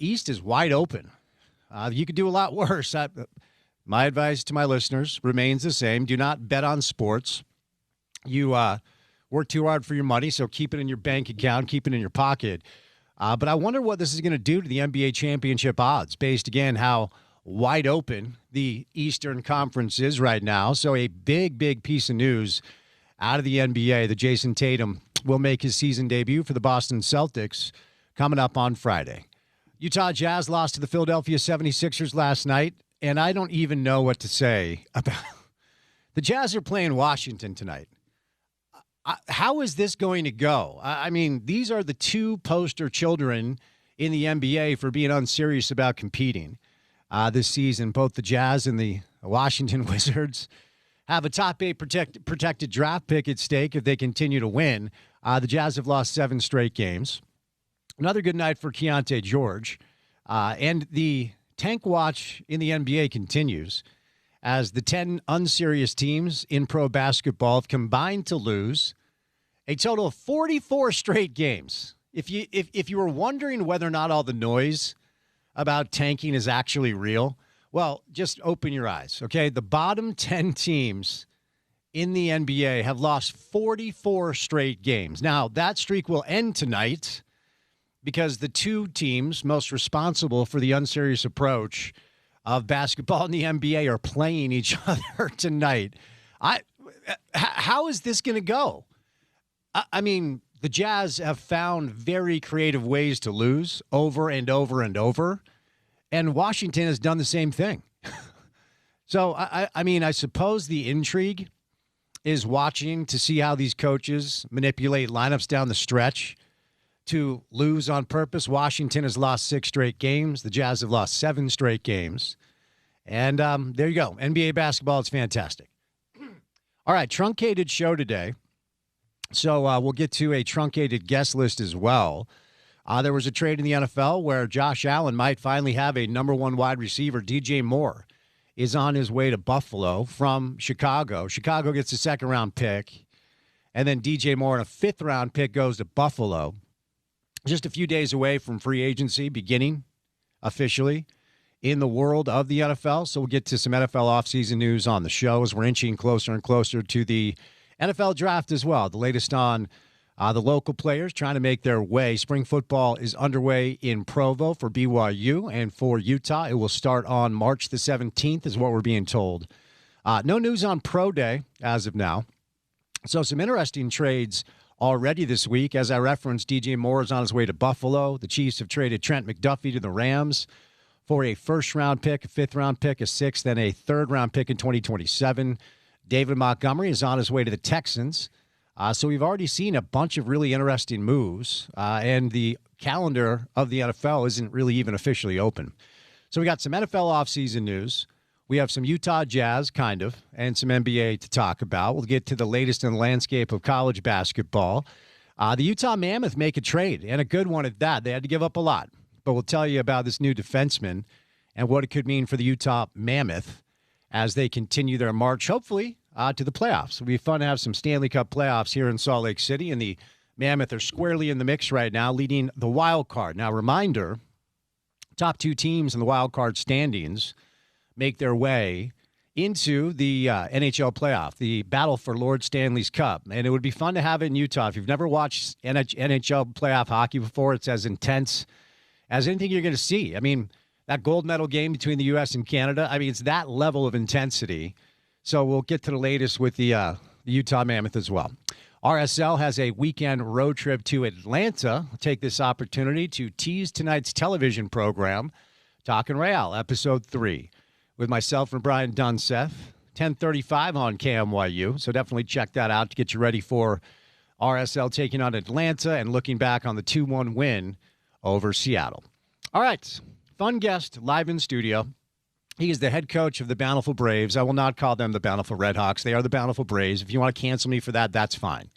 East is wide open. You could do a lot worse. My advice to my listeners remains the same. Do not bet on sports. You work too hard for your money, so keep it in your bank account, keep it in your pocket. But I wonder what this is going to do to the NBA championship odds, based, again, how wide open the Eastern Conference is right now. So a big, big piece of news out of the NBA that Jason Tatum will make his season debut for the Boston Celtics coming up on Friday. Utah Jazz lost to the Philadelphia 76ers last night, and I don't even know what to say about the Jazz are playing Washington tonight. How is this going to go? I mean, these are the two poster children in the NBA for being unserious about competing this season. Both the Jazz and the Washington Wizards have a top 8 protected draft pick at stake if they continue to win. The Jazz have lost 7 straight games. Another good night for Keontae George. And the tank watch in the NBA continues as the 10 unserious teams in pro basketball have combined to lose a total of 44 straight games. If you were wondering whether or not all the noise about tanking is actually real, well, just open your eyes, okay? The bottom 10 teams in the NBA have lost 44 straight games. Now, that streak will end tonight because the two teams most responsible for the unserious approach of basketball in the NBA are playing each other tonight. How is this going to go? I mean, the Jazz have found very creative ways to lose over and over and over, and Washington has done the same thing. So, I mean, I suppose the intrigue is watching to see how these coaches manipulate lineups down the stretch to lose on purpose. Washington has lost 6 straight games. The Jazz have lost 7 straight games. And there you go. NBA basketball is fantastic. All right, truncated show today. So we'll get to a truncated guest list as well. There was a trade in the NFL where Josh Allen might finally have a number 1 wide receiver. DJ Moore is on his way to Buffalo from Chicago. Chicago gets a 2nd-round pick. And then DJ Moore and a 5th-round pick goes to Buffalo. Just a few days away from free agency beginning officially in the world of the NFL. So we'll get to some NFL offseason news on the show as we're inching closer and closer to the NFL draft as well. The latest on the local players trying to make their way. Spring football is underway in Provo for BYU and for Utah. It will start on March the 17th is what we're being told. No news on Pro Day as of now. So some interesting trades already this week. As I referenced, DJ Moore is on his way to Buffalo. The Chiefs have traded Trent McDuffie to the Rams for a 1st-round pick, a 5th-round pick, a 6th, and a 3rd-round pick in 2027. David Montgomery is on his way to the Texans. So we've already seen a bunch of really interesting moves, and the calendar of the NFL isn't really even officially open. So we got some NFL offseason news. We have some Utah Jazz, kind of, and some NBA to talk about. We'll get to the latest in the landscape of college basketball. The Utah Mammoth make a trade, and a good one at that. They had to give up a lot. But we'll tell you about this new defenseman and what it could mean for the Utah Mammoth as they continue their march, hopefully, to the playoffs. It'll be fun to have some Stanley Cup playoffs here in Salt Lake City, and the Mammoth are squarely in the mix right now, leading the wild card. Now, reminder, top 2 teams in the wild card standings make their way into the NHL playoff, the battle for Lord Stanley's Cup. And it would be fun to have it in Utah. If you've never watched NHL playoff hockey before, it's as intense as anything you're going to see. I mean, that gold medal game between the U.S. and Canada, I mean, it's that level of intensity. So we'll get to the latest with the Utah Mammoth as well. RSL has a weekend road trip to Atlanta. I'll take this opportunity to tease tonight's television program, Talkin' Real, Episode 3. With myself and Brian Dunseth, 10:35 on KMYU. So definitely check that out to get you ready for RSL taking on Atlanta and looking back on the 2-1 win over Seattle. All right, fun guest live in studio. He is the head coach of the Bountiful Braves. I will not call them the Bountiful Redhawks. They are the Bountiful Braves. If you want to cancel me for that, that's fine.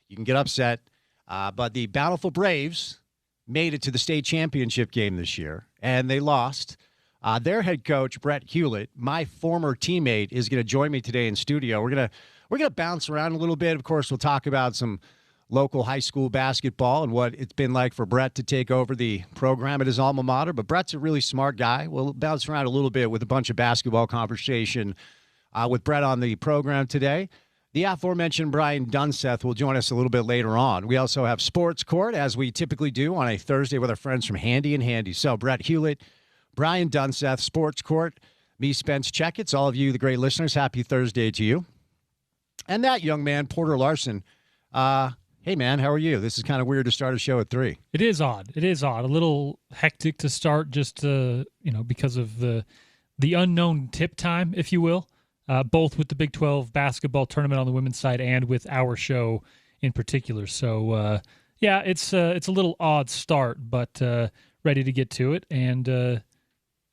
You can get upset. But the Bountiful Braves made it to the state championship game this year, and they lost. Their head coach, Brett Hewlett, my former teammate, is going to join me today in studio. We're gonna bounce around a little bit. Of course, we'll talk about some local high school basketball and what it's been like for Brett to take over the program at his alma mater. But Brett's a really smart guy. We'll bounce around a little bit with a bunch of basketball conversation with Brett on the program today. The aforementioned Brian Dunseth will join us a little bit later on. We also have Sports Court, as we typically do on a Thursday with our friends from Handy and Handy. So Brett Hewlett, Brian Dunseth, Sports Court, me, Spence Checketts, all of you, the great listeners, happy Thursday to you. And that young man, Porter Larson. Hey, man, how are you? This is kind of weird to start a show at 3. It is odd. It is odd. A little hectic to start just, because of the unknown tip time, if you will. Both with the Big 12 basketball tournament on the women's side and with our show in particular. So, it's a little odd start, but ready to get to it. And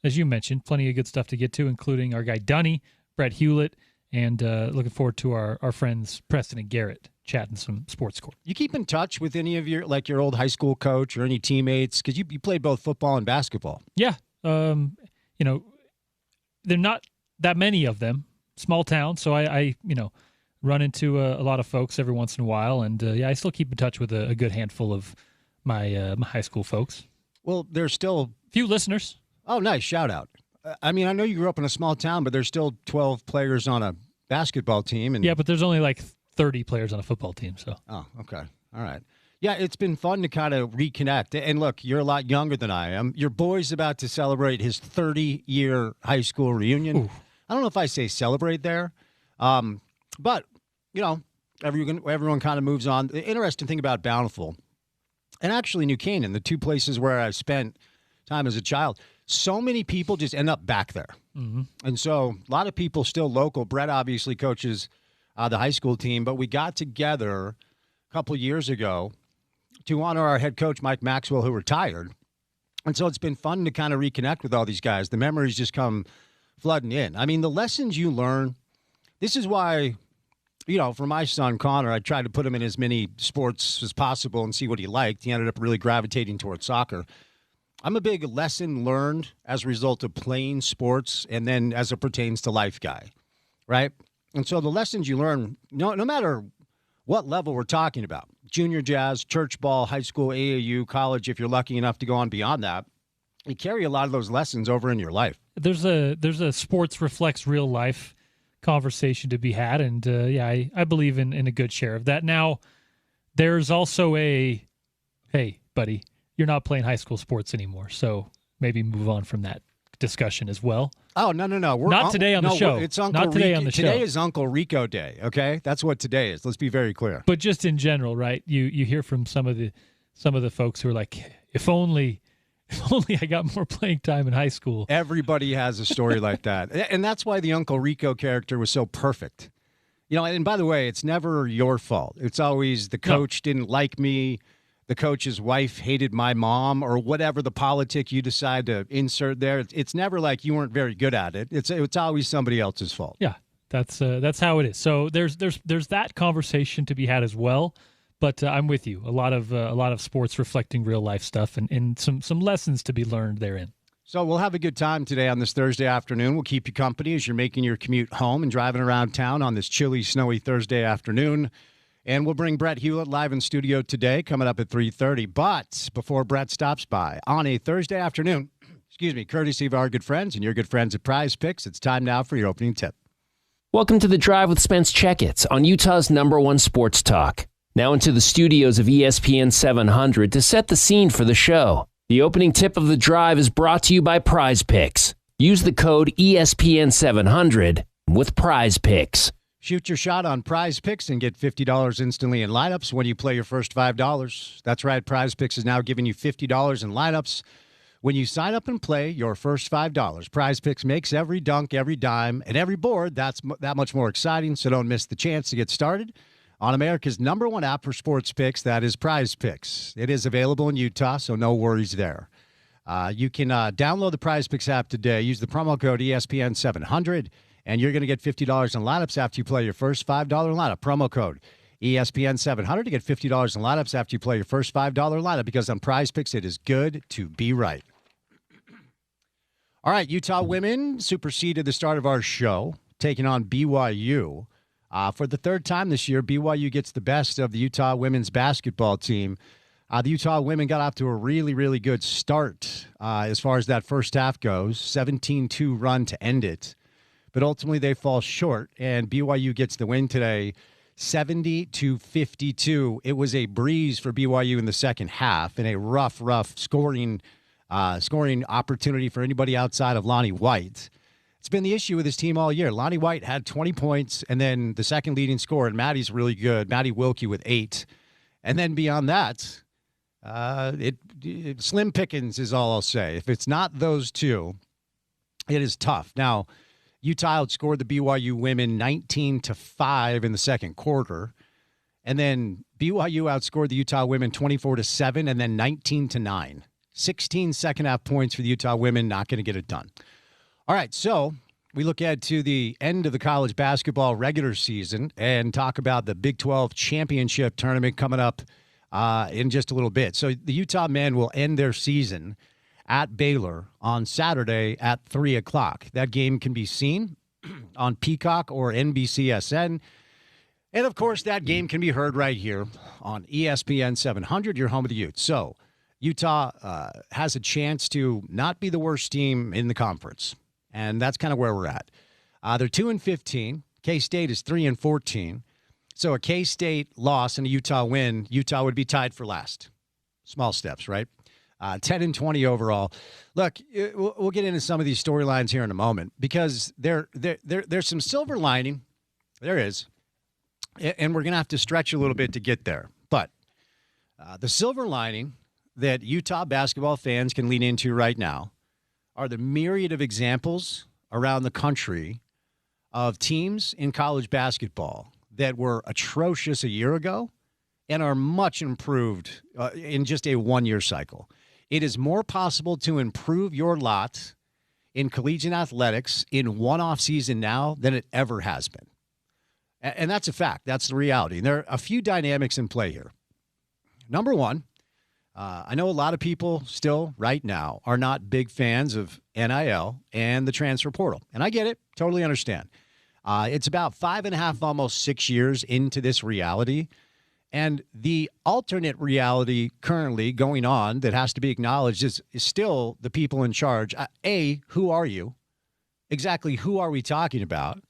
as you mentioned, plenty of good stuff to get to, including our guy Dunny, Brett Hewlett, and looking forward to our friends Preston and Garrett chatting some sports court. You keep in touch with any of your old high school coach or any teammates? Because you played both football and basketball. Yeah. They're not that many of them. Small town, so I run into a lot of folks every once in a while, and I still keep in touch with a good handful of my high school folks. Well, there's still few listeners. Oh, nice shout out. I know you grew up in a small town, but there's still 12 players on a basketball team, and yeah, but there's only like 30 players on a football team. So okay, all right. Yeah, it's been fun to kind of reconnect. And look, you're a lot younger than I am. Your boy's about to celebrate his 30-year high school reunion. Ooh. I don't know if I say celebrate there, but, everyone kind of moves on. The interesting thing about Bountiful and actually New Canaan, the two places where I spent time as a child, so many people just end up back there. Mm-hmm. And so a lot of people still local. Brett obviously coaches the high school team, but we got together a couple years ago to honor our head coach, Mike Maxwell, who retired. And so it's been fun to kind of reconnect with all these guys. The memories just come flooding in. I mean, the lessons you learn, this is why, for my son, Connor, I tried to put him in as many sports as possible and see what he liked. He ended up really gravitating towards soccer. I'm a big lesson learned as a result of playing sports and then as it pertains to life guy, right? And so the lessons you learn, no matter what level we're talking about, junior jazz, church ball, high school, AAU, college, if you're lucky enough to go on beyond that, you carry a lot of those lessons over in your life. There's a sports reflects real life conversation to be had, and I believe in a good share of that. Now, there's also hey, buddy, you're not playing high school sports anymore, so maybe move on from that discussion as well. Oh, no. We're not today on the show. It's Uncle not today on the show. Today is Uncle Rico Day, okay? That's what today is. Let's be very clear. But just in general, right? You hear from some of the folks who are like, if only I got more playing time in high school. Everybody has a story like that. And that's why the Uncle Rico character was so perfect. And by the way, it's never your fault. It's always the coach didn't like me, the coach's wife hated my mom, or whatever the politic you decide to insert there. It's never like you weren't very good at it. It's always somebody else's fault. Yeah, that's how it is. So there's that conversation to be had as well. But I'm with you. A lot of sports reflecting real life stuff and some lessons to be learned therein. So we'll have a good time today on this Thursday afternoon. We'll keep you company as you're making your commute home and driving around town on this chilly, snowy Thursday afternoon. And we'll bring Brett Hewlett live in studio today, coming up at 3:30. But before Brett stops by on a Thursday afternoon, courtesy of our good friends and your good friends at Prize Picks, it's time now for your opening tip. Welcome to The Drive with Spence Checketts on Utah's #1 sports talk. Now into the studios of ESPN 700 to set the scene for the show. The opening tip of The Drive is brought to you by Prize Picks. Use the code ESPN 700 with Prize Picks. Shoot your shot on Prize Picks and get $50 instantly in lineups when you play your first $5. That's right, Prize Picks is now giving you $50 in lineups when you sign up and play your first $5. Prize Picks makes every dunk, every dime, and every board that much more exciting, so don't miss the chance to get started on America's #1 app for sports picks, that is Prize Picks. It is available in Utah, so no worries there. You can download the Prize Picks app today. Use the promo code ESPN700, and you're going to get $50 in lineups after you play your first $5 lineup. Promo code ESPN700 to get $50 in lineups after you play your first $5 lineup, because on Prize Picks, it is good to be right. All right, Utah women superseded the start of our show, taking on BYU. For the third time this year, BYU gets the best of the Utah women's basketball team. The Utah women got off to a really, really good start as far as that first half goes, 17-2 run to end it. But ultimately, they fall short, and BYU gets the win today, 70-52. It was a breeze for BYU in the second half and a rough scoring opportunity for anybody outside of Lonnie White. It's been the issue with his team all year. Lonnie White had 20 points, and then the second leading scorer, and Maddie's really good, Maddie Wilkie with 8. And then beyond that, slim pickings is all I'll say. If it's not those two, it is tough. Now, Utah outscored the BYU women 19-5 in the second quarter. And then BYU outscored the Utah women 24-7 and then 19-9. 16 second half points for the Utah women, not going to get it done. All right, so we look ahead to the end of the college basketball regular season and talk about the Big 12 championship tournament coming up in just a little bit. So the Utah men will end their season at Baylor on Saturday at 3 o'clock. That game can be seen on Peacock or NBCSN. And, of course, that game can be heard right here on ESPN 700, your home of the Utes. So Utah has a chance to not be the worst team in the conference, and that's kind of where we're at. They're 2-15. K-State is 3-14. So a K-State loss and a Utah win, Utah would be tied for last. Small steps, right? 10-20 overall. Look, we'll get into some of these storylines here in a moment because there's some silver lining. There is. And we're going to have to stretch a little bit to get there. But the silver lining that Utah basketball fans can lean into right now are the myriad of examples around the country of teams in college basketball that were atrocious a year ago and are much improved in just a one-year cycle. It is more possible to improve your lot in collegiate athletics in one off season now than it ever has been. And that's a fact. That's the reality. And there are a few dynamics in play here. Number one, I know a lot of people still right now are not big fans of NIL and the transfer portal. And I get it. Totally understand. It's about 5.5, almost 6 years into this reality. And the alternate reality currently going on that has to be acknowledged is still the people in charge. Who are you? Exactly who are we talking about?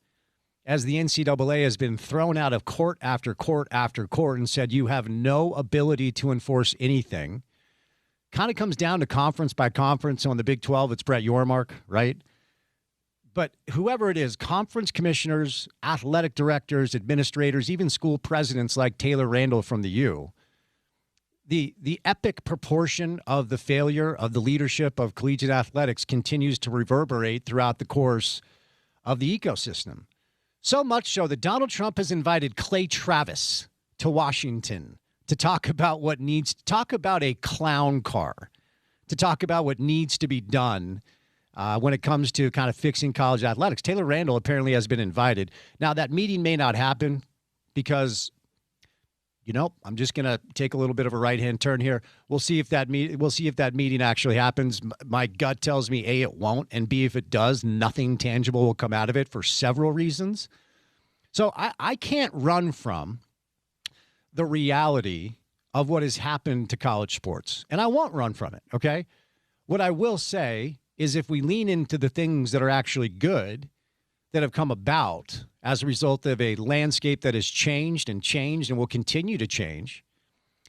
As the NCAA has been thrown out of court after court after court and said you have no ability to enforce anything. Kind of comes down to conference by conference. So in the Big 12, it's Brett Yormark, right? But whoever it is, conference commissioners, athletic directors, administrators, even school presidents like Taylor Randall from the U, the epic proportion of the failure of the leadership of collegiate athletics continues to reverberate throughout the course of the ecosystem. So much so that Donald Trump has invited Clay Travis to Washington to talk about talk about a clown car, to talk about what needs to be done when it comes to kind of fixing college athletics. Taylor Randall apparently has been invited. Now, that meeting may not happen because, I'm just going to take a little bit of a right-hand turn here. We'll see if that meeting actually happens. My gut tells me, A, it won't, and B, if it does, nothing tangible will come out of it for several reasons. So I can't run from the reality of what has happened to college sports, and I won't run from it, okay? What I will say is if we lean into the things that are actually good that have come about as a result of a landscape that has changed and will continue to change,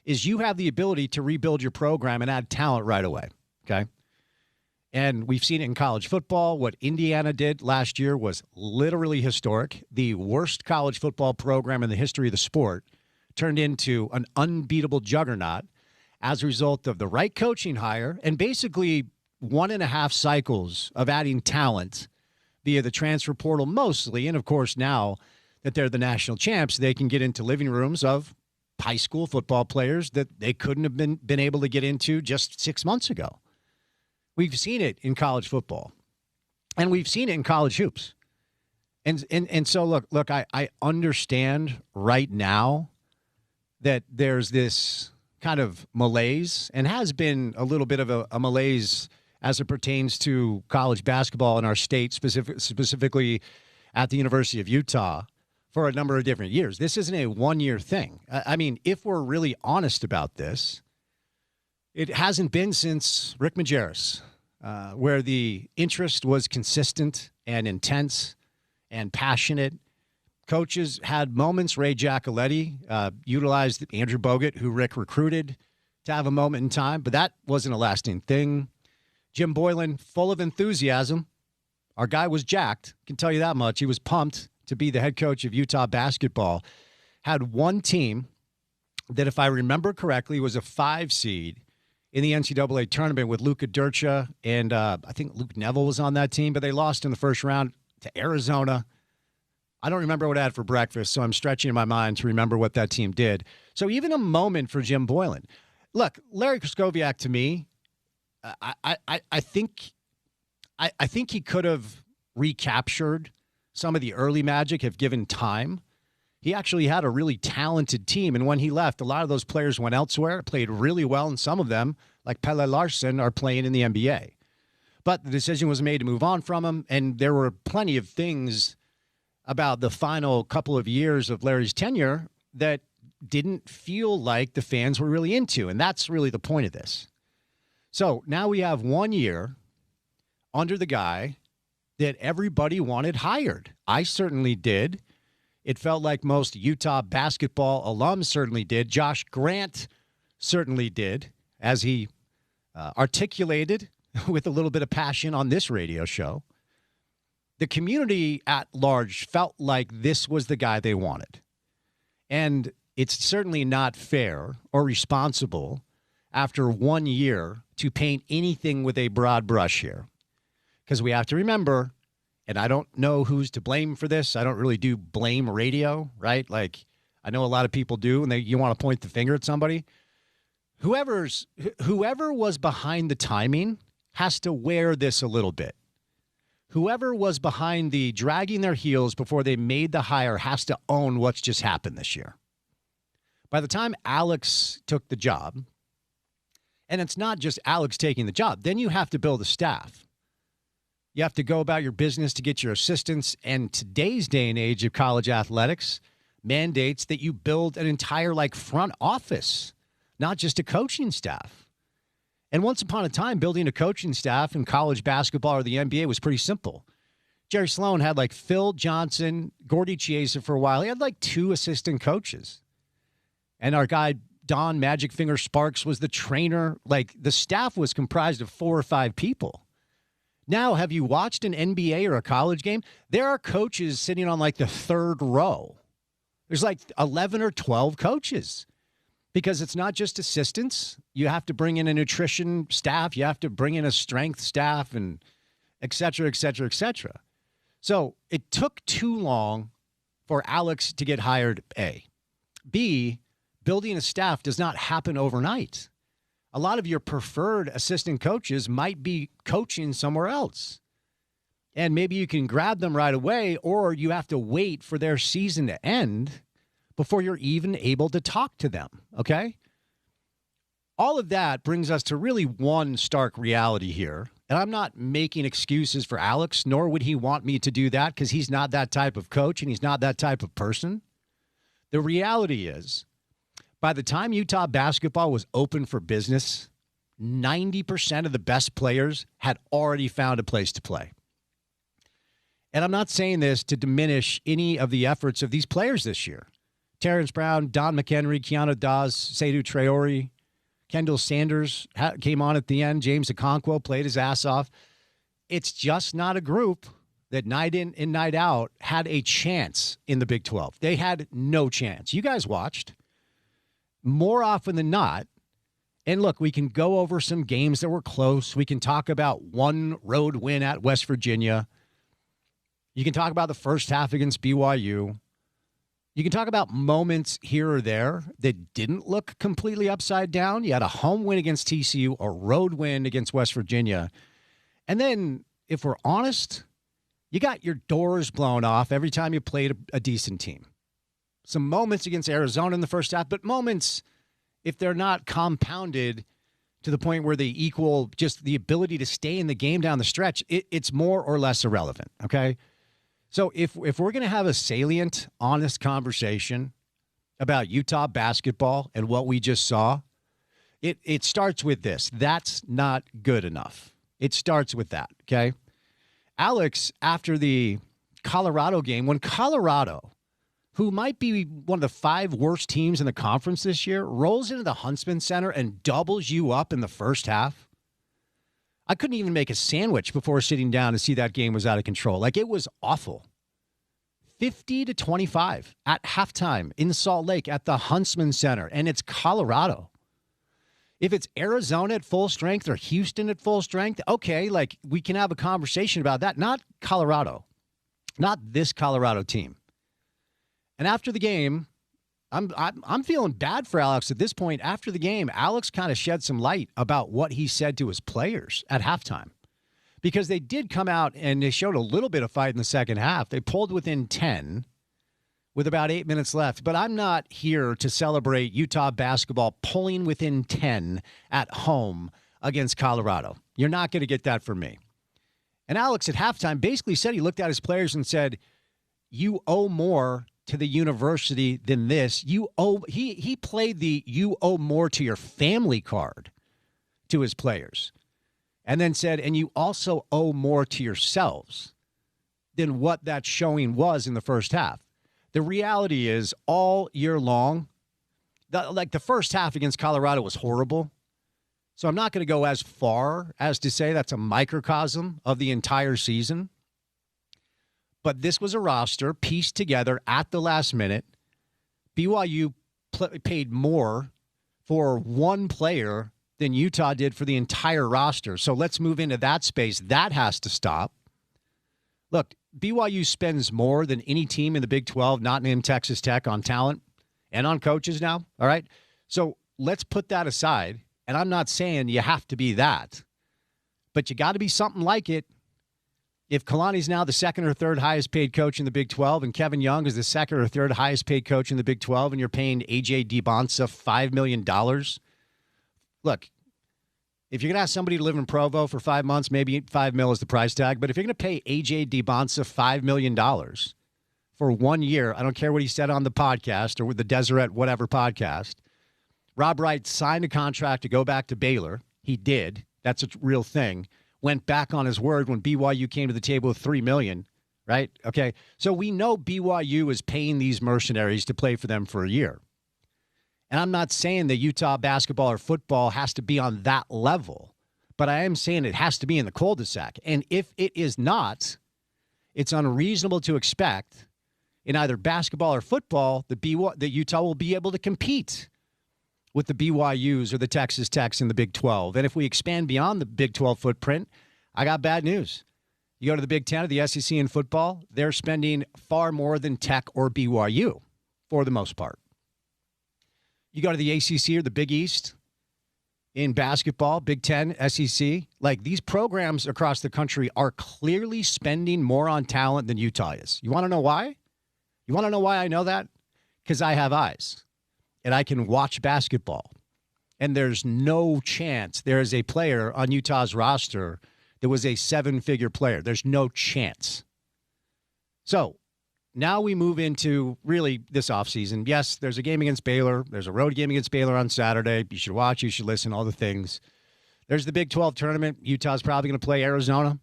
is you have the ability to rebuild your program and add talent right away, okay? And we've seen it in college football. What Indiana did last year was literally historic. The worst college football program in the history of the sport turned into an unbeatable juggernaut as a result of the right coaching hire and basically 1.5 cycles of adding talent via the transfer portal mostly. And, of course, now that they're the national champs, they can get into living rooms of high school football players that they couldn't have been able to get into just 6 months ago. We've seen it in college football, and we've seen it in college hoops. And so, look, I understand right now that there's this kind of malaise and has been a little bit of a malaise as it pertains to college basketball in our state, specifically at the University of Utah. for a number of different years. This isn't a one-year thing. I mean, if we're really honest about this, it hasn't been since Rick Majerus, where the interest was consistent and intense and passionate. Coaches had moments. Ray Giacoletti utilized Andrew Bogut, who Rick recruited, to have a moment in time, but that wasn't a lasting thing. Jim Boylan, full of enthusiasm. Our guy was jacked, can tell you that much. He was pumped to be the head coach of Utah basketball. Had one team that, if I remember correctly, was a 5 seed in the NCAA tournament with Luka Dircha, and I think Luke Neville was on that team, but they lost in the first round to Arizona. I don't remember what I had for breakfast, so I'm stretching in my mind to remember what that team did. So even a moment for Jim Boylan. Look, Larry Kraskowiak, to me, I think he could have recaptured some of the early magic if given time. He actually had a really talented team, and when he left, a lot of those players went elsewhere, played really well, and some of them, like Pelle Larsson, are playing in the NBA. But the decision was made to move on from him, and there were plenty of things about the final couple of years of Larry's tenure that didn't feel like the fans were really into, and that's really the point of this. So now we have 1 year under the guy that everybody wanted hired. I certainly did. It felt like most Utah basketball alums certainly did. Josh Grant certainly did, as he articulated with a little bit of passion on this radio show. The community at large felt like this was the guy they wanted. And it's certainly not fair or responsible after 1 year to paint anything with a broad brush here. Because we have to remember, and I don't know who's to blame for this. I don't really do blame radio, right? Like, I know a lot of people do, and you want to point the finger at somebody. Whoever was behind the timing has to wear this a little bit. Whoever was behind the dragging their heels before they made the hire has to own what's just happened this year. By the time Alex took the job, and it's not just Alex taking the job, then you have to build a staff. You have to go about your business to get your assistants, and today's day and age of college athletics mandates that you build an entire front office, not just a coaching staff. And once upon a time, building a coaching staff in college basketball or the NBA was pretty simple. Jerry Sloan had Phil Johnson, Gordy Chiesa for a while. He had 2 assistant coaches. And our guy, Don Magic Finger Sparks, was the trainer. The staff was comprised of 4 or 5 people. Now, have you watched an NBA or a college game? There are coaches sitting on the 3rd row. There's 11 or 12 coaches because it's not just assistants. You have to bring in a nutrition staff. You have to bring in a strength staff and et cetera, et cetera, et cetera. So it took too long for Alex to get hired, A. B, building a staff does not happen overnight. A lot of your preferred assistant coaches might be coaching somewhere else. And maybe you can grab them right away, or you have to wait for their season to end before you're even able to talk to them, okay? All of that brings us to really one stark reality here. And I'm not making excuses for Alex, nor would he want me to do that because he's not that type of coach and he's not that type of person. The reality is, by the time Utah basketball was open for business, 90% of the best players had already found a place to play. And I'm not saying this to diminish any of the efforts of these players this year. Terrence Brown, Don McHenry, Keanu Dawes, Seydou Traore, Kendall Sanders came on at the end. James Okonkwo played his ass off. It's just not a group that night in and night out had a chance in the Big 12. They had no chance. You guys watched. More often than not, and look, we can go over some games that were close. We can talk about one road win at West Virginia. You can talk about the first half against BYU. You can talk about moments here or there that didn't look completely upside down. You had a home win against TCU, a road win against West Virginia. And then, if we're honest, you got your doors blown off every time you played a decent team. Some moments against Arizona in the first half, but moments, if they're not compounded to the point where they equal just the ability to stay in the game down the stretch, it's more or less irrelevant, okay? So if we're going to have a salient, honest conversation about Utah basketball and what we just saw, it starts with this. That's not good enough. It starts with that, okay? Alex, after the Colorado game, when Colorado, who might be one of the 5 worst teams in the conference this year, rolls into the Huntsman Center and doubles you up in the first half, I couldn't even make a sandwich before sitting down to see that game was out of control. Like, it was awful. 50-25 at halftime in Salt Lake at the Huntsman Center, and it's Colorado. If it's Arizona at full strength or Houston at full strength, okay, like, we can have a conversation about that. Not Colorado. Not this Colorado team. And after the game, I'm feeling bad for Alex at this point. After the game, Alex kind of shed some light about what he said to his players at halftime, because they did come out and they showed a little bit of fight in the second half. They pulled within 10 with about 8 minutes left. But I'm not here to celebrate Utah basketball pulling within 10 at home against Colorado. You're not going to get that from me. And Alex at halftime basically said, he looked at his players and said, you owe more to the university than this. He played the "you owe more to your family" card to his players, and then said, and you also owe more to yourselves than what that showing was in the first half. The reality is, all year long, the first half against Colorado was horrible. So I'm not going to go as far as to say that's a microcosm of the entire season. But this was a roster pieced together at the last minute. BYU paid more for one player than Utah did for the entire roster. So let's move into that space. That has to stop. Look, BYU spends more than any team in the Big 12, not named Texas Tech, on talent and on coaches now. All right. So let's put that aside. And I'm not saying you have to be that, but you got to be something like it. If Kalani's now the second or third highest paid coach in the Big 12 and Kevin Young is the second or third highest paid coach in the Big 12 and you're paying A.J. DeBonsa $5 million, look, if you're going to ask somebody to live in Provo for 5 months, maybe $5 million is the price tag. But if you're going to pay A.J. DeBonsa $5 million for 1 year, I don't care what he said on the podcast or with the Deseret whatever podcast, Rob Wright signed a contract to go back to Baylor. He did. That's a real thing. Went back on his word when BYU came to the table with $3 million, right? Okay, so we know BYU is paying these mercenaries to play for them for a year. And I'm not saying that Utah basketball or football has to be on that level, but I am saying it has to be in the cul-de-sac. And if it is not, it's unreasonable to expect in either basketball or football that Utah will be able to compete with the BYUs or the Texas Techs in the Big 12. And if we expand beyond the Big 12 footprint, I got bad news. You go to the Big 10 or the SEC in football, they're spending far more than Tech or BYU for the most part. You go to the ACC or the Big East in basketball, Big 10, SEC, like these programs across the country are clearly spending more on talent than Utah is. You want to know why? You want to know why I know that? Because I have eyes. And I can watch basketball. And there's no chance there is a player on Utah's roster that was a 7-figure player. There's no chance. So now we move into really this offseason. Yes, there's a game against Baylor. There's a road game against Baylor on Saturday. You should watch. You should listen, all the things. There's the Big 12 tournament. Utah's probably going to play Arizona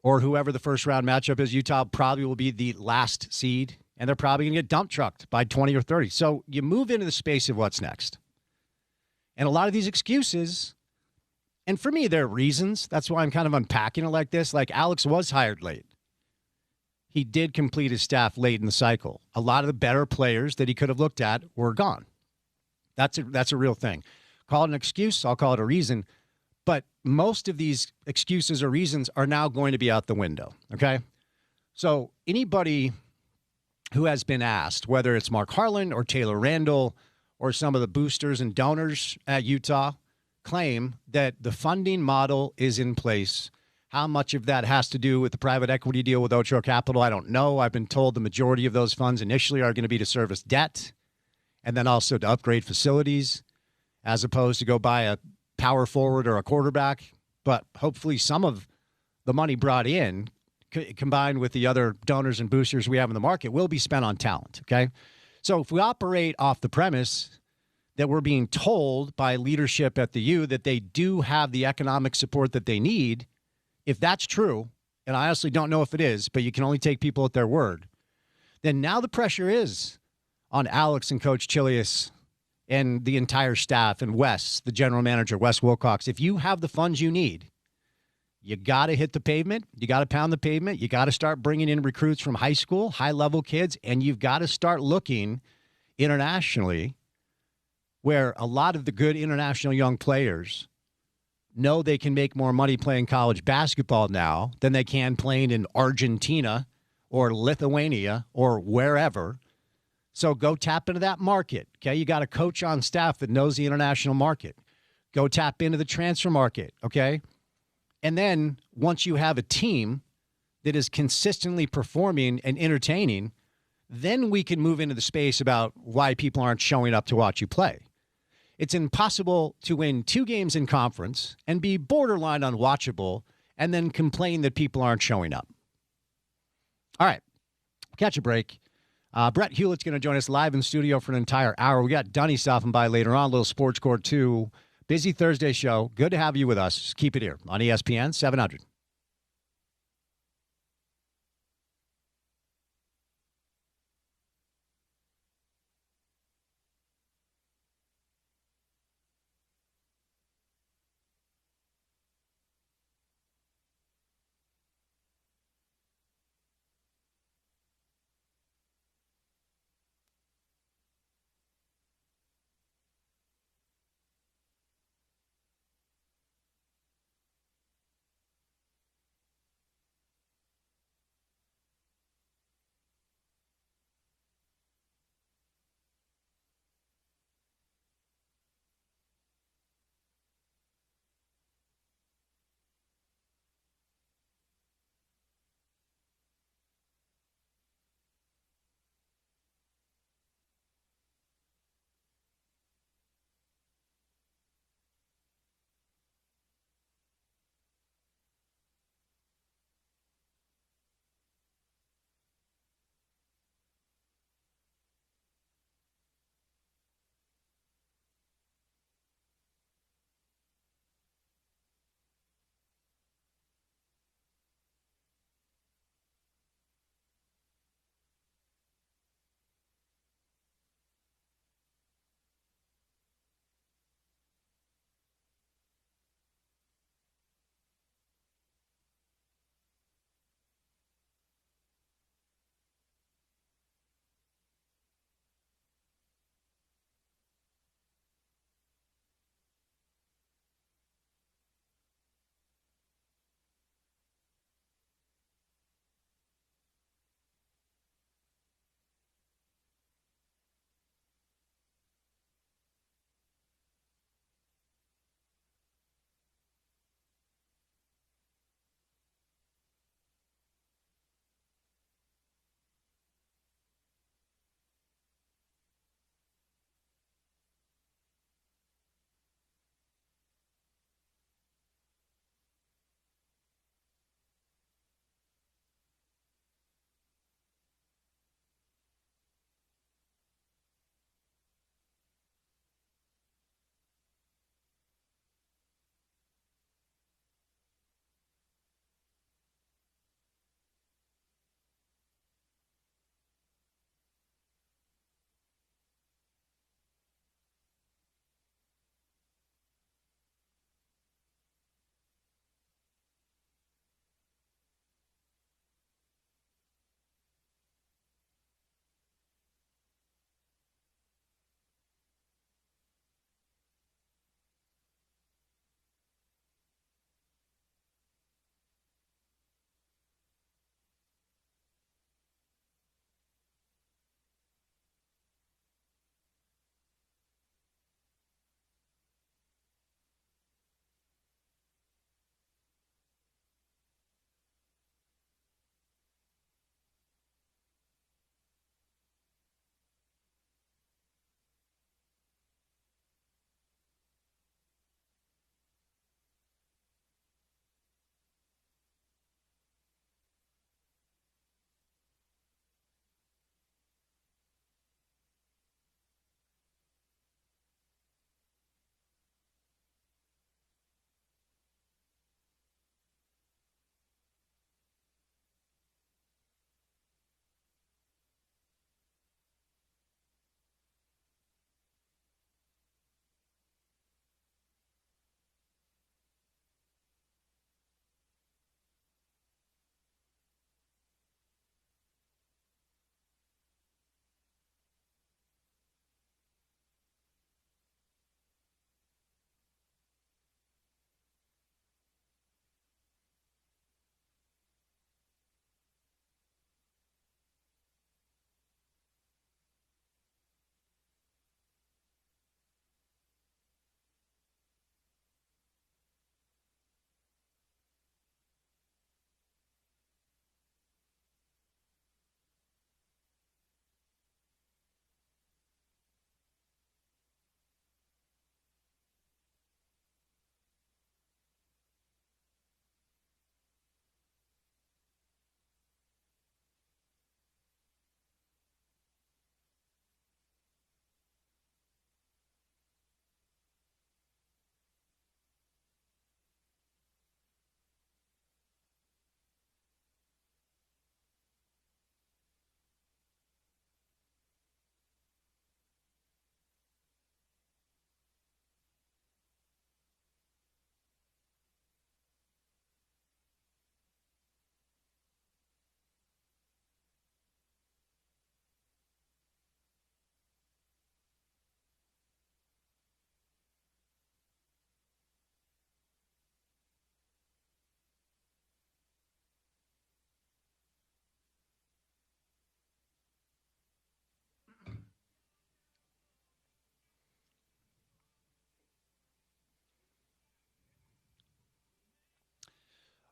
or whoever the first round matchup is. Utah probably will be the last seed. And they're probably going to get dump trucked by 20 or 30. So you move into the space of what's next. And a lot of these excuses, and for me, they're reasons. That's why I'm kind of unpacking it like this. Like, Alex was hired late. He did complete his staff late in the cycle. A lot of the better players that he could have looked at were gone. That's a real thing. Call it an excuse. I'll call it a reason. But most of these excuses or reasons are now going to be out the window. Okay? So anybody who has been asked, whether it's Mark Harlan or Taylor Randall or some of the boosters and donors at Utah, claim that the funding model is in place. How much of that has to do with the private equity deal with Ocho Capital, I don't know. I've been told the majority of those funds initially are going to be to service debt and then also to upgrade facilities as opposed to go buy a power forward or a quarterback. But hopefully some of the money brought in combined with the other donors and boosters we have in the market, will be spent on talent, okay? So if we operate off the premise that we're being told by leadership at the U that they do have the economic support that they need, if that's true, and I honestly don't know if it is, but you can only take people at their word, then now the pressure is on Alex and Coach Chilius and the entire staff and Wes, the general manager, Wes Wilcox. If you have the funds you need, you got to hit the pavement. You got to pound the pavement. You got to start bringing in recruits from high school, high-level kids, and you've got to start looking internationally where a lot of the good international young players know they can make more money playing college basketball now than they can playing in Argentina or Lithuania or wherever. So go tap into that market, okay? You got a coach on staff that knows the international market. Go tap into the transfer market, okay? And then once you have a team that is consistently performing and entertaining, then we can move into the space about why people aren't showing up to watch you play. It's impossible to win 2 games in conference and be borderline unwatchable and then complain that people aren't showing up. All right, catch a break. Brett Hewlett's going to join us live in studio for an entire hour. We got Dunny stopping by later on, a little Sports Court 2. Busy Thursday show. Good to have you with us. Just keep it here on ESPN 700.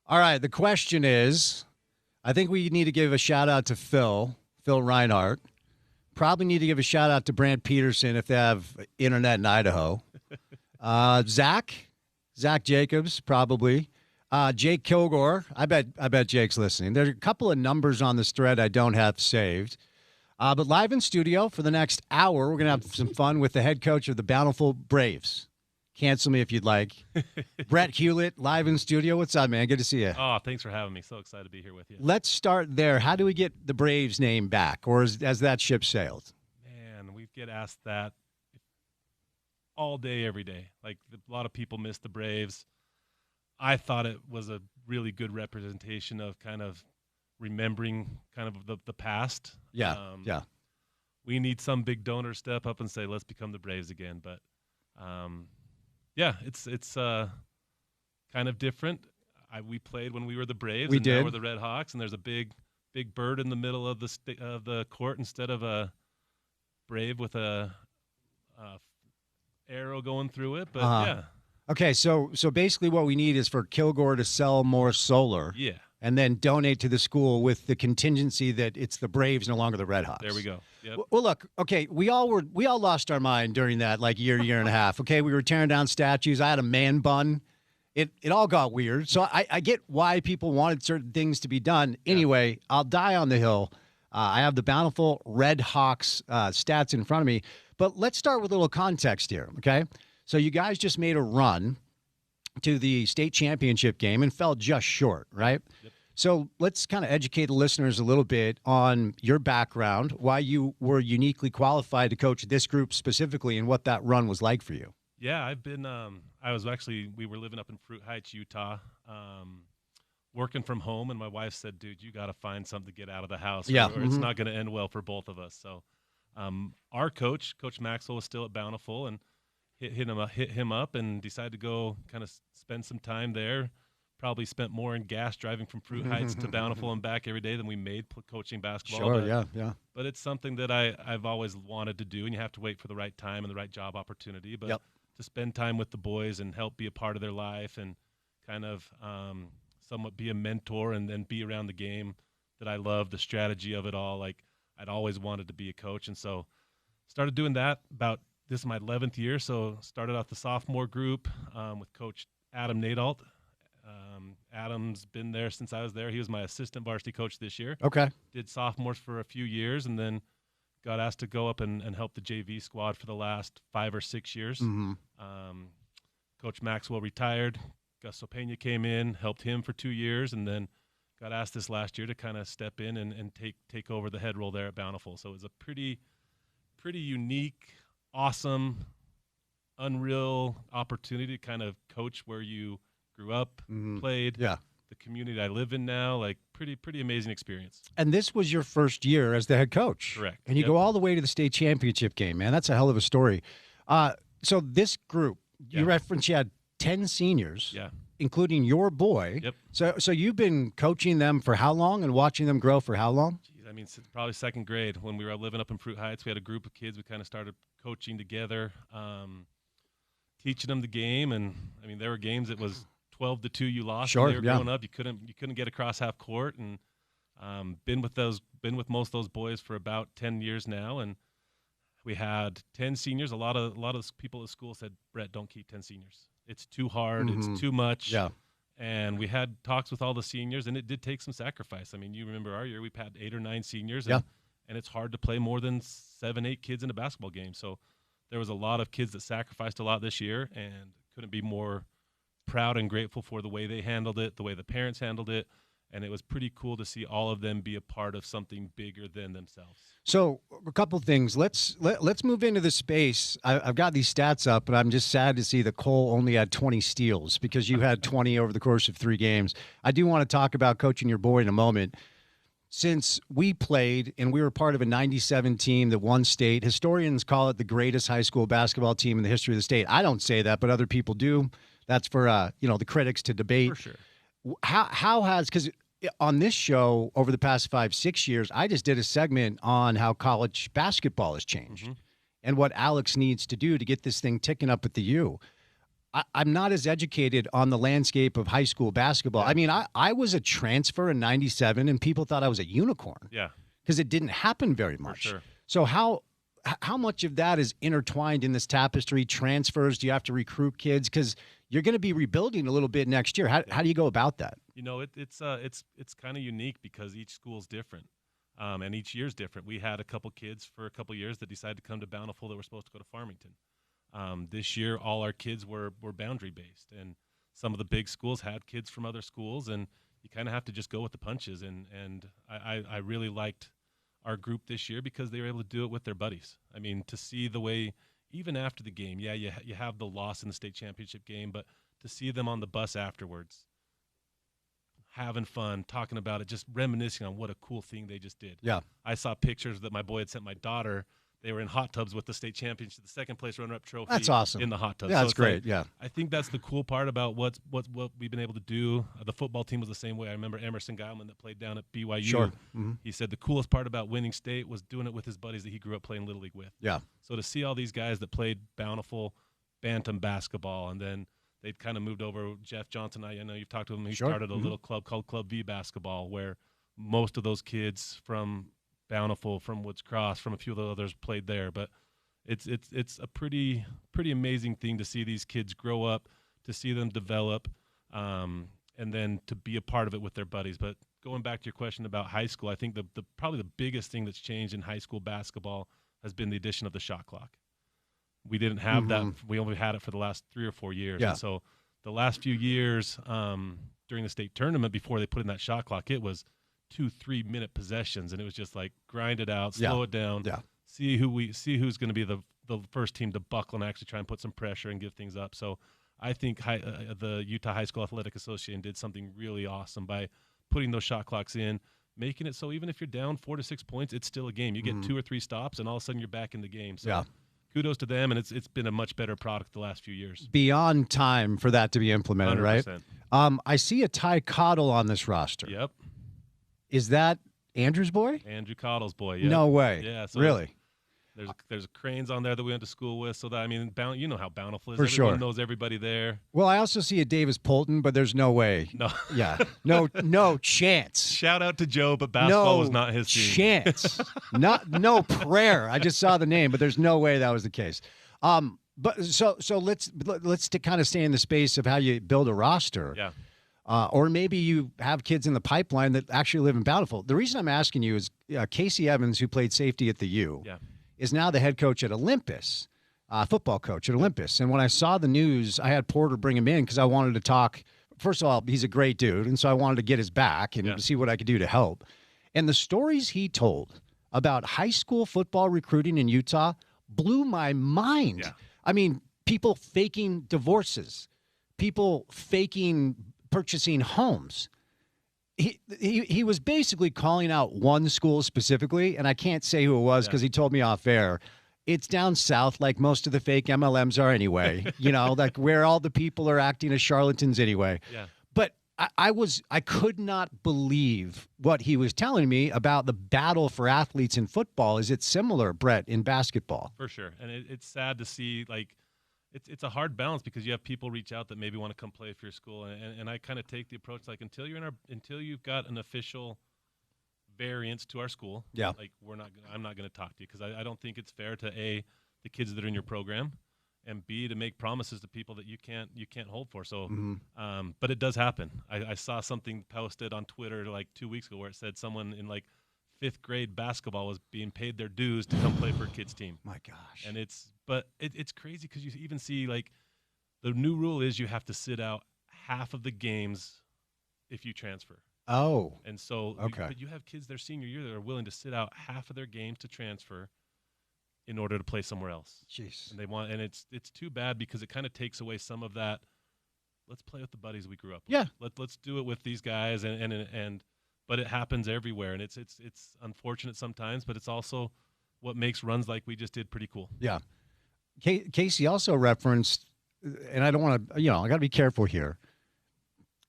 All right. The question is, I think we need to give a shout out to Phil Reinhardt. Probably need to give a shout out to Brant Peterson if they have internet in Idaho. Zach Jacobs, probably. Jake Kilgore. I bet Jake's listening. There's a couple of numbers on this thread I don't have saved. But live in studio for the next hour, we're going to have some fun with the head coach of the Bountiful Braves. Cancel me if you'd like. Brett Hewlett, live in studio. What's up, man? Good to see you. Oh, thanks for having me. So excited to be here with you. Let's start there. How do we get the Braves name back, or has that ship sailed? Man, we get asked that all day, every day. Like, a lot of people miss the Braves. I thought it was a really good representation of kind of remembering kind of the past. Yeah, yeah. We need some big donor step up and say, let's become the Braves again. But, yeah, it's kind of different. We played when we were the Braves, We did. Now we're the Red Hawks, and there's a big bird in the middle of the court instead of a Brave with a arrow going through it. But yeah, Okay, so basically what we need is for Kilgore to sell more solar. yeah, And then donate to the school with the contingency that it's the Braves, no longer the Red Hawks. there we go. Yep. Well, look, okay, we all lost our mind during that year and a half. Okay, we were tearing down statues. I had a man bun. It all got weird. So I get why people wanted certain things to be done. Anyway, I'll die on the hill. I have the Bountiful Red Hawks stats in front of me. But let's start with a little context here, okay? So you guys just made a run to the state championship game and fell just short, right? Yep. So let's kind of educate the listeners a little bit on your background, why you were uniquely qualified to coach this group specifically, and what that run was like for you. Yeah, I've been. We were living up in Fruit Heights, Utah, working from home, and my wife said, "Dude, you got to find something to get out of the house, or it's not going to end well for both of us." So, our Coach Maxwell, was still at Bountiful, and hit him up, and decided to go kind of spend some time there. Probably spent more in gas driving from Fruit Heights to Bountiful and back every day than we made coaching basketball. Sure, yeah. But it's something that I've always wanted to do, and you have to wait for the right time and the right job opportunity. But to spend time with the boys and help be a part of their life and kind of somewhat be a mentor and then be around the game that I love, the strategy of it all. Like, I'd always wanted to be a coach, and so started doing that about this is my 11th year. So started out the sophomore group with Coach Adam Nadalt. Adam's been there since I was there. He was my assistant varsity coach this year. Okay. Did sophomores for a few years, and then got asked to go up and help the JV squad for the last 5 or 6 years. Mm-hmm. Coach Maxwell retired. Gus Sopena came in, helped him for 2 years, and then got asked this last year to kind of step in and take over the head role there at Bountiful. So it was a pretty unique, awesome, unreal opportunity to kind of coach where you grew up, played, the community I live in now. Like, pretty amazing experience. And this was your first year as the head coach. Correct. And you go all the way to the state championship game, man. That's a hell of a story. So this group, you referenced you had 10 seniors, including your boy. Yep. So you've been coaching them for how long and watching them grow for how long? I mean, since probably second grade when we were living up in Fruit Heights. We had a group of kids. We kind of started coaching together, teaching them the game. And, I mean, there were games it was 12-2 you lost. Sure, when they were growing up. You couldn't get across half court. And been with most of those boys for about 10 years now. And we had 10 seniors. A lot of people at school said, Brett, don't keep 10 seniors. It's too hard. It's too much. Yeah. And we had talks with all the seniors, and it did take some sacrifice. I mean, you remember our year, we had 8 or 9 seniors, and it's hard to play more than 7, 8 kids in a basketball game. So there was a lot of kids that sacrificed a lot this year, and couldn't be more proud and grateful for the way they handled it, the way the parents handled it. And it was pretty cool to see all of them be a part of something bigger than themselves. So a couple things. Let's move into the space. I've got these stats up, but I'm just sad to see that Cole only had 20 steals because you had 20 over the course of 3 games. I do want to talk about coaching your boy in a moment. Since we played and we were part of a 97 team that won state, historians call it the greatest high school basketball team in the history of the state. I don't say that, but other people do. That's for the critics to debate. For sure. How has, because on this show over the past 5-6 years, I just did a segment on how college basketball has changed and what Alex needs to do to get this thing ticking up at the U. I'm not as educated on the landscape of high school basketball. Yeah. I mean, I was a transfer in '97, and people thought I was a unicorn. Yeah, because it didn't happen very much. for sure. So how much of that is intertwined in this tapestry? Transfers? Do you have to recruit kids? Because you're going to be rebuilding a little bit next year. How do you go about that? You know, it's kind of unique because each school's different, and each year's different. We had a couple kids for a couple years that decided to come to Bountiful that were supposed to go to Farmington. This year, all our kids were boundary based, and some of the big schools had kids from other schools, and you kind of have to just go with the punches. And I really liked our group this year because they were able to do it with their buddies. I mean, to see the way, even after the game, you have the loss in the state championship game, but to see them on the bus afterwards, having fun, talking about it, just reminiscing on what a cool thing they just did. Yeah. I saw pictures that my boy had sent my daughter. They were in hot tubs with the state championship, the second place runner-up trophy. That's awesome. In the hot tubs. Yeah, So that's it's great. like, Yeah. I think that's the cool part about what we've been able to do. The football team was the same way. I remember Emerson Geilman that played down at BYU. Sure. Mm-hmm. He said the coolest part about winning state was doing it with his buddies that he grew up playing Little League with. Yeah. So to see all these guys that played Bountiful, Bantam basketball, and then they'd kind of moved over. Jeff Johnson, I know you've talked to him. He Sure. started a little club called Club V Basketball, where most of those kids from Bountiful, from Woods Cross, from a few of the others played there. But it's a pretty amazing thing to see these kids grow up, to see them develop, and then to be a part of it with their buddies. But going back to your question about high school, I think the probably the biggest thing that's changed in high school basketball has been the addition of the shot clock. We didn't have that. We only had it for the last 3 or 4 years. Yeah. And so the last few years during the state tournament, before they put in that shot clock, it was 2-3 minute possessions, and it was just like grind it out, slow it down, see who's going to be the first team to buckle and actually try and put some pressure and give things up. So I think the Utah High School Athletic Association did something really awesome by putting those shot clocks in, making it so even if you're down 4 to 6 points, it's still a game. You get 2 or 3 stops, and all of a sudden you're back in the game. So kudos to them, and it's been a much better product the last few years. Beyond time for that to be implemented, 100%. right? I see a Ty Cottle on this roster. Yep. Is that Andrew's boy? Andrew Cottle's boy. Yep. No way. Yeah. So really? There's cranes on there that we went to school with. So that, I mean, you know how Bountiful is. For Everyone sure. knows everybody there. Well, I also see a Davis Polton, but there's no way. No. Yeah. No chance. Shout out to Joe, but basketball was not his team. Chance. No prayer. I just saw the name, but there's no way that was the case. But so let's to kind of stay in the space of how you build a roster. Yeah. Or maybe you have kids in the pipeline that actually live in Bountiful. The reason I'm asking you is Casey Evans, who played safety at the U, is now the head coach at Olympus, football coach at Olympus. And when I saw the news, I had Porter bring him in because I wanted to talk. First of all, he's a great dude, and so I wanted to get his back and see what I could do to help. And the stories he told about high school football recruiting in Utah blew my mind. Yeah. I mean, people faking divorces, people faking purchasing homes. He was basically calling out one school specifically, and I can't say who it was because he told me off air. It's down south, like most of the fake MLMs are anyway. You know, like where all the people are acting as charlatans anyway. Yeah. But I could not believe what he was telling me about the battle for athletes in football. Is it similar, Brett, in basketball? For sure, and it's sad to see like. It's a hard balance because you have people reach out that maybe want to come play for your school, and I kind of take the approach like until you've got an official variance to our school, like I'm not going to talk to you because I don't think it's fair to A, the kids that are in your program, and B, to make promises to people that you can't hold for. So, but it does happen. I saw something posted on Twitter like 2 weeks ago where it said someone in like 5th grade basketball was being paid their dues to come play for a kid's team. My gosh. And it's crazy because you even see like the new rule is you have to sit out half of the games if you transfer. Oh. And so but you have kids their senior year that are willing to sit out half of their games to transfer in order to play somewhere else. Jeez. And it's too bad because it kind of takes away some of that let's play with the buddies we grew up with. Yeah. Let's do it with these guys and but it happens everywhere, and it's unfortunate sometimes, but it's also what makes runs like we just did pretty cool. Yeah. Casey also referenced, and I don't want to, I got to be careful here.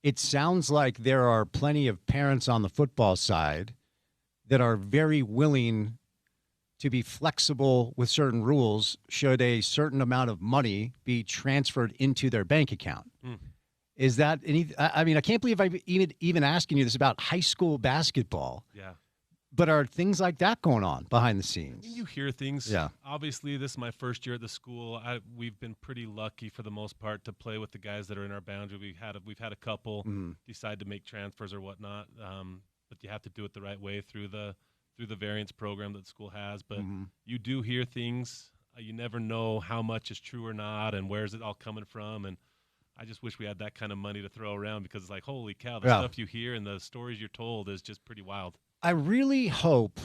It sounds like there are plenty of parents on the football side that are very willing to be flexible with certain rules should a certain amount of money be transferred into their bank account. Is that any? I mean, I can't believe I'm even asking you this about high school basketball. Yeah. But are things like that going on behind the scenes? You hear things. Yeah. Obviously, this is my first year at the school. We've been pretty lucky for the most part to play with the guys that are in our boundary. We've had a couple decide to make transfers or whatnot, but you have to do it the right way through the variance program that the school has. But you do hear things. You never know how much is true or not, and where's it all coming from. And I just wish we had that kind of money to throw around, because it's like, holy cow, the stuff you hear and the stories you're told is just pretty wild. I really hope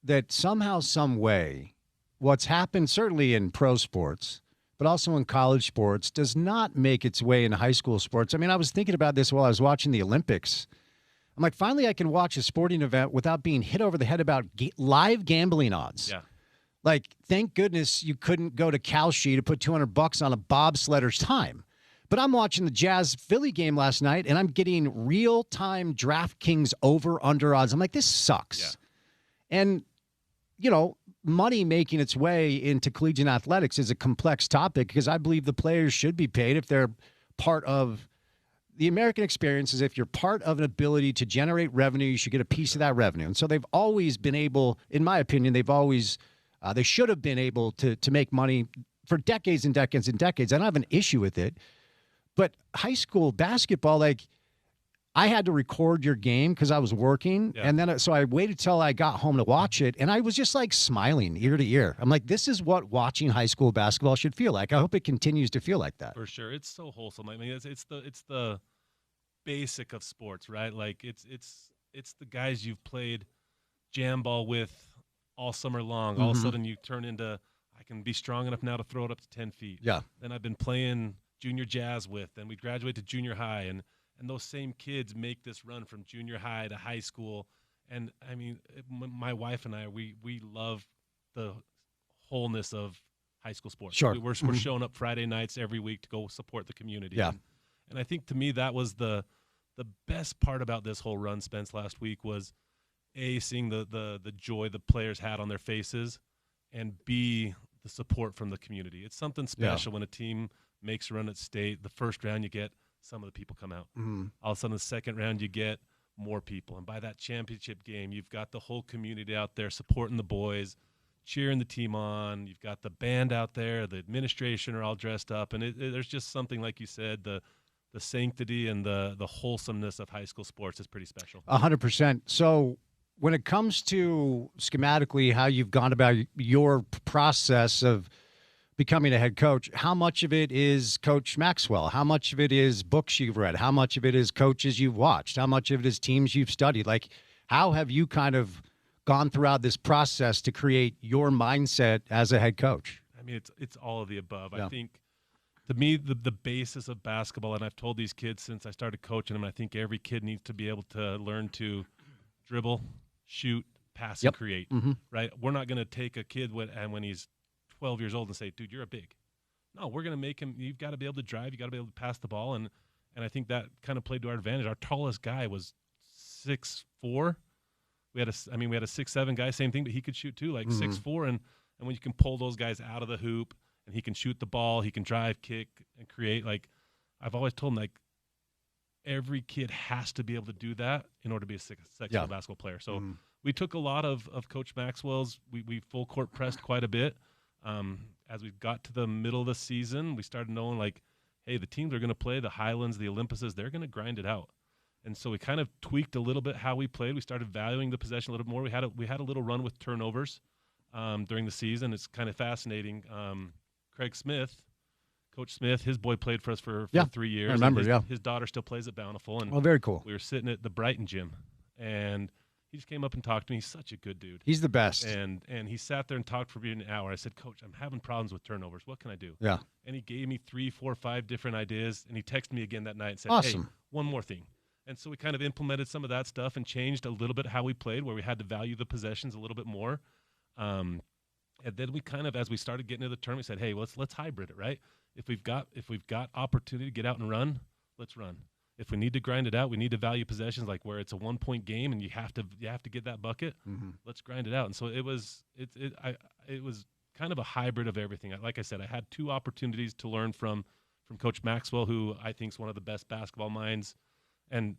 that somehow, some way, what's happened certainly in pro sports, but also in college sports, does not make its way into high school sports. I mean, I was thinking about this while I was watching the Olympics. I'm like, finally, I can watch a sporting event without being hit over the head about live gambling odds. Yeah. Like, thank goodness you couldn't go to Kalshi to put $200 on a bobsledder's time. But I'm watching the Jazz-Philly game last night, and I'm getting real-time DraftKings over-under odds. I'm like, this sucks. Yeah. And, you know, money making its way into collegiate athletics is a complex topic, because I believe the players should be paid if they're part of the American experience. Is if you're part of an ability to generate revenue, you should get a piece of that revenue. And so they've always been able, in my opinion, they should have been able to make money for decades and decades and decades. I don't have an issue with it. But high school basketball, like, I had to record your game because I was working. Yeah. And then so I waited till I got home to watch it. And I was just like smiling ear to ear. I'm like, this is what watching high school basketball should feel like. I hope it continues to feel like that. For sure. It's so wholesome. I mean, it's the basic of sports, right? Like, it's the guys you've played jam ball with all summer long. All of a sudden you turn into, I can be strong enough now to throw it up to 10 feet. Yeah. Then I've been playing junior jazz with, and we graduate to junior high, and those same kids make this run from junior high to high school. And I mean, my wife and I, we love the wholeness of high school sports. Sure. We're showing up Friday nights every week to go support the community. Yeah. And I think, to me, that was the best part about this whole run, Spence, last week, was A, seeing the joy the players had on their faces, and B, the support from the community. It's something special when a team makes a run at state. The first round, you get some of the people come out. All of a sudden, the second round, you get more people. And by that championship game, you've got the whole community out there supporting the boys, cheering the team on. You've got the band out there. The administration are all dressed up. And there's just something, like you said, the sanctity and the wholesomeness of high school sports is pretty special. 100%. So when it comes to schematically how you've gone about your process of becoming a head coach, how much of it is Coach Maxwell? How much of it is books you've read? How much of it is coaches you've watched? How much of it is teams you've studied? Like, how have you kind of gone throughout this process to create your mindset as a head coach? I mean, it's all of the above. Yeah. I think, to me, the basis of basketball, and I've told these kids since I started coaching them, I think every kid needs to be able to learn to dribble, shoot, pass, and create, right? We're not going to take a kid when he's 12 years old and say, dude, you're a big. No, we're going to make him, you've got to be able to drive, you got to be able to pass the ball, and I think that kind of played to our advantage. Our tallest guy was 6'4". We had a 6'7" guy, same thing, but he could shoot too, like 6'4", and when you can pull those guys out of the hoop, and he can shoot the ball, he can drive, kick, and create. Like, I've always told him, like, every kid has to be able to do that in order to be a successful basketball player. So we took a lot of Coach Maxwell's. We full court pressed quite a bit. As we got to the middle of the season, we started knowing, like, hey, the teams are going to play, the Highlands, the Olympuses, they're going to grind it out. And so we kind of tweaked a little bit how we played. We started valuing the possession a little bit more. We had a little run with turnovers during the season. It's kind of fascinating. Craig Smith, Coach Smith, his boy played for us for 3 years. I remember, his daughter still plays at Bountiful. And very cool. We were sitting at the Brighton gym, and he just came up and talked to me. He's such a good dude. He's the best. And he sat there and talked for me an hour. I said, Coach, I'm having problems with turnovers. What can I do? Yeah. And he gave me 3, 4, 5 different ideas, and he texted me again that night and said, awesome. Hey, one more thing. And so we kind of implemented some of that stuff and changed a little bit how we played, where we had to value the possessions a little bit more. And then we kind of, as we started getting into the tournament, said, hey, let's hybrid it, right? If we've got opportunity to get out and run, let's run. if we need to grind it out, we need to value possessions, like where it's a 1-point game and you have to get that bucket. Let's grind it out. And so it was kind of a hybrid of everything. Like I said, I had 2 opportunities to learn from Coach Maxwell, who I think is one of the best basketball minds. And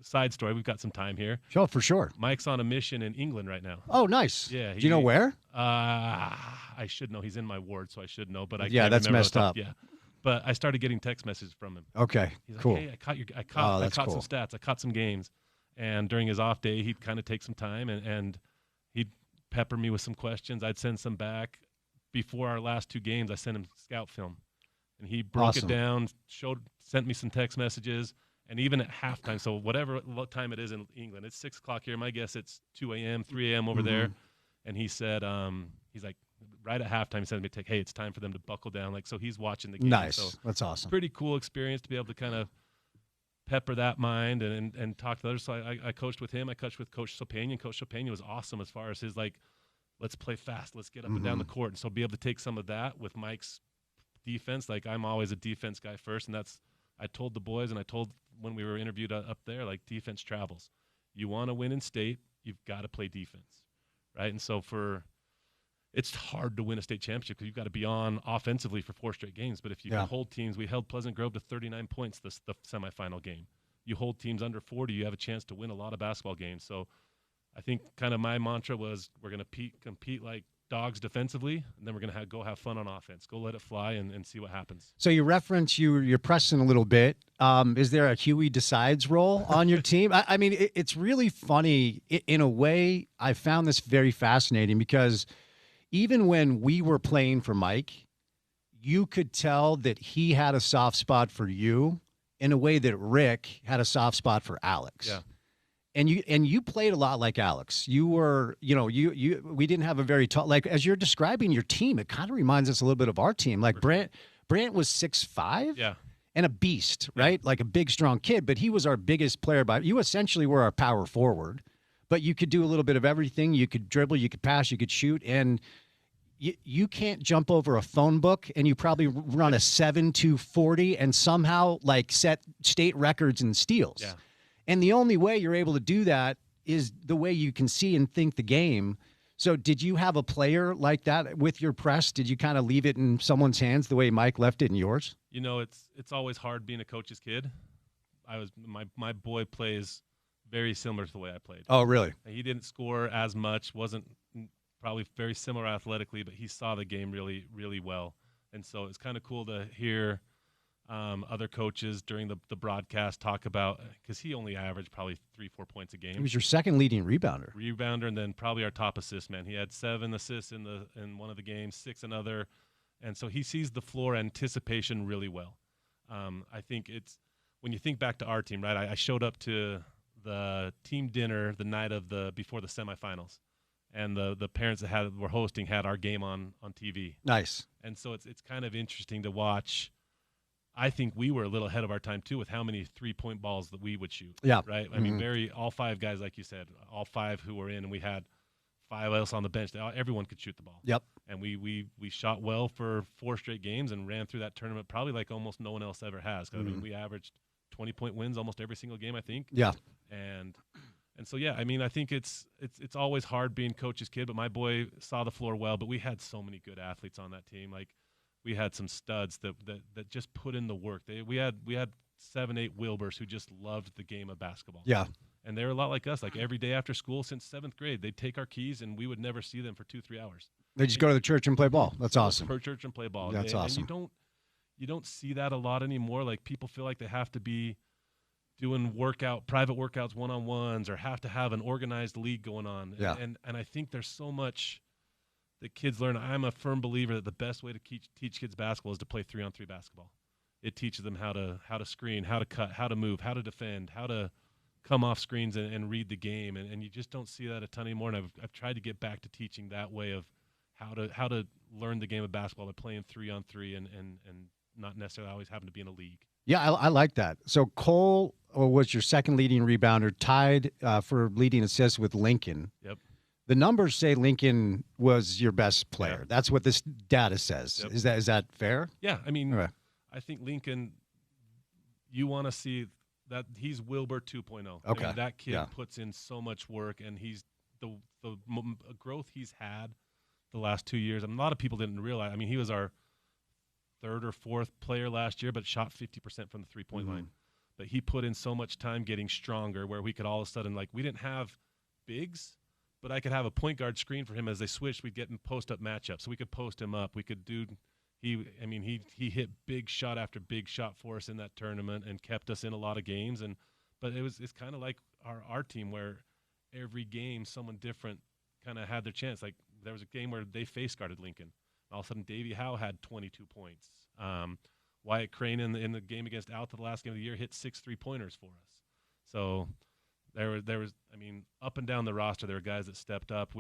side story, we've got some time here. Sure, for sure. Mike's on a mission in England right now. Oh, nice. Yeah. Do you know where? I should know. He's in my ward, so I should know. But I yeah, can't that's remember messed up. Yeah. But I started getting text messages from him. Okay, He's like, cool. hey, I caught cool. some stats. I caught some games. And during his off day, he'd kind of take some time and he'd pepper me with some questions. I'd send some back. Before our last 2 games, I sent him scout film. And he broke it down, sent me some text messages. And even at halftime, so what time it is in England, it's 6 o'clock here. My guess it's 2 a.m., 3 a.m. over there. And he said, he's like, right at halftime, he sent me a text, hey, it's time for them to buckle down. Like, so he's watching the game. Nice. So that's awesome. Pretty cool experience to be able to kind of pepper that mind and talk to others. So I coached with him. I coached with Coach Sopania. Coach Sopania was awesome as far as his, like, let's play fast. Let's get up and down the court. And so be able to take some of that with Mike's defense. Like, I'm always a defense guy first, and I told the boys and I told when we were interviewed up there, like, defense travels. You want to win in state, you've got to play defense, right? And so it's hard to win a state championship because you've got to be on offensively for 4 straight games. But if you can hold teams, we held Pleasant Grove to 39 points the semifinal game. You hold teams under 40, you have a chance to win a lot of basketball games. So I think kind of my mantra was we're going to compete like dogs defensively, and then we're going to go have fun on offense. Go let it fly and see what happens. So you reference you're pressing a little bit. Is there a Huey Decides role on your team? I mean, it's really funny. In a way, I found this very fascinating because even when we were playing for Mike, you could tell that he had a soft spot for you in a way that Rick had a soft spot for Alex. Yeah. And you played a lot like Alex. You were, we didn't have a very tall, like, as you're describing your team, it kind of reminds us a little bit of our team. Like Brant was 6'5", yeah, and a beast, right? Like a big, strong kid, but he was our biggest player. You essentially were our power forward, but you could do a little bit of everything. You could dribble, you could pass, you could shoot, and you can't jump over a phone book, and you probably run a 7.240 and somehow like set state records in steals. Yeah. And the only way you're able to do that is the way you can see and think the game. So did you have a player like that with your press? Did you kind of leave it in someone's hands the way Mike left it in yours? It's always hard being a coach's kid. My boy plays very similar to the way I played. Oh, really? He didn't score as much, wasn't probably very similar athletically, but he saw the game really, really well. And so it's kind of cool to hear other coaches during the broadcast talk about, because he only averaged probably 3-4 points a game. He was your second leading rebounder. And then probably our top assist man. He had 7 assists in one of the games, 6 another, and so he sees the floor anticipation really well. I think it's when you think back to our team, right? I showed up to the team dinner the night before the semifinals, and the parents that were hosting had our game on TV. Nice. And so it's kind of interesting to watch. I think we were a little ahead of our time too with how many 3-point balls that we would shoot. Yeah. Right. I mean, all 5 guys, like you said, all 5 who were in, and we had 5 else on the bench. Everyone could shoot the ball. Yep. And we shot well for 4 straight games and ran through that tournament probably like almost no one else ever has. I mean, we averaged 20-point wins almost every single game, I think. Yeah. And so, yeah, I mean, I think it's always hard being coach's kid, but my boy saw the floor well. But we had so many good athletes on that team. Like, we had some studs that just put in the work. We had 7-8 Wilbers who just loved the game of basketball. Yeah. And they're a lot like us. Like, every day after school since 7th grade, they'd take our keys and we would never see them for 2-3 hours. They just go to the church and play ball. That's awesome. Per church and play ball. That's awesome. And you don't see that a lot anymore. Like, people feel like they have to be doing private workouts, one-on-ones, or have to have an organized league going on. Yeah. And I think there's so much that kids learn. I'm a firm believer that the best way to teach kids basketball is to play 3-on-3 basketball. It teaches them how to screen, how to cut, how to move, how to defend, how to come off screens and read the game. And you just don't see that a ton anymore. And I've tried to get back to teaching that way of how to learn the game of basketball by playing 3-on-3 and not necessarily always having to be in a league. Yeah, I like that. So Cole was your second leading rebounder, tied for leading assists with Lincoln. Yep. The numbers say Lincoln was your best player. Yeah. That's what this data says. Yep. Is that fair? Yeah, I mean, Okay. I think Lincoln, you want to see he's Wilbur 2.0. Okay. I mean, that kid Yeah. puts in so much work, and he's the growth he's had the last 2 years. I mean, a lot of people didn't realize. I mean, he was our third or fourth player last year, but shot 50% from the three-point line. But he put in so much time getting stronger, where we could all of a sudden, like, we didn't have bigs, but I could have a point guard screen for him as they switched. We'd get in post-up matchups, so we could post him up. We could do. He hit big shot after big shot for us in that tournament and kept us in a lot of games. But it's kind of like our team, where every game someone different kind of had their chance. Like, there was a game where they face guarded Lincoln. All of a sudden, Davey Howe had 22 points. Wyatt Crane in the game against Alta the last game of the year hit 6 3-pointers for us. So there was up and down the roster there were guys that stepped up.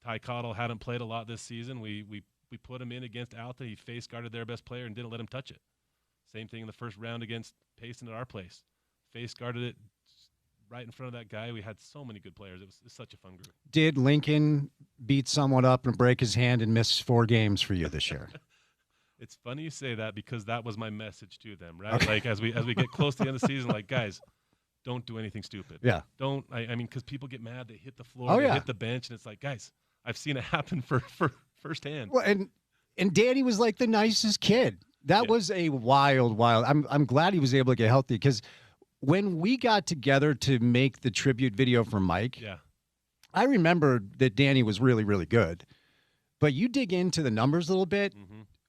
Ty Cottle hadn't played a lot this season. We put him in against Alta. He face guarded their best player and didn't let him touch it. Same thing in the first round against Payson at our place. Face guarded it right in front of that guy. We had so many good players. It was such a fun group. Did Lincoln beat someone up and break his hand and miss 4 games for you this year? It's funny you say that, because that was my message to them, right? Okay. Like, as we get close to the end of the season, like, guys, don't do anything stupid. Yeah. Don't. I mean, because people get mad, they hit the floor, Oh, they yeah. hit the bench, and it's like, guys, I've seen it happen for firsthand. Well, and Danny was like the nicest kid. That was a wild. I'm glad he was able to get healthy, because when we got together to make the tribute video for Mike, I remember that Danny was really, really good. But you dig into the numbers a little bit.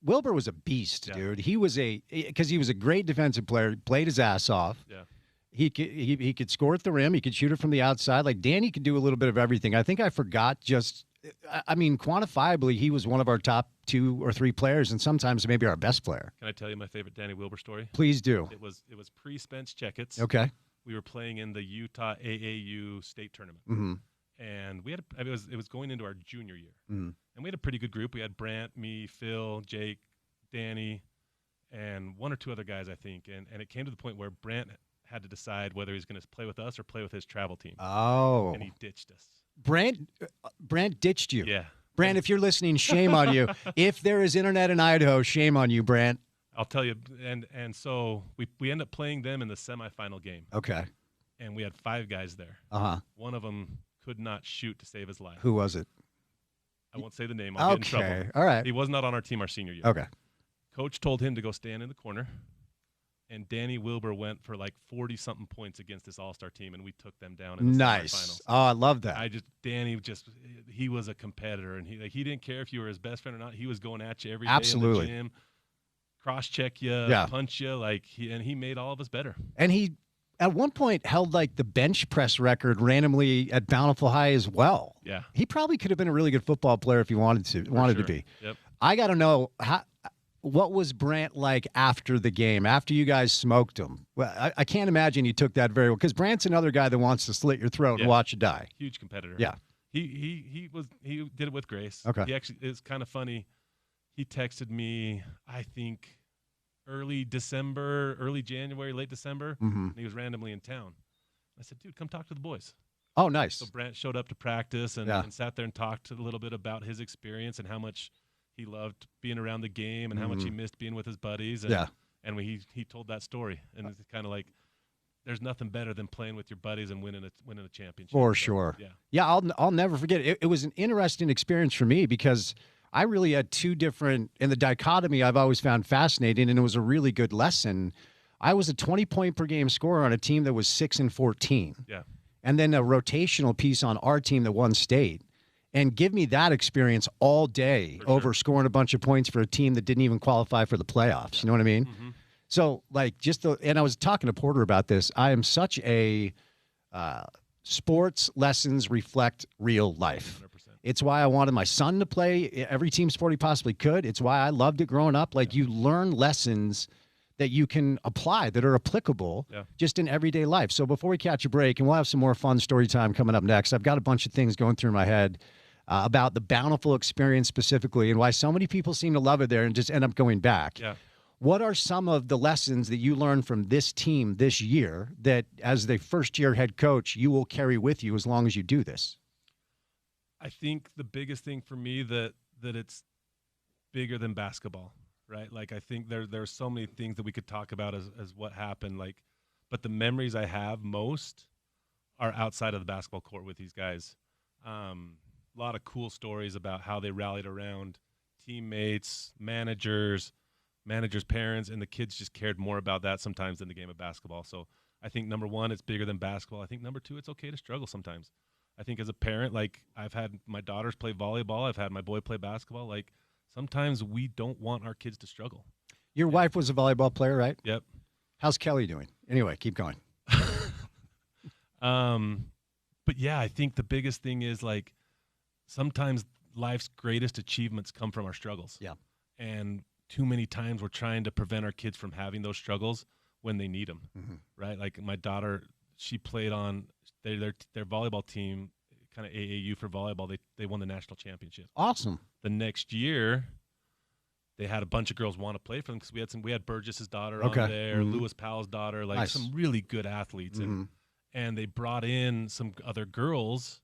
Wilbur was a beast, dude. He was because he was a great defensive player. He played his ass off. Yeah. He could score at the rim. He could shoot it from the outside. Like, Danny could do a little bit of everything. I think I forgot quantifiably, he was one of our top 2 or 3 players, and sometimes maybe our best player. Can I tell you my favorite Danny Wilbur story? Please do. It was pre-Spence Checketts. Okay. We were playing in the Utah AAU state tournament. And we had it was going into our junior year. And we had a pretty good group. We had Brant, me, Phil, Jake, Danny, and 1 or 2 other guys, I think. And it came to the point where Brant had to decide whether he's going to play with us or play with his travel team. Oh. And he ditched us. Brant ditched you. Yeah. Brant, if you're listening, shame on you. If there is internet in Idaho, shame on you, Brant. I'll tell you. And so we end up playing them in the semifinal game. Okay. And we had 5 guys there. One of them could not shoot to save his life. Who was it? I won't say the name. I'll get in trouble. All right. He was not on our team our senior year. Okay. Coach told him to go stand in the corner, and Danny Wilbur went for like 40-something points against this all-star team, and we took them down in the semifinals. Oh, I love that. Danny he was a competitor, and he didn't care if you were his best friend or not. He was going at you every day Absolutely. in the gym, cross-check you, punch you, and he made all of us better. And he, at one point, held like the bench press record randomly at Bountiful High as well. Yeah. He probably could have been a really good football player if he wanted to be. Yep. I got to know, what was Brant like after the game, after you guys smoked him? Well, I can't imagine you took that very well, because Brant's another guy that wants to slit your throat and watch you die. Huge competitor. Yeah. He did it with grace. Okay. He actually, it's kind of funny. He texted me, I think, early December, early January, late December, and he was randomly in town. I said, dude, come talk to the boys. Oh, nice. So Brant showed up to practice and sat there and talked a little bit about his experience and how much he loved being around the game and how much he missed being with his buddies. And he told that story. And it's kind of like, there's nothing better than playing with your buddies and winning a championship. For sure. Yeah, I'll never forget it. It was an interesting experience for me, because I really had 2 different, and the dichotomy I've always found fascinating, and it was a really good lesson. I was a 20-point per game scorer on a team that was 6-14. Yeah. And then a rotational piece on our team that won state. And give me that experience all day over scoring a bunch of points for a team that didn't even qualify for the playoffs. Yeah. You know what I mean? Mm-hmm. So, like, and I was talking to Porter about this. I am such a sports lessons reflect real life. 100%. It's why I wanted my son to play every team sport he possibly could. It's why I loved it growing up. Like, you learn lessons that you can apply, that are applicable just in everyday life. So before we catch a break, and we'll have some more fun story time coming up next, I've got a bunch of things going through my head about the Bountiful experience specifically and why so many people seem to love it there and just end up going back. Yeah. What are some of the lessons that you learned from this team this year that, as the first-year head coach, you will carry with you as long as you do this? I think the biggest thing for me that it's bigger than basketball, right? Like, I think there's so many things that we could talk about as what happened. Like, But the memories I have most are outside of the basketball court with these guys. A lot of cool stories about how they rallied around teammates, managers, parents, and the kids just cared more about that sometimes than the game of basketball. So I think, number one, it's bigger than basketball. I think, number two, it's okay to struggle sometimes. I think as a parent, like, I've had my daughters play volleyball. I've had my boy play basketball. Like, sometimes we don't want our kids to struggle. Your wife was a volleyball player, right? Yep. How's Kelly doing? Anyway, keep going. But yeah, I think the biggest thing is, like, sometimes life's greatest achievements come from our struggles. Yeah. And too many times we're trying to prevent our kids from having those struggles when they need them, right? Like, my daughter, she played on their volleyball team, kind of AAU for volleyball. They won the national championship. Awesome. The next year, they had a bunch of girls want to play for them because we had Burgess's daughter on there, Lewis Powell's daughter, like some really good athletes, and they brought in some other girls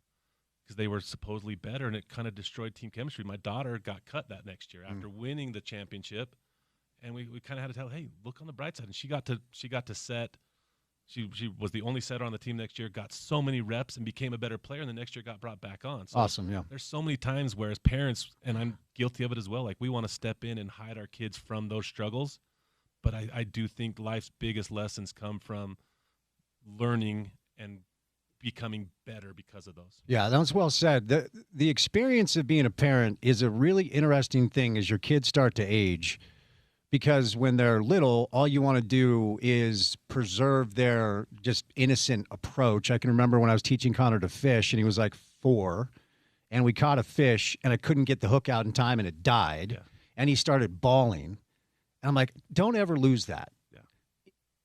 because they were supposedly better, and it kind of destroyed team chemistry. My daughter got cut that next year after winning the championship, and we kind of had to tell, hey, look on the bright side. And she got to set. She was the only setter on the team next year, got so many reps and became a better player, and the next year got brought back on. So awesome, yeah. There's so many times where, as parents, and I'm guilty of it as well, like, we want to step in and hide our kids from those struggles. But I do think life's biggest lessons come from learning and becoming better because of those. Yeah, that's well said. The experience of being a parent is a really interesting thing as your kids start to age, because when they're little, all you want to do is preserve their just innocent approach. I can remember when I was teaching Connor to fish, and he was like 4, and we caught a fish, and I couldn't get the hook out in time, and it died, and he started bawling. And I'm like, don't ever lose that. Yeah.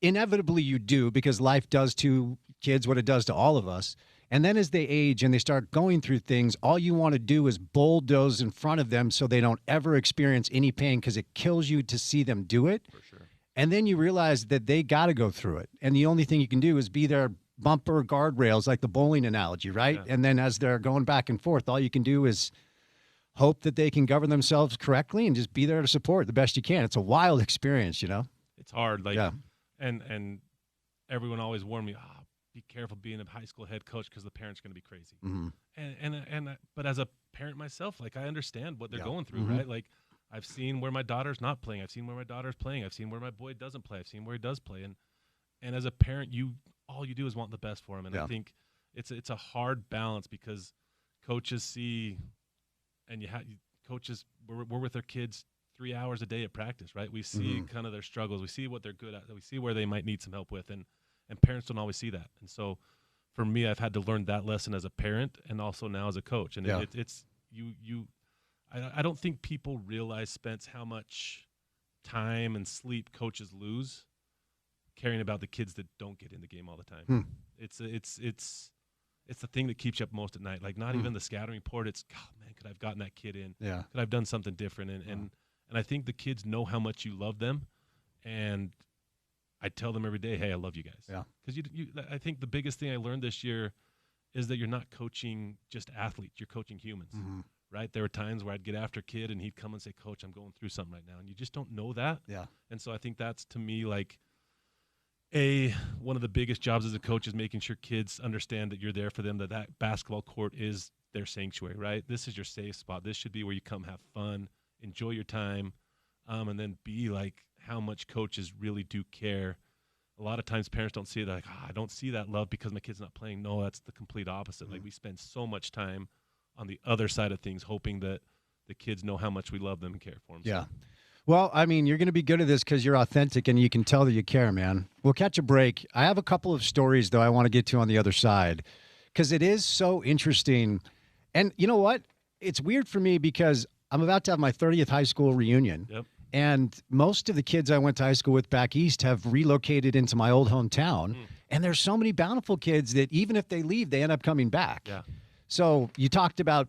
Inevitably you do, because life does to kids what it does to all of us. And then as they age and they start going through things, all you want to do is bulldoze in front of them so they don't ever experience any pain, because it kills you to see them do it. For sure. And then you realize that they got to go through it. And the only thing you can do is be their bumper guardrails, like the bowling analogy, right? Yeah. And then as they're going back and forth, all you can do is hope that they can govern themselves correctly and just be there to support the best you can. It's a wild experience, you know? It's hard. Like, and everyone always warned me, be careful being a high school head coach because the parents are going to be crazy. But as a parent myself, like, I understand what they're going through, right? Like, I've seen where my daughter's not playing. I've seen where my daughter's playing. I've seen where my boy doesn't play. I've seen where he does play. And as a parent, all you do is want the best for him. And I think it's a hard balance, because coaches see, and coaches, we're with their kids 3 hours a day at practice, right? We see kind of their struggles. We see what they're good at. We see where they might need some help with. And parents don't always see that. And so for me, I've had to learn that lesson as a parent and also now as a coach. And I don't think people realize, Spence, how much time and sleep coaches lose caring about the kids that don't get in the game all the time. It's the thing that keeps you up most at night. Like, not even the scouting report. It's, God, man, could I have gotten that kid in? Yeah. Could I have done something different? And I think the kids know how much you love them. And I tell them every day, hey, I love you guys. Yeah. Because I think the biggest thing I learned this year is that you're not coaching just athletes. You're coaching humans, right? There were times where I'd get after a kid and he'd come and say, Coach, I'm going through something right now. And you just don't know that. Yeah. And so I think that's, to me, like, one of the biggest jobs as a coach is making sure kids understand that you're there for them, that basketball court is their sanctuary, right? This is your safe spot. This should be where you come have fun, enjoy your time, and then be like, how much coaches really do care. A lot of times parents don't see it, like, I don't see that love because my kid's not playing. No, that's the complete opposite. Like, we spend so much time on the other side of things hoping that the kids know how much we love them and care for them. Yeah. Well, I mean, you're going to be good at this because you're authentic and you can tell that you care, man. We'll catch a break. I have a couple of stories, though, I want to get to on the other side, because it is so interesting. And you know what? It's weird for me because I'm about to have my 30th high school reunion. Yep. And most of the kids I went to high school with back east have relocated into my old hometown. And there's so many bountiful kids that even if they leave, they end up coming back. Yeah. So you talked about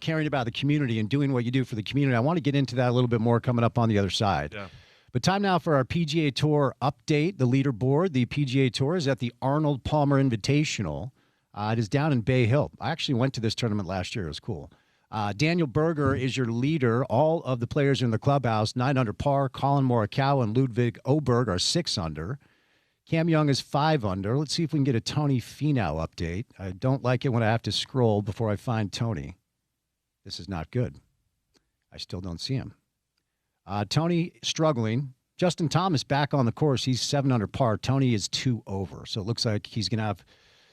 caring about the community and doing what you do for the community. I want to get into that a little bit more coming up on the other side. Yeah. But time now for our PGA Tour update. The leaderboard, the PGA Tour is at the Arnold Palmer Invitational. It is down in Bay Hill. I actually went to this tournament last year. It was cool. Daniel Berger is your leader. All of the players in the clubhouse, 9 under par. Colin Morikawa and Ludwig Oberg are 6 under. Cam Young is 5 under. Let's see if we can get a Tony Finau update. I don't like it when I have to scroll before I find Tony. This is not good. I still don't see him. Tony struggling. Justin Thomas back on the course. He's 7 under par. Tony is 2 over. So it looks like he's going to have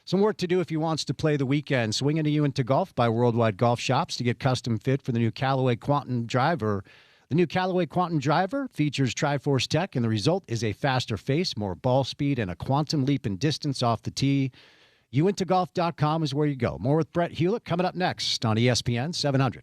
some work to do if he wants to play the weekend. Swing into you into golf by Worldwide Golf Shops to get custom fit for the new Callaway Quantum Driver. The new Callaway Quantum Driver features Tri-Force tech, and the result is a faster face, more ball speed, and a quantum leap in distance off the tee. Youintogolf.com is where you go. More with Brett Hewlett coming up next on ESPN 700.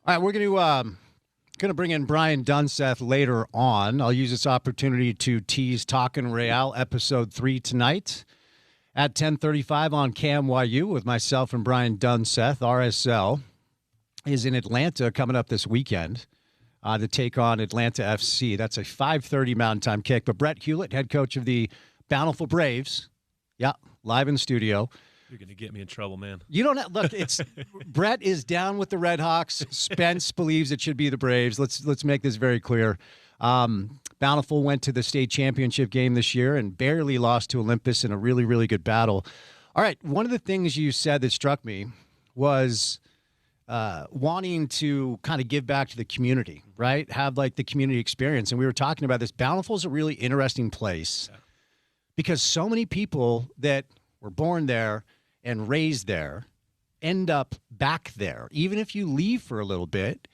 All right, we're going to bring in Brian Dunseth later on. I'll use this opportunity to tease Talkin' Real episode 3 tonight at 10:35 on CamYU with myself and Brian Dunseth. RSL is in Atlanta coming up this weekend to take on Atlanta FC. That's a 5:30 Mountain Time kick. But Brett Hewlett, head coach of the Bountiful Braves, live in the studio. You're going to get me in trouble, man. You don't have, look. It's Brett is down with the Red Hawks. Spence believes it should be the Braves. Let's make this very clear. Bountiful went to the state championship game this year and barely lost to Olympus in a really, really good battle. All right, one of the things you said that struck me was wanting to kind of give back to the community, right? Have like the community experience. And we were talking about this. Bountiful is a really interesting place because so many people that were born there and raised there end up back there. Even if you leave for a little bit,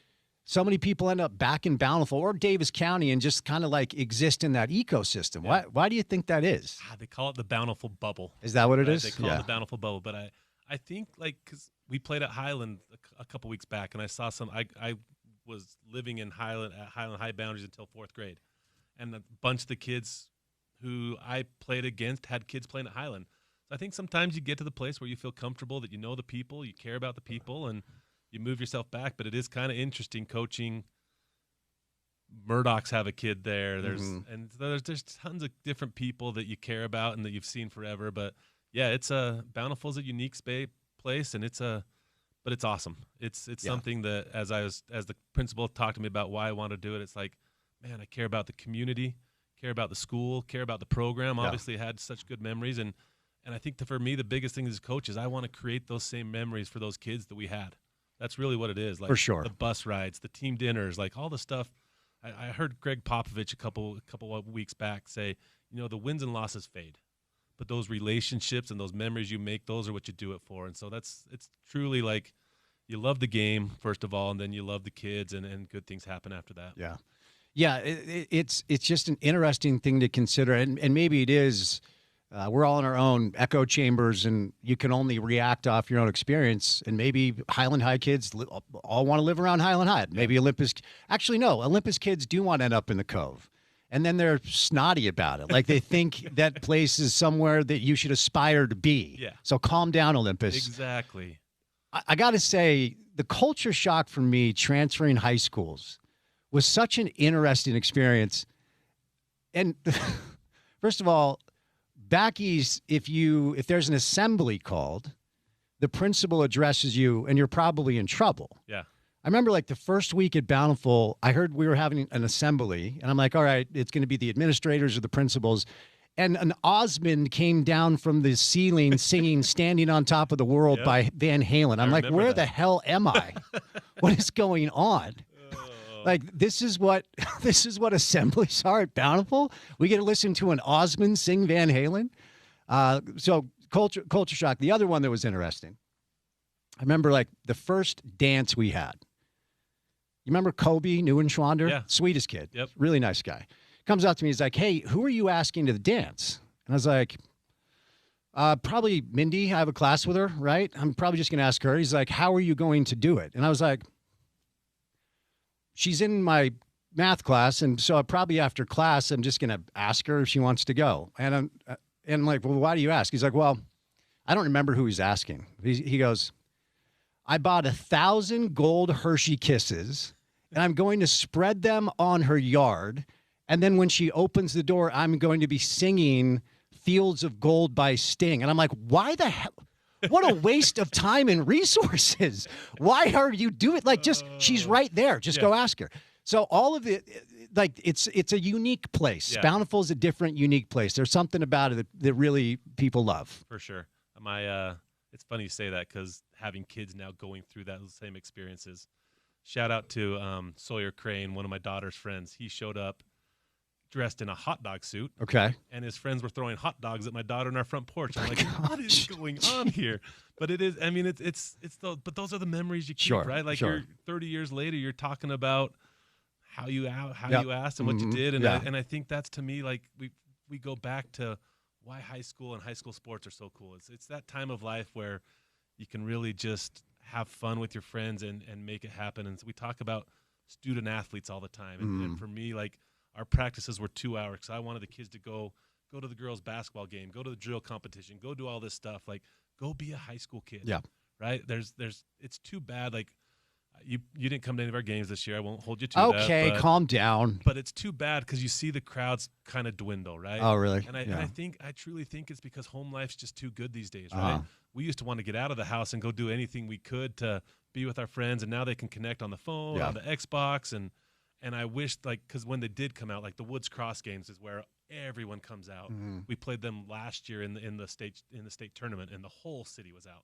so many people end up back in Bountiful or Davis County and just kind of like exist in that ecosystem. Yeah. Why do you think that is? They call it the Bountiful Bubble. Is that what it is? They call it the Bountiful Bubble. But I think like because we played at Highland a couple weeks back, and I saw some. I was living in Highland at Highland High Boundaries until 4th grade, and a bunch of the kids who I played against had kids playing at Highland. So I think sometimes you get to the place where you feel comfortable, that you know the people, you care about the people, and you move yourself back. But it is kind of interesting coaching. Murdochs have a kid there. There's tons of different people that you care about and that you've seen forever. But yeah, it's Bountiful's a unique place, and it's awesome. It's something that as the principal talked to me about why I want to do it, it's like, man, I care about the community, care about the school, care about the program. Obviously, I had such good memories, and I think for me the biggest thing as a coach is I want to create those same memories for those kids that we had. That's really what it is. Like, for sure. The bus rides, the team dinners, like all the stuff. I heard Greg Popovich a couple of weeks back say, the wins and losses fade, but those relationships and those memories you make, those are what you do it for. And so it's truly like you love the game first of all, and then you love the kids, and good things happen after that. Yeah. Yeah, it's just an interesting thing to consider, and maybe it is. We're all in our own echo chambers, and you can only react off your own experience. And maybe Highland High kids all want to live around Highland High. Maybe Olympus – actually, no. Olympus kids do want to end up in the Cove. And then they're snotty about it. Like they think that place is somewhere that you should aspire to be. Yeah. So calm down, Olympus. Exactly. I got to say, the culture shock for me transferring high schools was such an interesting experience. And first of all, back east, if there's an assembly called, the principal addresses you, and you're probably in trouble. Yeah. I remember like the first week at Bountiful, I heard we were having an assembly, and I'm like, all right, it's going to be the administrators or the principals. And an Osmond came down from the ceiling singing Standing on Top of the World by Van Halen. I'm like, where the hell am I? What is going on? Like, this is what assemblies are at Bountiful. We get to listen to an Osmond sing Van Halen. So culture shock. The other one that was interesting, I remember like the first dance we had. You remember Kobe Neuenschwander? Yeah. Sweetest kid. Yep. Really nice guy. Comes up to me. He's like, hey, who are you asking to the dance? And I was like, probably Mindy. I have a class with her, right? I'm probably just going to ask her. He's like, how are you going to do it? And I was like, she's in my math class, and so probably after class, I'm just going to ask her if she wants to go. And I'm like, well, why do you ask? He's like, well, I don't remember who he's asking. He goes, I bought 1,000 gold Hershey Kisses, and I'm going to spread them on her yard. And then when she opens the door, I'm going to be singing Fields of Gold by Sting. And I'm like, why the hell? What a waste of time and resources. Why are you doing it? Like, just, she's right there. Just go ask her. So all of it, like, it's a unique place. Yeah. Bountiful is a different, unique place. There's something about it that really people love. For sure. It's funny you say that because having kids now going through those same experiences. Shout out to Sawyer Crane, one of my daughter's friends. He showed up dressed in a hot dog suit. Okay. And his friends were throwing hot dogs at my daughter in our front porch. I'm like, what is going on here? But it is, I mean, but those are the memories you keep, right? Like you're 30 years later, you're talking about how you asked and what you did. And I think that's, to me, like we go back to why high school and high school sports are so cool. It's that time of life where you can really just have fun with your friends and make it happen. And so we talk about student athletes all the time. And for me, like, our practices were 2 hours because I wanted the kids to go to the girls' basketball game, go to the drill competition, go do all this stuff. Like, go be a high school kid. Yeah. Right? It's too bad. Like, You didn't come to any of our games this year. I won't hold you to that. Okay, calm down. But it's too bad because you see the crowds kind of dwindle, right? Oh, really? And I truly think it's because home life's just too good these days, right? We used to want to get out of the house and go do anything we could to be with our friends, and now they can connect on the phone, on the Xbox, and I wish, like, because when they did come out, like the Woods Cross games is where everyone comes out. We played them last year in the state tournament, and the whole city was out.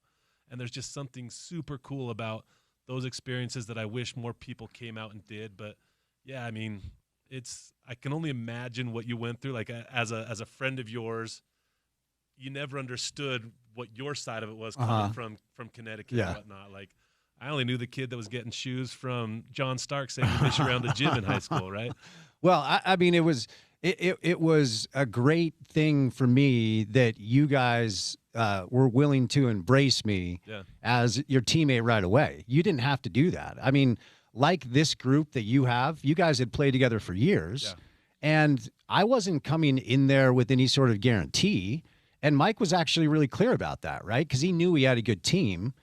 And there's just something super cool about those experiences that I wish more people came out and did. But yeah, I mean, I can only imagine what you went through. Like as a friend of yours, you never understood what your side of it was coming from Connecticut and whatnot. Like, I only knew the kid that was getting shoes from John Stark saying you fish around the gym in high school, right? Well, I mean, it was a great thing for me that you guys were willing to embrace me as your teammate right away. You didn't have to do that. I mean, like this group that you have, you guys had played together for years, and I wasn't coming in there with any sort of guarantee. And Mike was actually really clear about that, right? Because he knew he had a good team.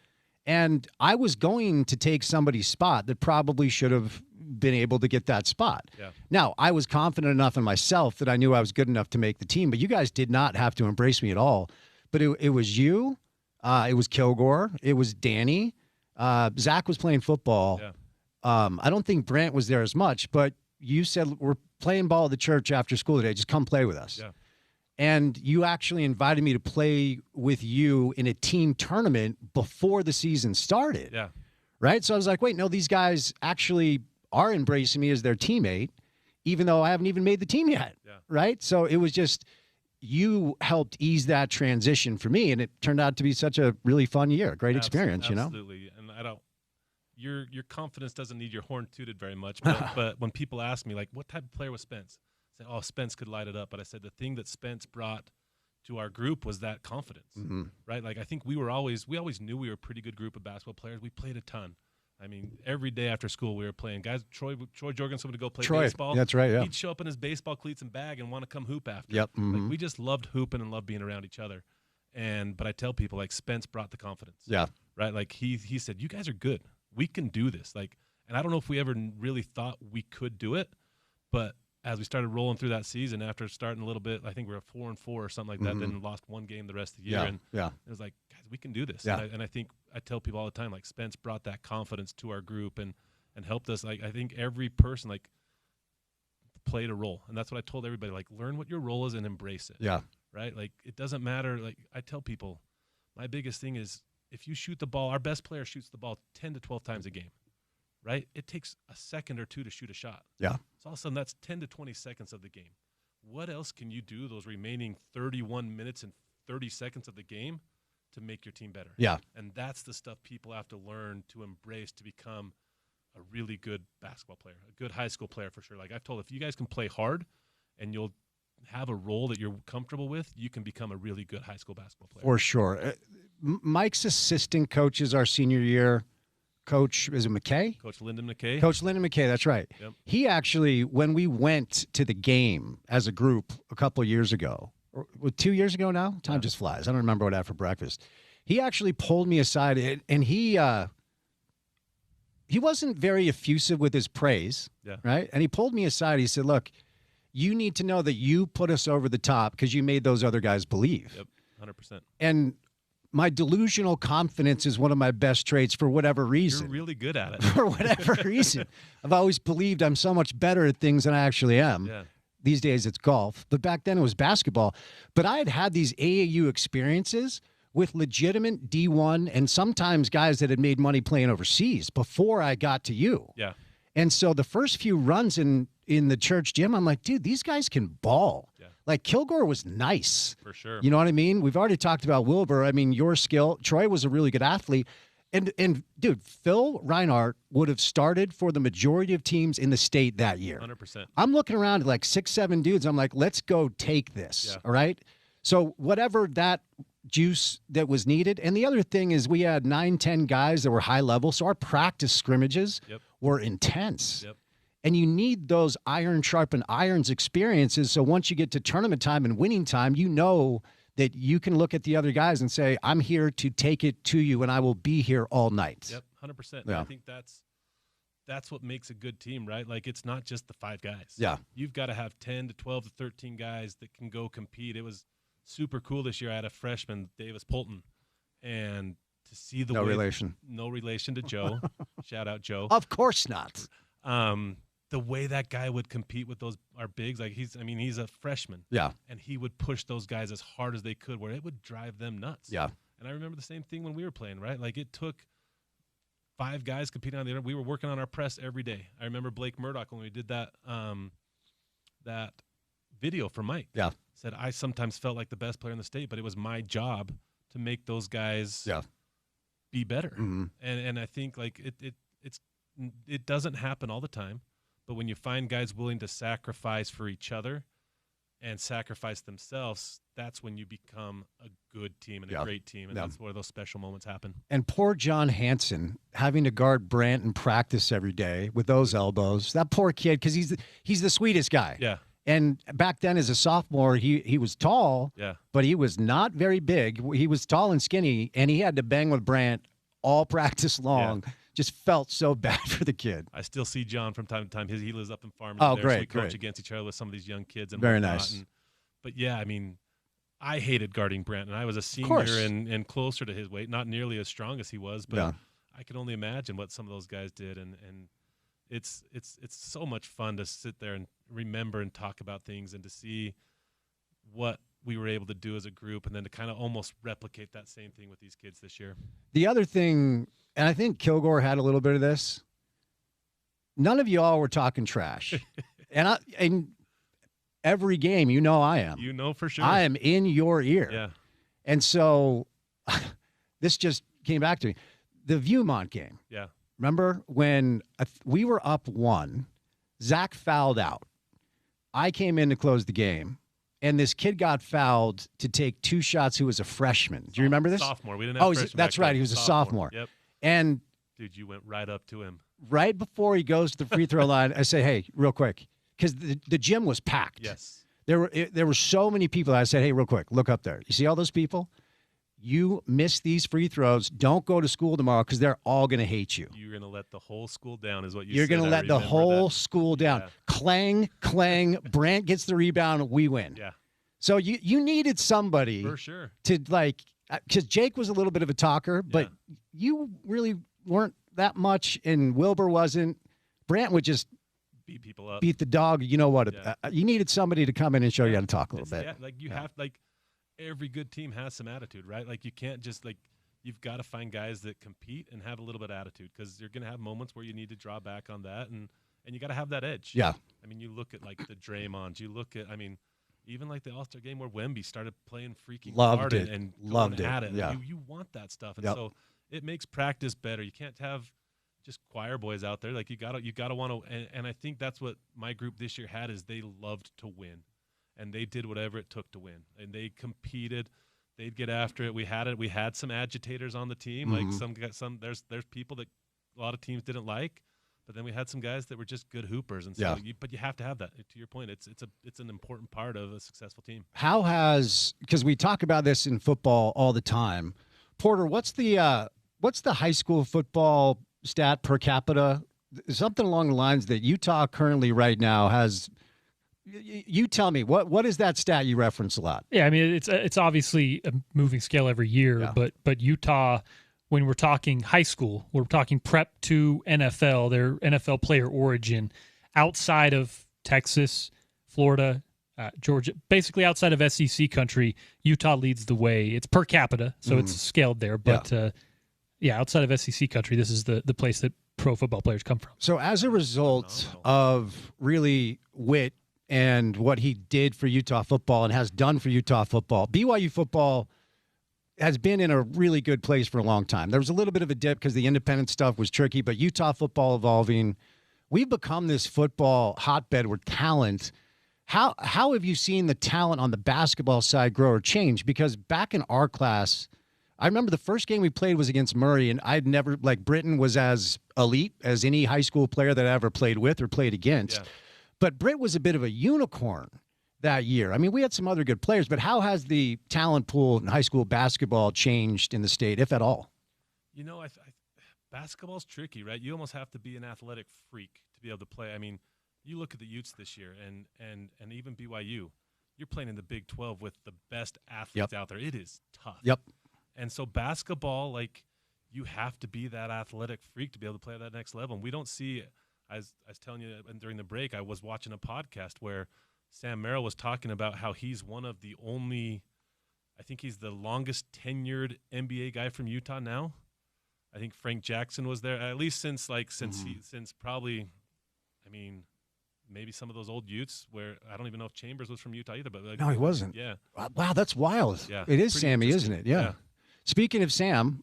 And I was going to take somebody's spot that probably should have been able to get that spot. Now, I was confident enough in myself that I knew I was good enough to make the team, but you guys did not have to embrace me at all. But it was you, it was Kilgore, it was Danny. Zach was playing football. I don't think Brant was there as much, but you said, we're playing ball at the church after school today. Just come play with us. And you actually invited me to play with you in a team tournament before the season started. Right? So I was like, wait, no, these guys actually are embracing me as their teammate, even though I haven't even made the team yet. Right? So it was just, you helped ease that transition for me, and it turned out to be such a really fun year, great experience, you know? Absolutely. And your confidence doesn't need your horn tooted very much, but when people ask me, like, what type of player was Spence? I say, oh, Spence could light it up. But I said the thing that Spence brought to our group was that confidence, right? Like, I think we always knew we were a pretty good group of basketball players. We played a ton. I mean, every day after school we were playing. Guys, Troy Jorgensen would go play baseball. That's right, yeah. He'd show up in his baseball cleats and bag and want to come hoop after. Like, we just loved hooping and loved being around each other. But I tell people, like, Spence brought the confidence. Right? Like, he said, you guys are good. We can do this. Like, and I don't know if we ever really thought we could do it, but as we started rolling through that season, after starting a little bit, I think we were 4-4 or something like that, then lost one game the rest of the year. And it was like, guys, we can do this. And I think I tell people all the time, like, Spence brought that confidence to our group and helped us. Like, I think every person, like, played a role. And that's what I told everybody, like, learn what your role is and embrace it. Right? Like, it doesn't matter. Like, I tell people, my biggest thing is, if you shoot the ball, our best player shoots the ball 10 to 12 times a game, right? It takes a second or two to shoot a shot. So all of a sudden, that's 10 to 20 seconds of the game. What else can you do those remaining 31 minutes and 30 seconds of the game to make your team better? And that's the stuff people have to learn to embrace to become a really good basketball player, a good high school player for sure. Like, I've told, if you guys can play hard and you'll have a role that you're comfortable with, you can become a really good high school basketball player. For sure. Mike's assistant coaches our senior year, Coach, is it McKay? Coach Lyndon McKay. Coach Lyndon McKay, that's right. He actually, when we went to the game as a group a couple of years ago, or 2 years ago now, time just flies. I don't remember what I had for breakfast. He actually pulled me aside, and he wasn't very effusive with his praise, right? And he pulled me aside. He said, look, you need to know that you put us over the top because you made those other guys believe. 100%. And my delusional confidence is one of my best traits for whatever reason. You're really good at it. For whatever reason. I've always believed I'm so much better at things than I actually am. These days it's golf, but back then it was basketball. But I had these AAU experiences with legitimate D1 and sometimes guys that had made money playing overseas before I got to you. And so the first few runs in the church gym, I'm like, dude, these guys can ball. Like, Kilgore was nice. For sure. You know what I mean? We've already talked about Wilbur. I mean, your skill. Troy was a really good athlete. And dude, Phil Reinhardt would have started for the majority of teams in the state that year. 100%. I'm looking around at like 6-7 dudes. I'm like, let's go take this. All right? So whatever that juice that was needed. And the other thing is we had 9-10 guys that were high level. So our practice scrimmages were intense. And you need those iron sharpen irons experiences. So once you get to tournament time and winning time, you know that you can look at the other guys and say, I'm here to take it to you, and I will be here all night. 100%. I think that's that's what makes a good team, right? Like, it's not just the 5 guys. Yeah. You've got to have 10 to 12 to 13 guys that can go compete. It was super cool this year. I had a freshman, Davis Polton, and to see the no relation to Joe. Shout out Joe. Of course not. The way that guy would compete with our bigs, like he's a freshman. Yeah. And he would push those guys as hard as they could, where it would drive them nuts. Yeah. And I remember the same thing when we were playing, right? Like, it took 5 guys competing on the other. We were working on our press every day. I remember Blake Murdoch when we did that video for Mike. Yeah. Said, I sometimes felt like the best player in the state, but it was my job to make those guys be better. Mm-hmm. And I think, like, it doesn't happen all the time, but when you find guys willing to sacrifice for each other and sacrifice themselves, that's when you become a good team and a great team, and that's where those special moments happen. And poor John Hansen having to guard Brant in practice every day with those elbows. That poor kid, because he's the sweetest guy. Yeah. And back then as a sophomore, he was tall, but he was not very big. He was tall and skinny, and he had to bang with Brant all practice long. Yeah. Just felt so bad for the kid. I still see John from time to time. He lives up in Farmington. Oh, there, great, so we coach great. against each other with some of these young kids. And very whatnot. nice. But, yeah, I mean, I hated guarding Brant, and I was a senior and closer to his weight, not nearly as strong as he was, but I could only imagine what some of those guys did. And it's so much fun to sit there and remember and talk about things and to see what we were able to do as a group, and then to kind of almost replicate that same thing with these kids this year. The other thing, and I think Kilgore had a little bit of this, none of y'all were talking trash. and every game, I am. You know for sure. I am in your ear. Yeah. And so this just came back to me. The Viewmont game. Yeah. Remember when we were up 1, Zach fouled out. I came in to close the game, and this kid got fouled to take 2 shots who was a freshman. Do you remember this? Sophomore. We didn't have freshman. That's right. He was a sophomore. Yep. And dude, you went right up to him. Right before he goes to the free throw line, I say, hey, real quick, because the gym was packed. Yes. There were so many people. I said, hey, real quick, look up there. You see all those people? You miss these free throws. Don't go to school tomorrow because they're all going to hate you. You're going to let the whole school down is what you said. You're going to let the whole school down. Yeah. Clang, clang. Brant gets the rebound. We win. Yeah. So you needed somebody for sure to, like, because Jake was a little bit of a talker, but you really weren't that much, and Wilbur wasn't. Brant would just beat people up, beat the dog. You know what? You needed somebody to come in and show you how to talk a little bit. Yeah, like you have, like, every good team has some attitude, right? Like, you can't just, like, you've got to find guys that compete and have a little bit of attitude, because you're going to have moments where you need to draw back on that, and you got to have that edge. Yeah. I mean, you look at, like, the Draymonds. You look at, I mean, even like the All-Star game where Wemby started playing freaking hard and going at it. Yeah. You want that stuff, and so it makes practice better. You can't have just choir boys out there. Like, you gotta want to, and I think that's what my group this year had, is they loved to win, and they did whatever it took to win, and they competed. They'd get after it. We had some agitators on the team, like some there's people that a lot of teams didn't like. But then we had some guys that were just good hoopers, and so but you have to have that. To your point, it's an important part of a successful team. Because we talk about this in football all the time, Porter, what's the high school football stat per capita? Something along the lines that Utah currently right now has. You tell me, what is that stat you reference a lot? Yeah, I mean, it's obviously a moving scale every year, but Utah, when we're talking high school, we're talking prep to NFL, their NFL player origin, outside of Texas, Florida, Georgia, basically outside of SEC country, Utah leads the way. It's per capita, so it's scaled there. But, outside of SEC country, this is the place that pro football players come from. So as a result of really Witt and what he did for Utah football and has done for Utah football, BYU football has been in a really good place for a long time. There was a little bit of a dip because the independent stuff was tricky, but Utah football evolving. We've become this football hotbed with talent. How have you seen the talent on the basketball side grow or change? Because back in our class, I remember the first game we played was against Murray, and I'd never, like, Britton was as elite as any high school player that I ever played with or played against. Yeah. But Britt was a bit of a unicorn that year. I mean, we had some other good players, but how has the talent pool in high school basketball changed in the state, if at all? You know, basketball's tricky, right? You almost have to be an athletic freak to be able to play. I mean, you look at the Utes this year and even BYU, you're playing in the Big 12 with the best athletes out there. It is tough. Yep. And so basketball, like, you have to be that athletic freak to be able to play at that next level. And we don't see, as I was telling you during the break, I was watching a podcast where Sam Merrill was talking about how he's one of the only, I think he's the longest tenured NBA guy from Utah now. I think Frank Jackson was there, at least since probably, I mean, maybe some of those old Utes where I don't even know if Chambers was from Utah either. But no, he wasn't. Yeah. Wow, that's wild. Yeah. It is Sammy, isn't it? Yeah. Speaking of Sam,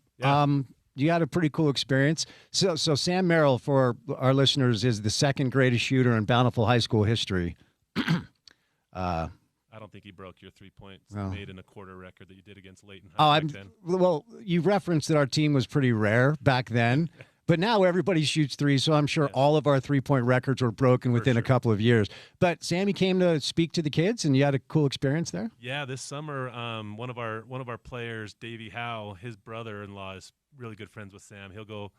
you had a pretty cool experience. So Sam Merrill, for our listeners, is the second greatest shooter in Bountiful High School history. I don't think he broke your 3 points made in a quarter record that you did against Layton High back then. Well, you referenced that our team was pretty rare back then, but now everybody shoots threes, so I'm sure all of our 3-point records were broken within a couple of years. But Sammy came to speak to the kids, and you had a cool experience there? Yeah, this summer, one of our players, Davey Howe, his brother-in-law is really good friends with Sam. He'll go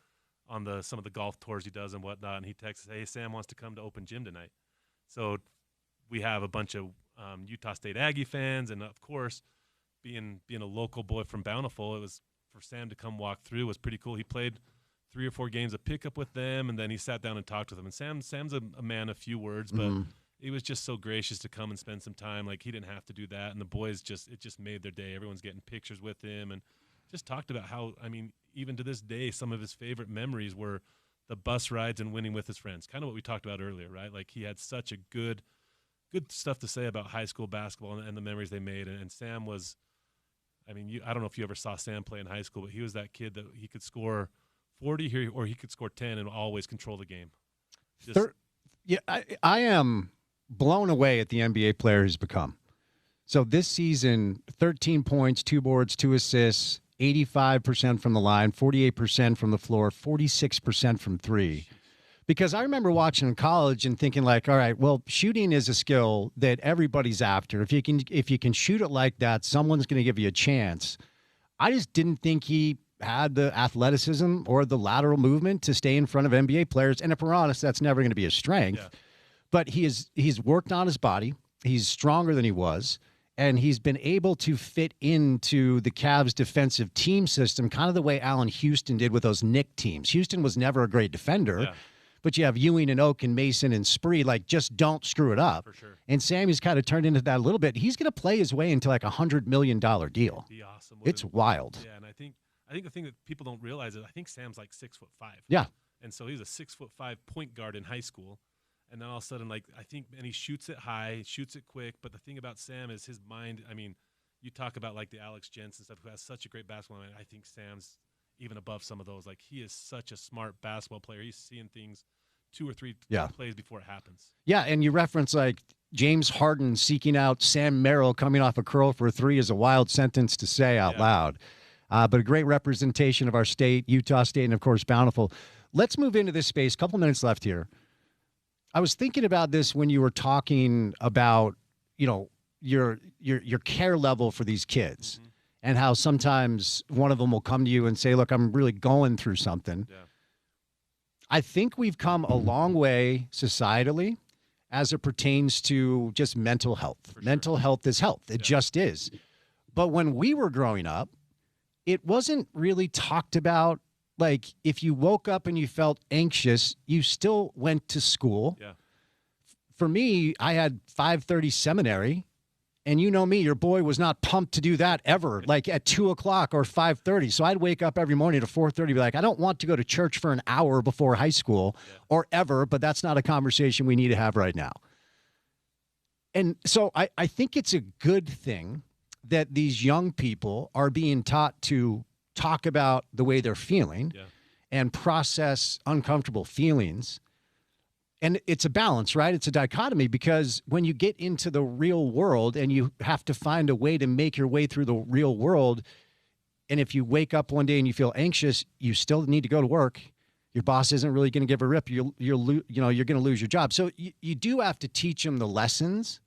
on some of the golf tours he does and whatnot, and he texts, "Hey, Sam wants to come to open gym tonight." So we have a bunch of Utah State Aggie fans, and of course, being a local boy from Bountiful, it was for Sam to come walk through was pretty cool. He played 3 or 4 games of pickup with them, and then he sat down and talked with them. And Sam's a man of few words, but he was just so gracious to come and spend some time. Like, he didn't have to do that, and the boys it just made their day. Everyone's getting pictures with him, and just talked about how, I mean, even to this day, some of his favorite memories were the bus rides and winning with his friends. Kind of what we talked about earlier, right? Like, he had such a good stuff to say about high school basketball and the memories they made. And Sam was, I mean, I don't know if you ever saw Sam play in high school, but he was that kid that he could score 40 or he could score 10 and always control the game. I am blown away at the NBA player he's become. So this season, 13 points, 2 boards, 2 assists, 85% from the line, 48% from the floor, 46% from 3. Because I remember watching in college and thinking, like, all right, well, shooting is a skill that everybody's after. If you can shoot it like that, someone's going to give you a chance. I just didn't think he had the athleticism or the lateral movement to stay in front of NBA players. And if we're honest, that's never going to be a strength. Yeah. But he's worked on his body. He's stronger than he was. And he's been able to fit into the Cavs defensive team system, kind of the way Allen Houston did with those Knick teams. Houston was never a great defender. Yeah. But you have Ewing and Oak and Mason and Spree, like, just don't screw it up. For sure. And Sammy's kind of turned into that a little bit. He's going to play his way into like $100 million deal. It'd be awesome. It's wild. Yeah, and I think the thing that people don't realize is I think Sam's like 6'5". Yeah. And so he's a 6'5" point guard in high school. And then all of a sudden, like, and he shoots it high, shoots it quick. But the thing about Sam is his mind. I mean, you talk about like the Alex Jensen stuff, who has such a great basketball mind. I think Sam's even above some of those. Like, he is such a smart basketball player. He's seeing things 2 or 3 plays before it happens. Yeah, and you reference like James Harden seeking out Sam Merrill coming off a curl for a 3 is a wild sentence to say out loud. But a great representation of our state, Utah State, and of course Bountiful. Let's move into this space. Couple minutes left here. I was thinking about this when you were talking about, you know, your care level for these kids, and how sometimes one of them will come to you and say, "Look, I'm really going through something." Yeah. I think we've come a long way societally as it pertains to just mental health. Mental health is health. It just is. But when we were growing up, it wasn't really talked about. Like, if you woke up and you felt anxious, you still went to school. Yeah. For me, I had 5:30 seminary. And you know me, your boy was not pumped to do that ever, like at 2 o'clock or 5:30. So I'd wake up every morning at 4:30, be like, I don't want to go to church for an hour before high school or ever, but that's not a conversation we need to have right now. And so I think it's a good thing that these young people are being taught to talk about the way they're feeling and process uncomfortable feelings. And it's a balance, right? It's a dichotomy, because when you get into the real world and you have to find a way to make your way through the real world, and if you wake up one day and you feel anxious, you still need to go to work. Your boss isn't really going to give a rip. You're going to lose your job. So you do have to teach them the lessons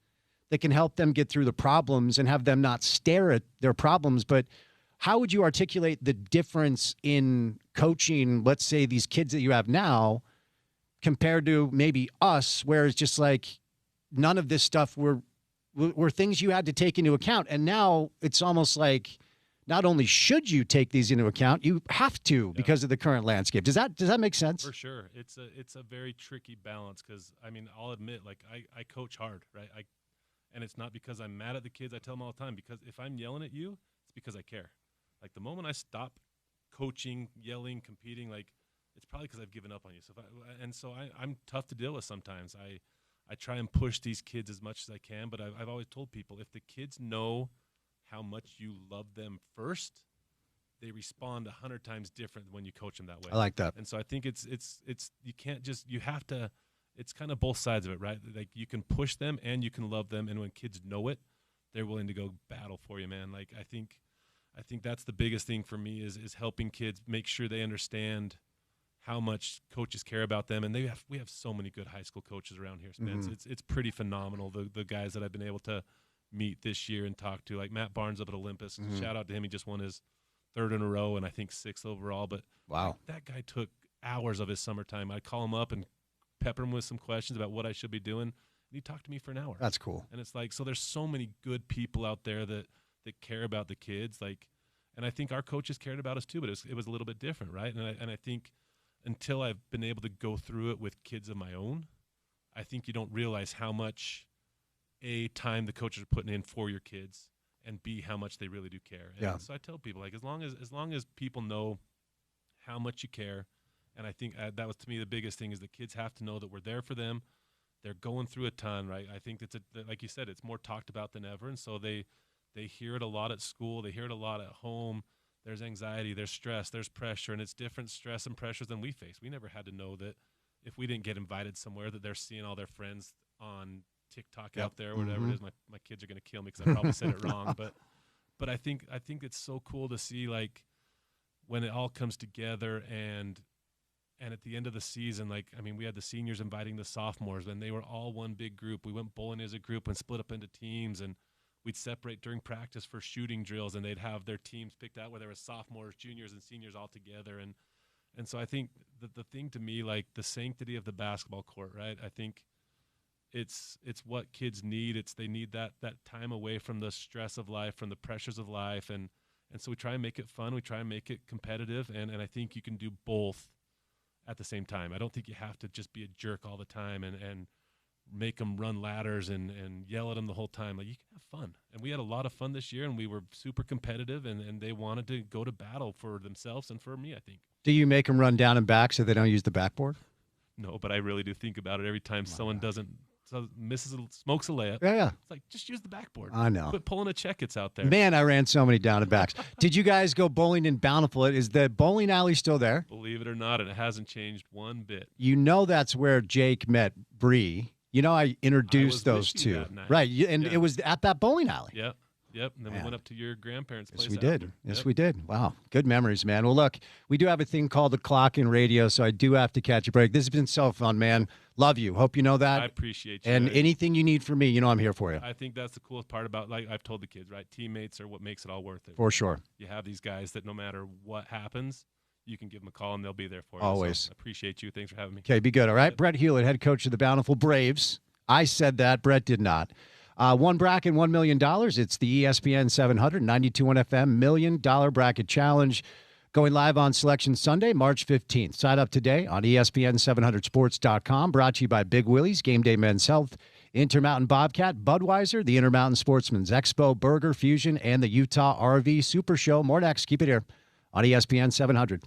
that can help them get through the problems and have them not stare at their problems. But how would you articulate the difference in coaching, let's say, these kids that you have now compared to maybe us, where it's just like none of this stuff were things you had to take into account. And now it's almost like not only should you take these into account, you have to because of the current landscape. Does that make sense? For sure. It's a very tricky balance because, I mean, I'll admit, like, I coach hard, right? And it's not because I'm mad at the kids. I tell them all the time, because if I'm yelling at you, it's because I care. Like, the moment I stop coaching, yelling, competing, like, it's probably because I've given up on you. So I'm tough to deal with sometimes. I try and push these kids as much as I can, but I've always told people, if the kids know how much you love them first, they respond 100 times different when you coach them that way. I like that. And so I think it's you can't just, you have to, it's kind of both sides of it, right? Like, you can push them and you can love them, and when kids know it, they're willing to go battle for you, man. Like, I think that's the biggest thing for me is helping kids make sure they understand how much coaches care about them. And we have so many good high school coaches around here, Spence. It's pretty phenomenal, the guys that I've been able to meet this year and talk to, like Matt Barnes up at Olympus. Shout out to him. He just won his 3rd in a row and I think 6th overall. But wow, that guy took hours of his summertime. I'd call him up and pepper him with some questions about what I should be doing, and he'd talk to me for an hour. That's cool. And it's like, so there's so many good people out there that care about the kids. Like, and I think our coaches cared about us too, but it was a little bit different, right? And I think until I've been able to go through it with kids of my own, I think you don't realize how much time the coaches are putting in for your kids, and B, how much they really do care. And so I tell people, like, as long as people know how much you care, and I think that was, to me, the biggest thing is the kids have to know that we're there for them. They're going through a ton, right? I think like you said, it's more talked about than ever, and so they hear it a lot at school. They hear it a lot at home. There's anxiety, there's stress, there's pressure, and it's different stress and pressures than we face. We never had to know that if we didn't get invited somewhere that they're seeing all their friends on TikTok out there, whatever it is. My kids are going to kill me because I probably said it wrong, but I think it's so cool to see, like, when it all comes together and at the end of the season, like, I mean, we had the seniors inviting the sophomores, and they were all one big group. We went bowling as a group and split up into teams, and we'd separate during practice for shooting drills, and they'd have their teams picked out where there were sophomores, juniors, and seniors all together. And so I think the thing to me, like, the sanctity of the basketball court, right? I think it's what kids need. They need that time away from the stress of life, from the pressures of life, and so we try and make it fun. We try and make it competitive, and I think you can do both at the same time. I don't think you have to just be a jerk all the time and make them run ladders and yell at them the whole time. Like, you can have fun, and we had a lot of fun this year, and we were super competitive, and they wanted to go to battle for themselves and for me, I think. Do you make them run down and back so they don't use the backboard? No, but I really do think about it every time someone smokes a layup. Yeah. It's like, just use the backboard. I know. Quit pulling a Checketts out there. Man, I ran so many down and backs. Did you guys go bowling in Bountiful? Is the bowling alley still there? Believe it or not, and it hasn't changed one bit. You know that's where Jake met Bree. You know I introduced those two. Right, and it was at that bowling alley. Yep. And then we went up to your grandparents' place. Yes, we did. Yes, we did. Wow. Good memories, man. Well, look, we do have a thing called the clock in radio, so I do have to catch a break. This has been so fun, man. Love you. Hope you know that. I appreciate you. And anything you need from me, you know I'm here for you. I think that's the coolest part about, like I've told the kids, right? Teammates are what makes it all worth it. For sure. You have these guys that no matter what happens, you can give them a call and they'll be there for you. Always. So I appreciate you. Thanks for having me. Okay, be good, all right? Brett Hewlett, head coach of the Bountiful Braves. I said that. Brett did not. One bracket, $1 million. It's the ESPN 700, 92.1 FM $1 million Bracket Challenge. Going live on Selection Sunday, March 15th. Sign up today on ESPN700sports.com. Brought to you by Big Willie's, Game Day Men's Health, Intermountain Bobcat, Budweiser, the Intermountain Sportsman's Expo, Burger Fusion, and the Utah RV Super Show. More next. Keep it here on ESPN 700.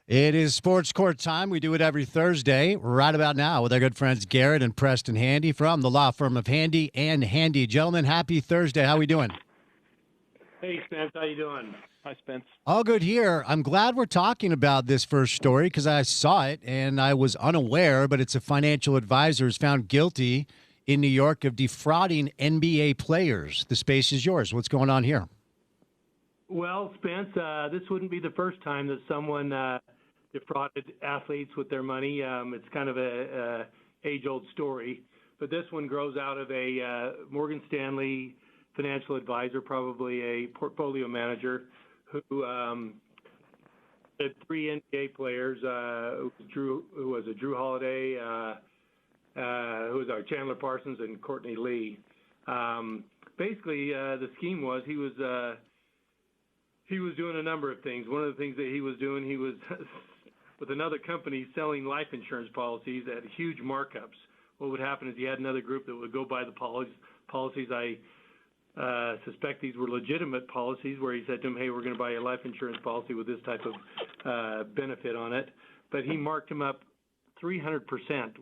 It is Sports Court time. We do it every Thursday, right about now, with our good friends Garrett and Preston Handy from the law firm of Handy and Handy. Gentlemen, happy Thursday. How we doing? Hey, Spence. How you doing? Hi, Spence. All good here. I'm glad we're talking about this first story because I saw it and I was unaware, but it's a financial advisor is found guilty in New York of defrauding NBA players. The space is yours. What's going on here? Well, Spence, this wouldn't be the first time that someone defrauded athletes with their money. It's kind of a age-old story, but this one grows out of a Morgan Stanley financial advisor, probably a portfolio manager, who had three NBA players, who was Drew Holiday, who was Chandler Parsons, and Courtney Lee. Basically, the scheme was he was doing a number of things. One of the things that he was doing, he was with another company selling life insurance policies at huge markups. What would happen is he had another group that would go buy the policies. I suspect these were legitimate policies where he said to them, hey, we're going to buy a life insurance policy with this type of benefit on it. But he marked them up 300%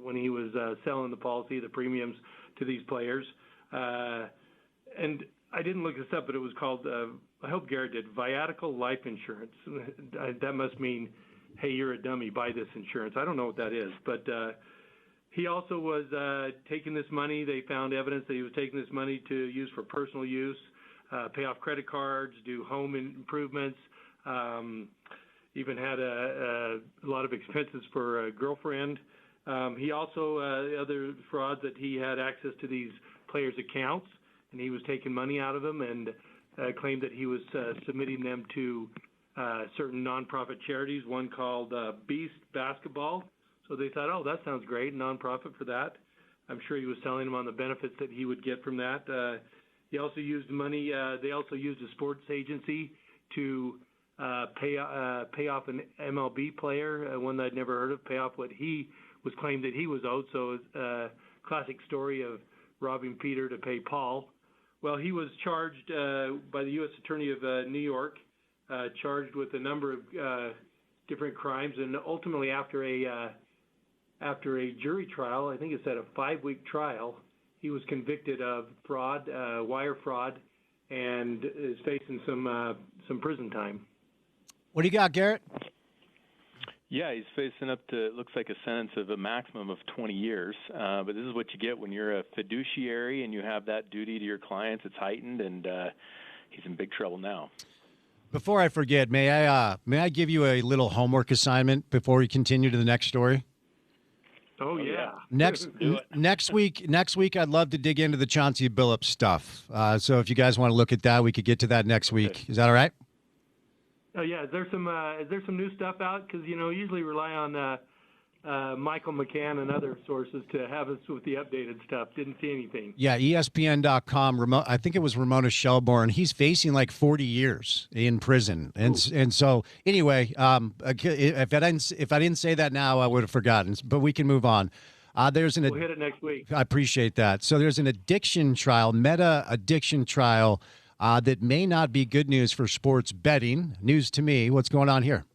when he was selling the policy, the premiums to these players. And I didn't look this up, but it was called, I hope Garrett did, viatical life insurance. That must mean, hey, you're a dummy, buy this insurance. I don't know what that is, but he also was taking this money. They found evidence that he was taking this money to use for personal use, pay off credit cards, do home improvements, even had a lot of expenses for a girlfriend. He also, other fraud, that he had access to these players' accounts, and he was taking money out of them and claimed that he was submitting them to certain nonprofit charities, one called Beast Basketball. So they thought, oh, that sounds great, nonprofit for that. I'm sure he was selling them on the benefits that he would get from that. He also used money. They also used a sports agency to pay off an MLB player, one that I'd never heard of, pay off what he was claimed that he was owed. So it's a classic story of robbing Peter to pay Paul. Well, he was charged by the U.S. Attorney of New York, charged with a number of different crimes, and ultimately after a jury trial, I think it's at a 5-week trial, he was convicted of fraud, wire fraud, and is facing some prison time. What do you got, Garrett? Yeah, he's facing up to, it looks like a sentence of a maximum of 20 years. But this is what you get when you're a fiduciary and you have that duty to your clients. It's heightened, and he's in big trouble now. Before I forget, may I give you a little homework assignment before we continue to the next story? Oh yeah. Next week, I'd love to dig into the Chauncey Billups stuff. So if you guys want to look at that, we could get to that next week. Is that all right? Oh yeah. Is there some new stuff out? Because usually rely on Michael McCann and other sources to have us with the updated stuff. Didn't see anything. Yeah, ESPN.com. I think it was Ramona Shelburne. He's facing like 40 years in prison, and so anyway, if I didn't say that now, I would have forgotten. But we can move on. We'll hit it next week. I appreciate that. So there's an addiction trial, meta addiction trial, that may not be good news for sports betting. News to me. What's going on here?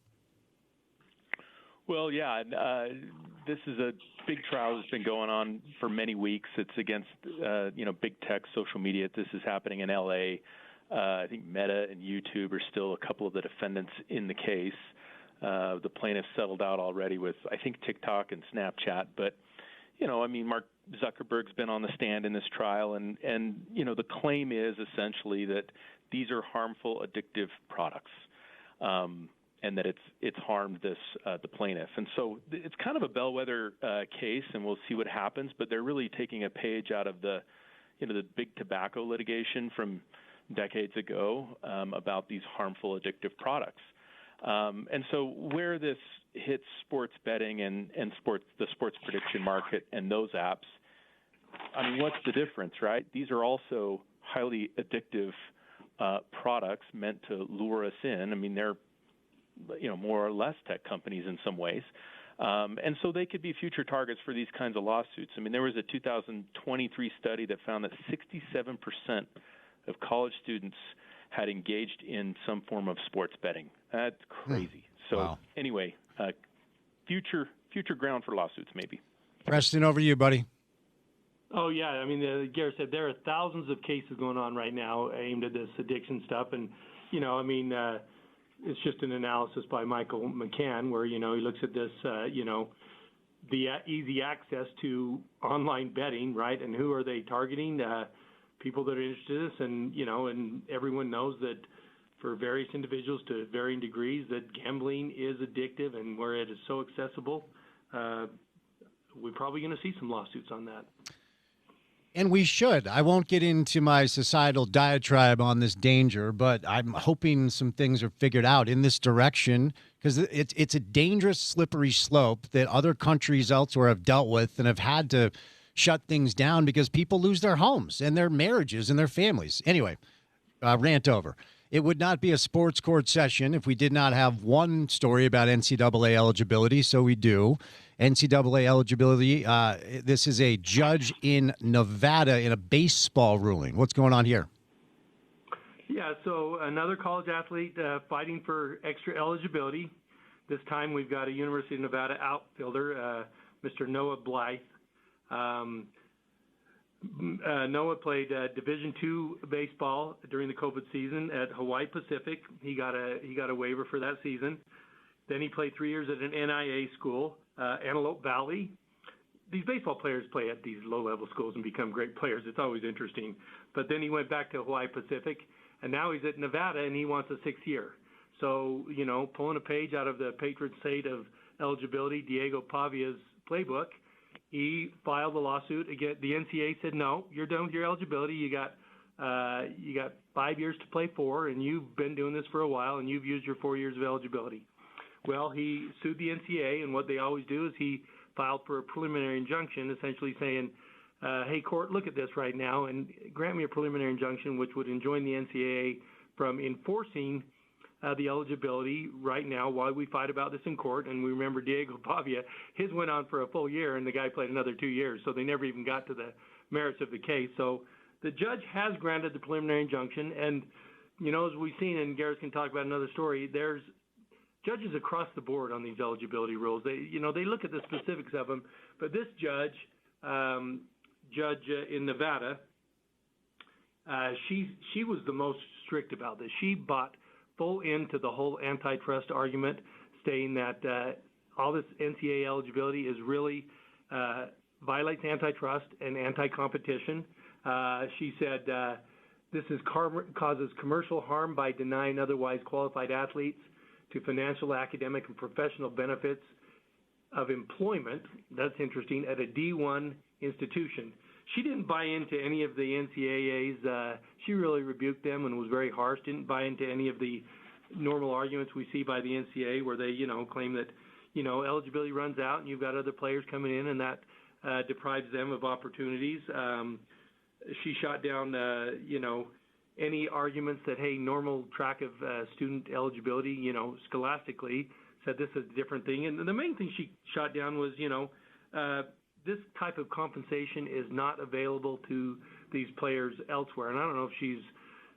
Well, yeah, this is a big trial that's been going on for many weeks. It's against, big tech, social media. This is happening in L.A. I think Meta and YouTube are still a couple of the defendants in the case. The plaintiffs settled out already with, I think, TikTok and Snapchat. But, Mark Zuckerberg's been on the stand in this trial, and the claim is essentially that these are harmful, addictive products. And that it's harmed the plaintiff. And so it's kind of a bellwether case, and we'll see what happens. But they're really taking a page out of the big tobacco litigation from decades ago about these harmful, addictive products. And so where this hits sports betting and the sports prediction market and those apps, I mean, what's the difference, right? These are also highly addictive products meant to lure us in. I mean, they're more or less tech companies in some ways. And so they could be future targets for these kinds of lawsuits. I mean, there was a 2023 study that found that 67% of college students had engaged in some form of sports betting. That's crazy. So anyway, future ground for lawsuits, maybe. Preston, over to you, buddy. Oh, yeah. I mean, Garrett said there are thousands of cases going on right now aimed at this addiction stuff. And, it's just an analysis by Michael McCann where, he looks at this, the easy access to online betting, right? And who are they targeting? People that are interested in this. And, and everyone knows that for various individuals to varying degrees that gambling is addictive, and where it is so accessible, we're probably going to see some lawsuits on that. And we should. I won't get into my societal diatribe on this danger, but I'm hoping some things are figured out in this direction, because it's a dangerous, slippery slope that other countries elsewhere have dealt with and have had to shut things down because people lose their homes and their marriages and their families. Anyway, rant over. It would not be a sports court session if we did not have one story about NCAA eligibility, so we do. NCAA eligibility, this is a judge in Nevada in a baseball ruling. What's going on here? Yeah, so another college athlete fighting for extra eligibility. This time we've got a University of Nevada outfielder, Mr. Noah Blythe. Noah played Division II baseball during the COVID season at Hawaii Pacific. He got a waiver for that season. Then he played 3 years at an NIA school, Antelope Valley. These baseball players play at these low-level schools and become great players. It's always interesting. But then he went back to Hawaii Pacific, and now he's at Nevada, and he wants a 6th year. So, pulling a page out of the patron saint of eligibility, Diego Pavia's playbook, he filed a lawsuit again. The NCAA said, no, you're done with your eligibility. You got 5 years to play for, and you've been doing this for a while, and you've used your 4 years of eligibility. Well, he sued the NCAA, and what they always do is he filed for a preliminary injunction, essentially saying, hey, court, look at this right now and grant me a preliminary injunction which would enjoin the NCAA from enforcing the eligibility right now while we fight about this in court. And we remember Diego Pavia, his went on for a full year, and the guy played another 2 years, so they never even got to the merits of the case. So the judge has granted the preliminary injunction, and, as we've seen, and Garrett can talk about another story, there's judges across the board on these eligibility rules. They look at the specifics of them, but this judge in Nevada, she was the most strict about this. She bought full into the whole antitrust argument, saying that all this NCAA eligibility is really violates antitrust and anti-competition. She said this causes commercial harm by denying otherwise qualified athletes to financial, academic, and professional benefits of employment. That's interesting, at a D1 institution. She didn't buy into any of the NCAA's. She really rebuked them and was very harsh, didn't buy into any of the normal arguments we see by the NCAA where they, claim that, eligibility runs out and you've got other players coming in and that deprives them of opportunities. She shot down, any arguments that, hey, normal track of student eligibility, scholastically, said this is a different thing. And the main thing she shot down was, this type of compensation is not available to these players elsewhere. And I don't know if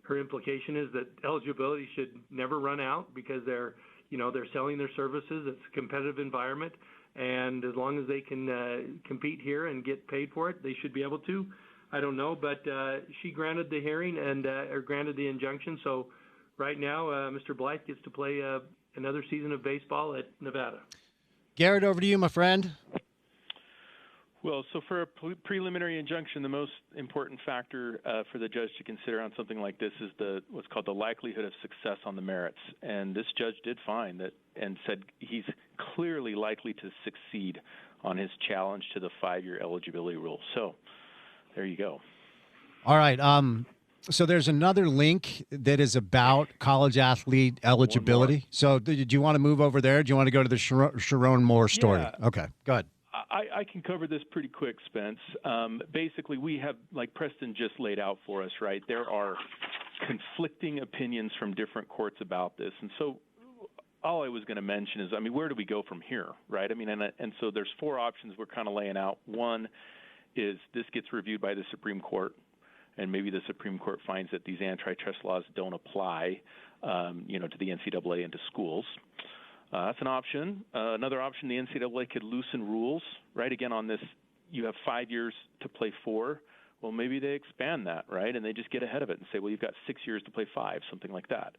her implication is that eligibility should never run out because they're selling their services. It's a competitive environment. And as long as they can compete here and get paid for it, they should be able to. I don't know, but she granted the hearing or granted the injunction. So right now, Mr. Blythe gets to play another season of baseball at Nevada. Garrett, over to you, my friend. Well, so for a preliminary injunction, the most important factor for the judge to consider on something like this is what's called the likelihood of success on the merits. And this judge did find that and said he's clearly likely to succeed on his challenge to the 5-year eligibility rule. So there you go. All right. So there's another link that is about college athlete eligibility. So did you want to move over there? Do you want to go to the Sharon Moore story? Yeah. Okay, go ahead. I can cover this pretty quick, Spence. Basically, we have, like Preston just laid out for us, right, there are conflicting opinions from different courts about this. And so all I was going to mention is, where do we go from here, right? And so there's 4 options we're kind of laying out. One is this gets reviewed by the Supreme Court, and maybe the Supreme Court finds that these antitrust laws don't apply, to the NCAA and to schools. That's an option. Another option, the NCAA could loosen rules, right? Again, on this, you have 5 years to play 4. Well, maybe they expand that, right? And they just get ahead of it and say, well, you've got 6 years to play 5, something like that.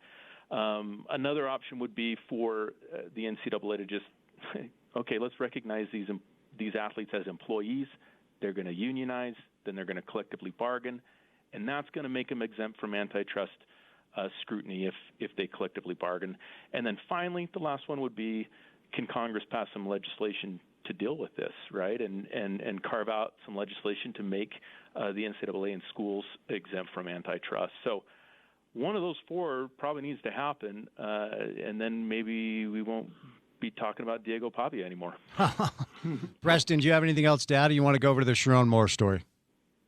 Another option would be for the NCAA to just, okay, let's recognize these athletes as employees. They're going to unionize, then they're going to collectively bargain, and that's going to make them exempt from antitrust scrutiny if they collectively bargain. And then finally, the last one would be, can Congress pass some legislation to deal with this, right? And carve out some legislation to make the NCAA and schools exempt from antitrust. So one of those 4 probably needs to happen, and then maybe we won't be talking about Diego Pavia anymore. Preston, do you have anything else to add, or you want to go over to the Sharon Moore story?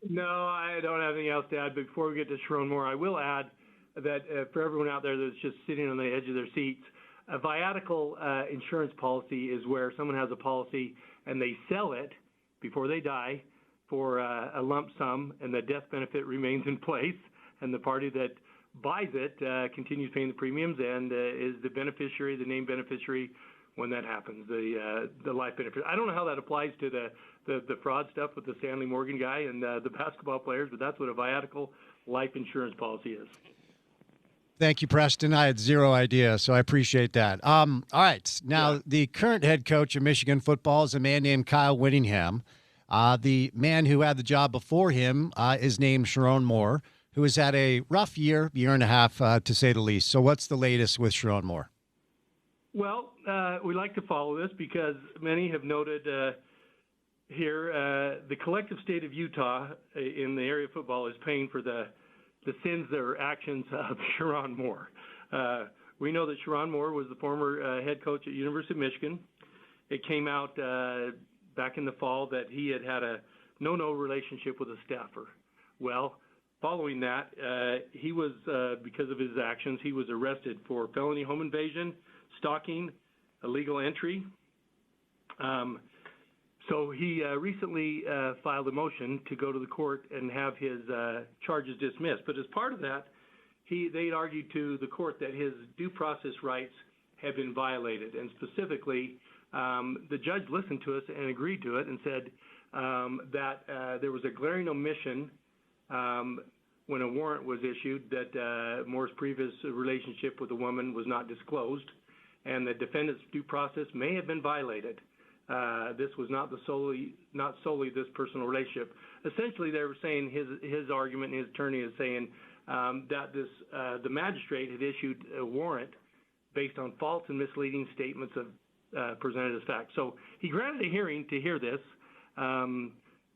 No, I don't have anything else to add. But before we get to Sharon Moore, I will add that for everyone out there that's just sitting on the edge of their seats, a viatical insurance policy is where someone has a policy and they sell it before they die for a lump sum, and the death benefit remains in place, and the party that buys it continues paying the premiums and is the beneficiary, the named beneficiary when that happens, the life benefit. I don't know how that applies to the fraud stuff with the Stanley Morgan guy and the basketball players, but that's what a viatical life insurance policy is. Thank you, Preston. I had zero idea, so I appreciate that. All right. Now, the current head coach of Michigan football is a man named Kyle Whittingham. The man who had the job before him is named Sharon Moore, who has had a rough year and a half, to say the least. So what's the latest with Sharon Moore? Well, we like to follow this because many have noted here the collective state of Utah in the area of football is paying for the sins or actions of Sharon Moore. We know that Sharon Moore was the former head coach at University of Michigan. It came out back in the fall that he had a no relationship with a staffer. Well, following that, he was, because of his actions, he was arrested for felony home invasion, stalking, illegal entry. So he recently filed a motion to go to the court and have his charges dismissed. But as part of that, they argued to the court that his due process rights have been violated. And specifically, the judge listened to us and agreed to it and said that there was a glaring omission when a warrant was issued that Moore's previous relationship with a woman was not disclosed, and the defendant's due process may have been violated. This was not solely this personal relationship. Essentially, they were saying his argument, and his attorney is saying that the magistrate had issued a warrant based on false and misleading statements of presented as fact. So he granted a hearing to hear this.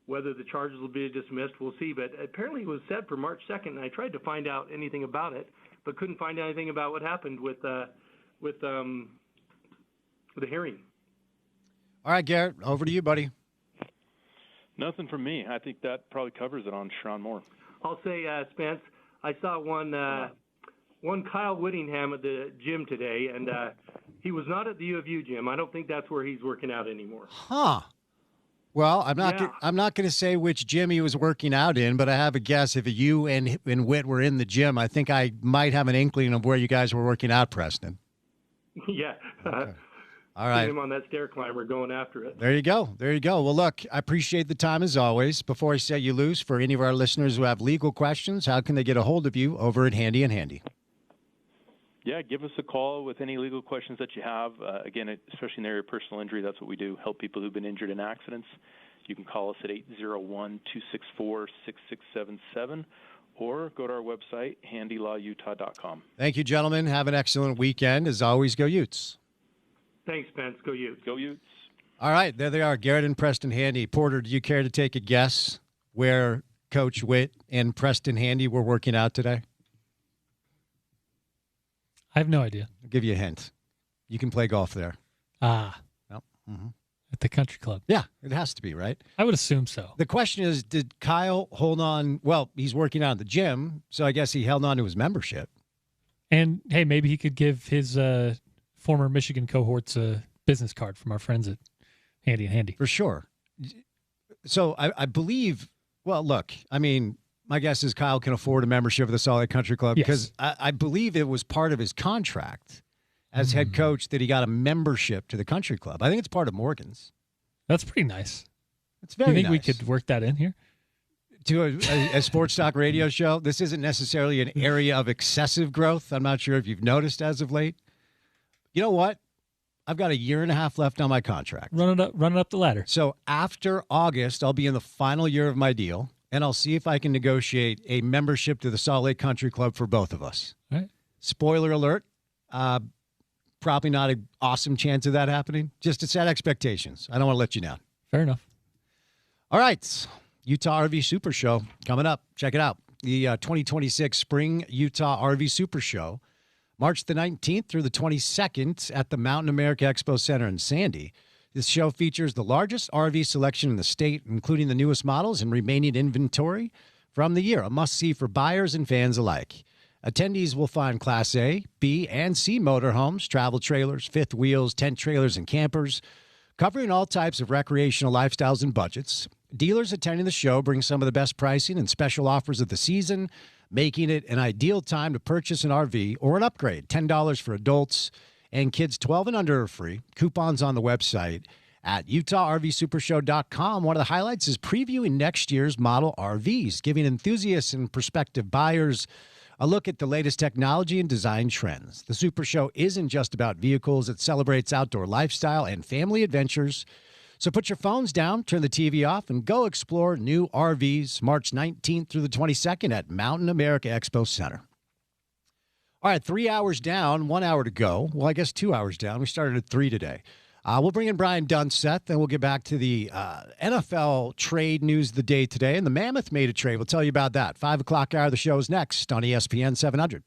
Whether the charges will be dismissed, we'll see. But apparently it was set for March 2nd, and I tried to find out anything about it, but couldn't find anything about what happened with the hearing. All right, Garrett, over to you, buddy. Nothing from me. I think that probably covers it on Sharon Moore. I'll say, Spence, I saw one Kyle Whittingham at the gym today, and he was not at the U of U gym. I don't think that's where he's working out anymore. Huh. Well, I'm not going to say which gym he was working out in, but I have a guess. If you and Whit were in the gym, I think I might have an inkling of where you guys were working out, Preston. Yeah. Okay. All right. Him on that stair climber going after it. There you go. Well, look, I appreciate the time as always. Before I set you loose, for any of our listeners who have legal questions, how can they get a hold of you over at Handy and Handy? Yeah, give us a call with any legal questions that you have. Again, especially in the area of personal injury, that's what we do, help people who've been injured in accidents. You can call us at 801-264-6677 or go to our website, handylawutah.com. Thank you, gentlemen. Have an excellent weekend. As always, go Utes. Thanks, Spence. Go Utes. Go Utes. All right, there they are, Garrett and Preston Handy. Porter, do you care to take a guess where Coach Witt and Preston Handy were working out today? I have no idea. I'll give you a hint. You can play golf there. Ah. Yep. Mm-hmm. At the country club. Yeah, it has to be, right? I would assume so. The question is, did Kyle hold on? Well, he's working out at the gym, so I guess he held on to his membership. And, hey, maybe he could give his former Michigan cohorts a business card from our friends at Handy and Handy. For sure. So I believe, well, look, I mean, my guess is Kyle can afford a membership of the Solid Country Club because I believe it was part of his contract as head coach that he got a membership to the country club. I think it's part of Morgan's. That's pretty nice. It's very You think nice. we could work that in here? To a sports talk radio show, this isn't necessarily an area of excessive growth. I'm not sure if you've noticed as of late. You know what? I've got a year and a half left on my contract. Run it up the ladder. So after August, I'll be in the final year of my deal, and I'll see if I can negotiate a membership to the Salt Lake Country Club for both of us. All right. Spoiler alert, probably not an awesome chance of that happening. Just to set expectations. I don't want to let you down. Fair enough. All right. Utah RV Super Show coming up. Check it out. The 2026 Spring Utah RV Super Show, March the 19th through the 22nd at the Mountain America Expo Center in Sandy. This show features the largest RV selection in the state, including the newest models and remaining inventory from the year, a must-see for buyers and fans alike. Attendees will find Class A, B, and C motorhomes, travel trailers, fifth wheels, tent trailers, and campers, covering all types of recreational lifestyles and budgets. Dealers attending the show bring some of the best pricing and special offers of the season, making it an ideal time to purchase an RV or an upgrade. $10 for adults, and kids 12 and under are free. Coupons on the website at UtahRVSupershow.com. One of the highlights is previewing next year's model RVs, giving enthusiasts and prospective buyers a look at the latest technology and design trends. The Super Show isn't just about vehicles. It celebrates outdoor lifestyle and family adventures. So put your phones down, turn the TV off, and go explore new RVs March 19th through the 22nd at Mountain America Expo Center. All right, 3 hours down, 1 hour to go. Well, I guess 2 hours down. We started at 3 today. We'll bring in Brian Dunseth, and we'll get back to the NFL trade news of the day today. And the Mammoth made a trade. We'll tell you about that. 5 o'clock hour of the show is next on ESPN 700.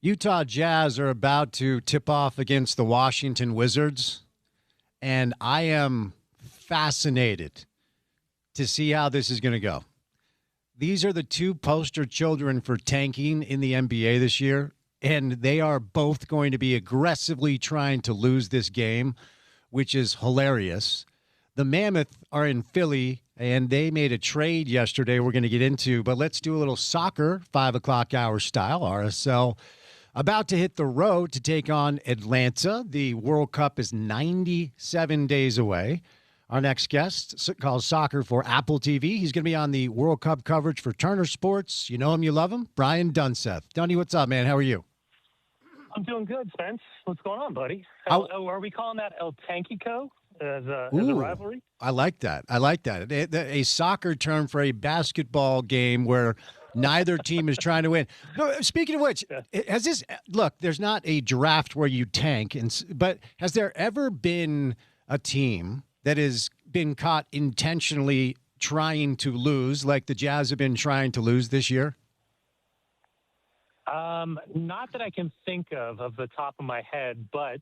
Utah Jazz are about to tip off against the Washington Wizards, and I am fascinated to see how this is going to go. These are the two poster children for tanking in the NBA this year, and they are both going to be aggressively trying to lose this game, which is hilarious. The Mammoth are in Philly, and they made a trade yesterday we're going to get into, but let's do a little soccer, 5 o'clock hour style, RSL. About to hit the road to take on Atlanta. The World Cup is 97 days away. Our next guest calls soccer for Apple TV. He's going to be on the World Cup coverage for Turner Sports. You know him, you love him. Brian Dunseth. Dunny, what's up, man? How are you? I'm doing good, Spence. What's going on, buddy? Are we calling that El Tankico as a rivalry? I like that. A soccer term for a basketball game where neither team is trying to win. Speaking of which, has this look? There's not a draft where you tank, but has there ever been a team that has been caught intentionally trying to lose, like the Jazz have been trying to lose this year? Not that I can think of the top of my head, but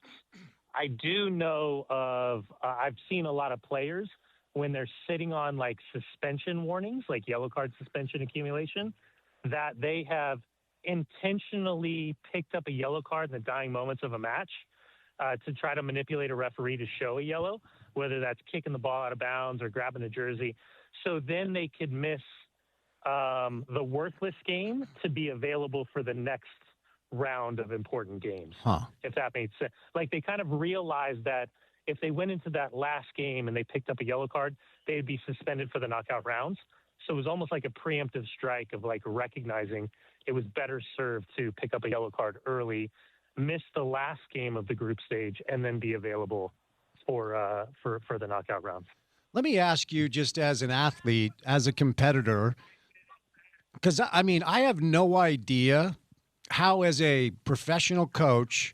I do know of. I've seen a lot of players when they're sitting on like suspension warnings, like yellow card suspension accumulation, that they have intentionally picked up a yellow card in the dying moments of a match to try to manipulate a referee to show a yellow, whether that's kicking the ball out of bounds or grabbing the jersey. So then they could miss the worthless game to be available for the next round of important games. If that made sense. Like they kind of realized that if they went into that last game and they picked up a yellow card, they'd be suspended for the knockout rounds. So it was almost like a preemptive strike of like recognizing it was better served to pick up a yellow card early, miss the last game of the group stage, and then be available for the knockout rounds. Let me ask you, just as an athlete, as a competitor, because I mean, I have no idea how, as a professional coach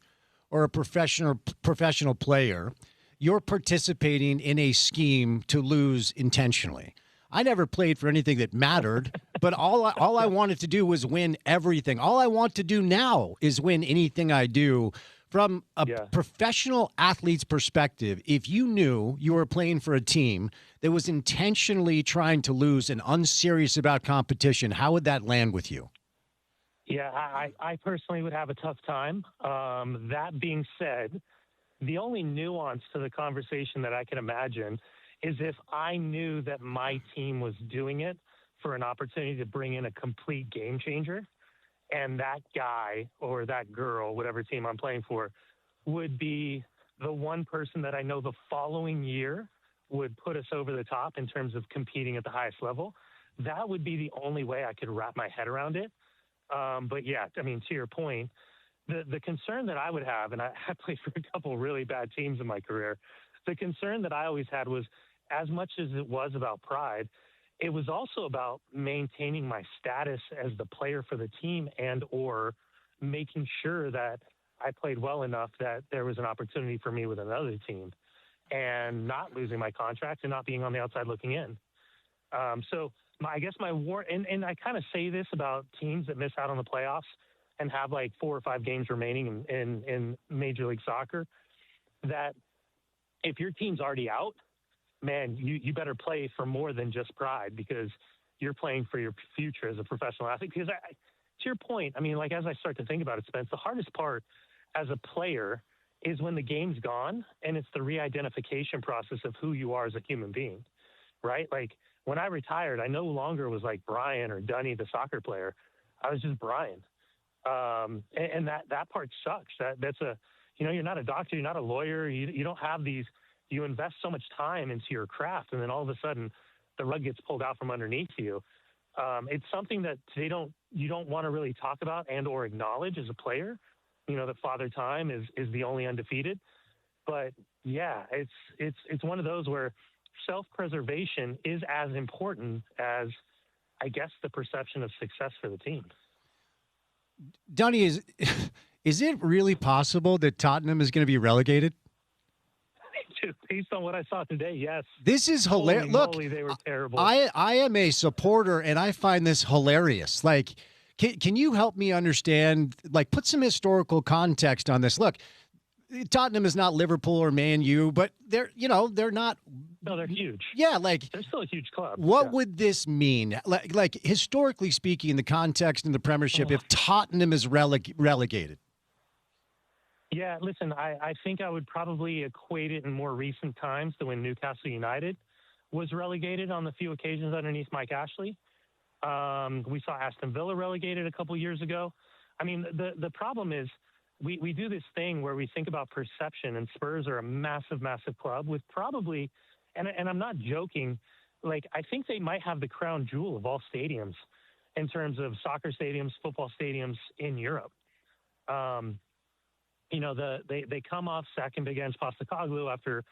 or a professional player, you're participating in a scheme to lose intentionally. I never played for anything that mattered, but all I wanted to do was win everything. All I want to do now is win anything I do. From a professional athlete's perspective, if you knew you were playing for a team that was intentionally trying to lose and unserious about competition, how would that land with you? Yeah, I personally would have a tough time. That being said, the only nuance to the conversation that I can imagine is if I knew that my team was doing it for an opportunity to bring in a complete game changer, and that guy or that girl, whatever team I'm playing for, would be the one person that I know the following year would put us over the top in terms of competing at the highest level. That would be the only way I could wrap my head around it. But yeah, I mean, to your point, the concern that I would have, and I played for a couple really bad teams in my career, the concern that I always had was, as much as it was about pride, it was also about maintaining my status as the player for the team and or making sure that I played well enough that there was an opportunity for me with another team and not losing my contract and not being on the outside looking in. So I guess my war, and I kind of say this about teams that miss out on the playoffs and have like 4 or 5 games remaining in Major League Soccer, that if your team's already out, man, you better play for more than just pride, because you're playing for your future as a professional athlete. Because to your point, I mean, like as I start to think about it, Spence, the hardest part as a player is when the game's gone and it's the re-identification process of who you are as a human being, right? Like when I retired, I no longer was like Brian or Dunny, the soccer player. I was just Brian. And that part sucks. That's you're not a doctor, you're not a lawyer, you don't have these. You invest so much time into your craft, and then all of a sudden the rug gets pulled out from underneath you. It's something that you don't want to really talk about and or acknowledge as a player. You know, that Father Time is the only undefeated. But yeah, it's one of those where self-preservation is as important as, I guess, the perception of success for the team. Dunny, is it really possible that Tottenham is going to be relegated? Based on what I saw today, yes. This is hilarious. Look, moly, they were terrible. I am a supporter, and I find this hilarious. Like, Can you help me understand, like, put some historical context on this? Look, Tottenham is not Liverpool or Man U, but they're not. No, they're huge. Yeah, like they're still a huge club. What would this mean? Like historically speaking, in the context in the Premiership, if Tottenham is relegated? Yeah, listen, I think I would probably equate it in more recent times to when Newcastle United was relegated on the few occasions underneath Mike Ashley. We saw Aston Villa relegated a couple years ago. I mean, the problem is we do this thing where we think about perception, and Spurs are a massive, massive club with probably, and I'm not joking, like I think they might have the crown jewel of all stadiums in terms of soccer stadiums, football stadiums in Europe. They come off second against Postecoglou after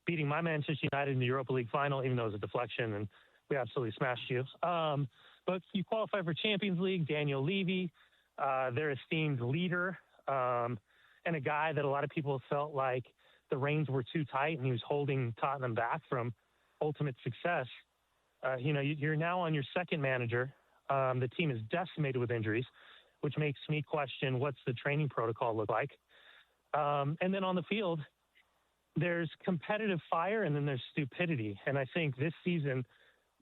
beating my Manchester United in the Europa League final, even though it was a deflection and we absolutely smashed you. But you qualify for Champions League. Daniel Levy, their esteemed leader, and a guy that a lot of people felt like the reins were too tight and he was holding Tottenham back from ultimate success. You're now on your second manager. The team is decimated with injuries, which makes me question what's the training protocol look like. And then on the field, there's competitive fire and then there's stupidity. And I think this season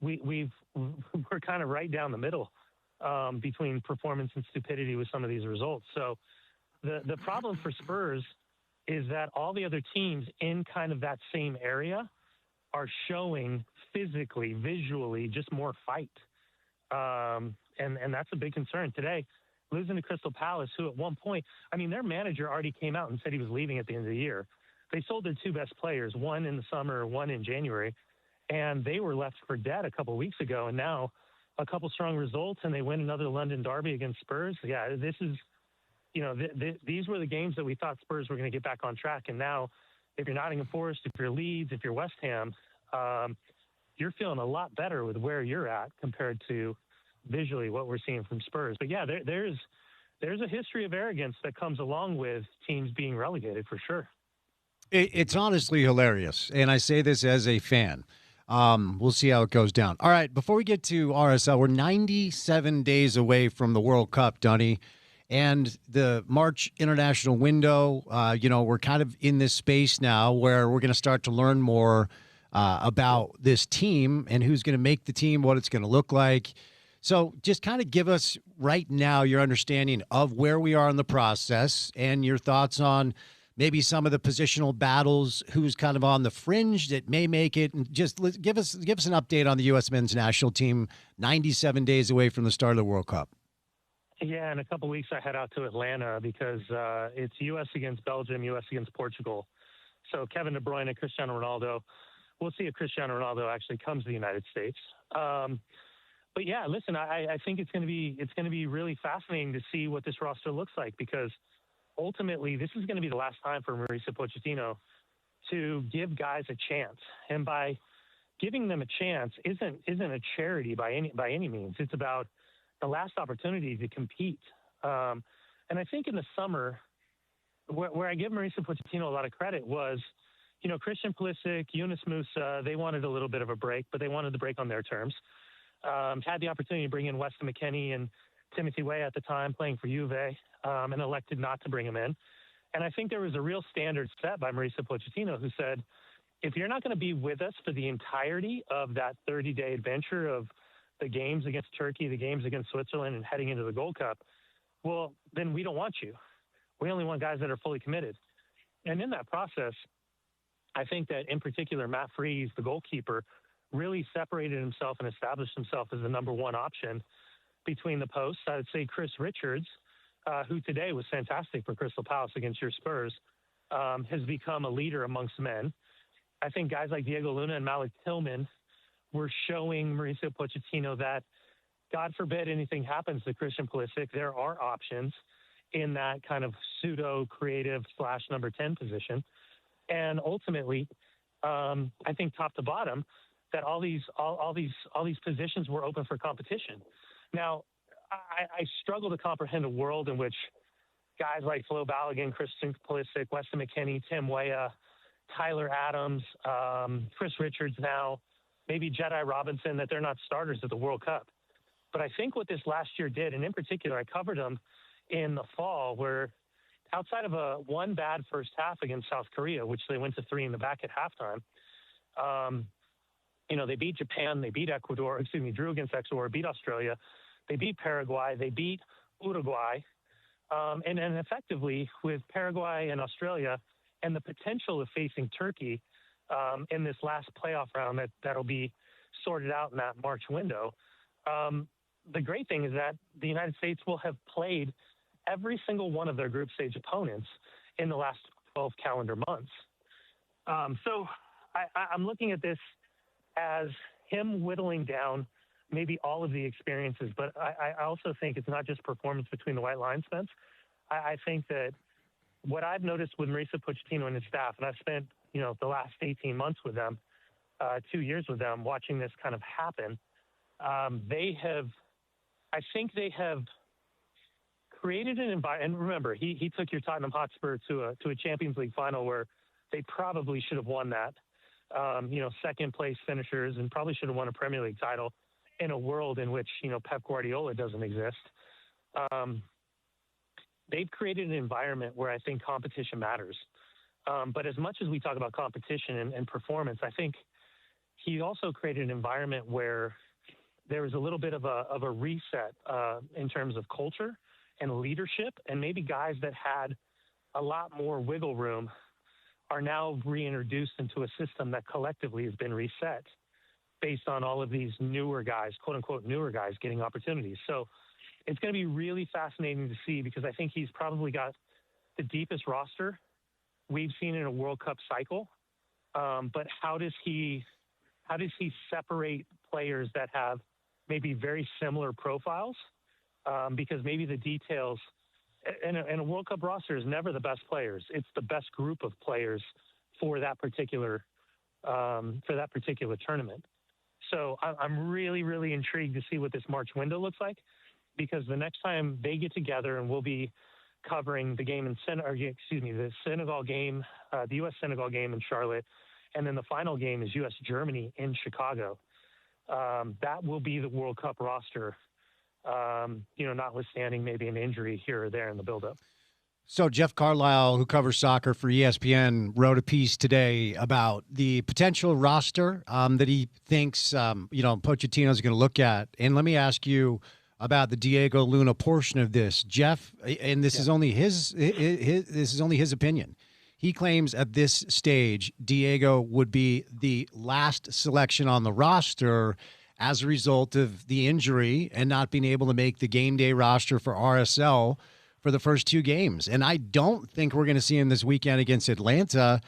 we're kind of right down the middle between performance and stupidity with some of these results. So the problem for Spurs is that all the other teams in kind of that same area are showing physically, visually, just more fight. And that's a big concern today. Losing to Crystal Palace, who at one point, I mean, their manager already came out and said he was leaving at the end of the year. They sold their two best players, one in the summer, one in January, and they were left for dead a couple of weeks ago. And now a couple strong results, and they win another London derby against Spurs. Yeah, this is, these were the games that we thought Spurs were going to get back on track. And now, if you're Nottingham Forest, if you're Leeds, if you're West Ham, you're feeling a lot better with where you're at compared to visually what we're seeing from Spurs. But yeah, there's a history of arrogance that comes along with teams being relegated for sure. It's honestly hilarious, and I say this as a fan. We'll see how it goes down. All right, before we get to RSL, we're 97 days away from the World Cup, Dunny, and the March international window. We're kind of in this space now where we're going to start to learn more about this team and who's going to make the team, what it's going to look like. So just kind of give us right now your understanding of where we are in the process and your thoughts on maybe some of the positional battles, who's kind of on the fringe that may make it, and just give us an update on the U.S. men's national team 97 days away from the start of the World Cup. Yeah, in a couple of weeks I head out to Atlanta because it's U.S. against Belgium, U.S. against Portugal. So Kevin De Bruyne and Cristiano Ronaldo. We'll see if Cristiano Ronaldo actually comes to the United States. But yeah, listen, I think it's going to be really fascinating to see what this roster looks like, because ultimately this is going to be the last time for Mauricio Pochettino to give guys a chance. And by giving them a chance isn't a charity by any means. It's about the last opportunity to compete. And I think in the summer, where I give Mauricio Pochettino a lot of credit was, Christian Pulisic, Yunus Musa, they wanted a little bit of a break, but they wanted the break on their terms. Had the opportunity to bring in Weston McKennie and Timothy Weah at the time playing for Juve, and elected not to bring him in. And I think there was a real standard set by Mauricio Pochettino, who said, if you're not going to be with us for the entirety of that 30-day adventure of the games against Turkey, the games against Switzerland, and heading into the Gold Cup, well, then we don't want you. We only want guys that are fully committed. And in that process, I think that in particular, Matt Freese, the goalkeeper, really separated himself and established himself as the number one option between the posts. I would say Chris Richards, who today was fantastic for Crystal Palace against your Spurs, has become a leader amongst men. I think guys like Diego Luna and Malik Tillman were showing Mauricio Pochettino that, God forbid anything happens to Christian Pulisic, there are options in that kind of pseudo-creative / number 10 position. And ultimately, I think top to bottom, that all these positions were open for competition. Now, I struggle to comprehend a world in which guys like Flo Balogun, Christian Pulisic, Weston McKennie, Tim Weah, Tyler Adams, Chris Richards now, maybe Jedi Robinson, that they're not starters at the World Cup. But I think what this last year did, and in particular, I covered them in the fall, where outside of one bad first half against South Korea, which they went to 3 in the back at halftime, they beat Japan, they beat Ecuador, drew against Ecuador, beat Australia, they beat Paraguay, they beat Uruguay, and effectively with Paraguay and Australia and the potential of facing Turkey in this last playoff round that'll be sorted out in that March window. The great thing is that the United States will have played every single one of their group stage opponents in the last 12 calendar months. So I'm looking at this as him whittling down maybe all of the experiences, but I also think it's not just performance between the white lines, Spence. I think that what I've noticed with Mauricio Pochettino and his staff, and I've spent, the last 18 months with them, 2 years with them, watching this kind of happen, I think they have created an environment. And remember, he took your Tottenham Hotspur to a Champions League final where they probably should have won that. Second place finishers, and probably should have won a Premier League title in a world in which, Pep Guardiola doesn't exist. They've created an environment where I think competition matters. But as much as we talk about competition and performance, I think he also created an environment where there was a little bit of a reset in terms of culture and leadership, and maybe guys that had a lot more wiggle room are now reintroduced into a system that collectively has been reset based on all of these newer guys, quote unquote, newer guys getting opportunities. So it's going to be really fascinating to see, because I think he's probably got the deepest roster we've seen in a World Cup cycle. But how does he separate players that have maybe very similar profiles? Because maybe the details in a World Cup roster is never the best players. It's the best group of players for that particular tournament. So I'm really, really intrigued to see what this March window looks like, because the next time they get together, and we'll be covering the game the Senegal game, the U.S. Senegal game in Charlotte, and then the final game is U.S. Germany in Chicago. That will be the World Cup roster, notwithstanding maybe an injury here or there in the buildup. So Jeff Carlisle, who covers soccer for ESPN, wrote a piece today about the potential roster that he thinks, Pochettino is going to look at. And let me ask you about the Diego Luna portion of this, Jeff. And this is only his opinion. He claims at this stage, Diego would be the last selection on the roster as a result of the injury and not being able to make the game day roster for RSL for the first 2 games. And I don't think we're going to see him this weekend against Atlanta.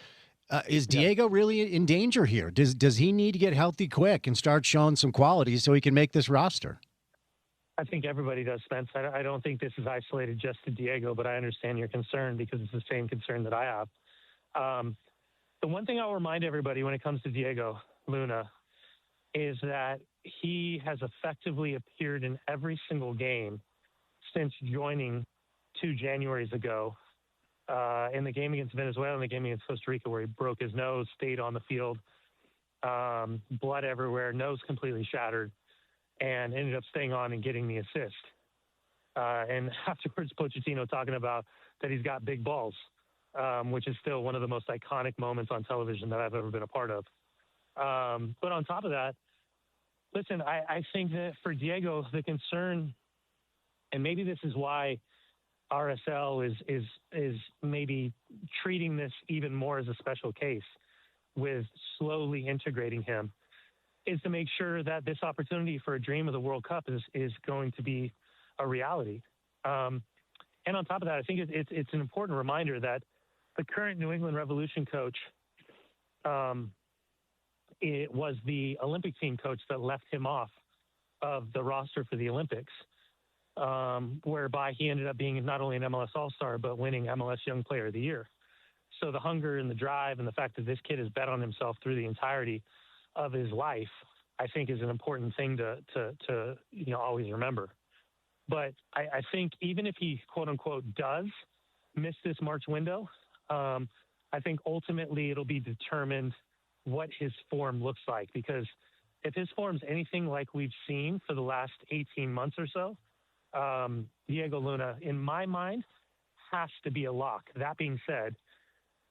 Is Diego really in danger here? Does he need to get healthy quick and start showing some qualities so he can make this roster? I think everybody does, Spence. I don't think this is isolated just to Diego, but I understand your concern, because it's the same concern that I have. The one thing I'll remind everybody when it comes to Diego Luna is that he has effectively appeared in every single game since joining 2 Januaries ago, in the game against Venezuela and the game against Costa Rica, where he broke his nose, stayed on the field, blood everywhere, nose completely shattered, and ended up staying on and getting the assist. And afterwards, Pochettino talking about that he's got big balls, which is still one of the most iconic moments on television that I've ever been a part of. But on top of that, listen, I think that for Diego, the concern, and maybe this is why RSL is maybe treating this even more as a special case with slowly integrating him, is to make sure that this opportunity for a dream of the World Cup is going to be a reality. And on top of that, I think it's an important reminder that the current New England Revolution coach, it was the Olympic team coach that left him off of the roster for the Olympics, whereby he ended up being not only an MLS All-Star, but winning MLS Young Player of the Year. So the hunger and the drive and the fact that this kid has bet on himself through the entirety of his life, I think is an important thing to always remember. But I think even if he, quote unquote, does miss this March window, I think ultimately it'll be determined what his form looks like, because if his form's anything like we've seen for the last 18 months or so, Diego Luna, in my mind, has to be a lock. That being said,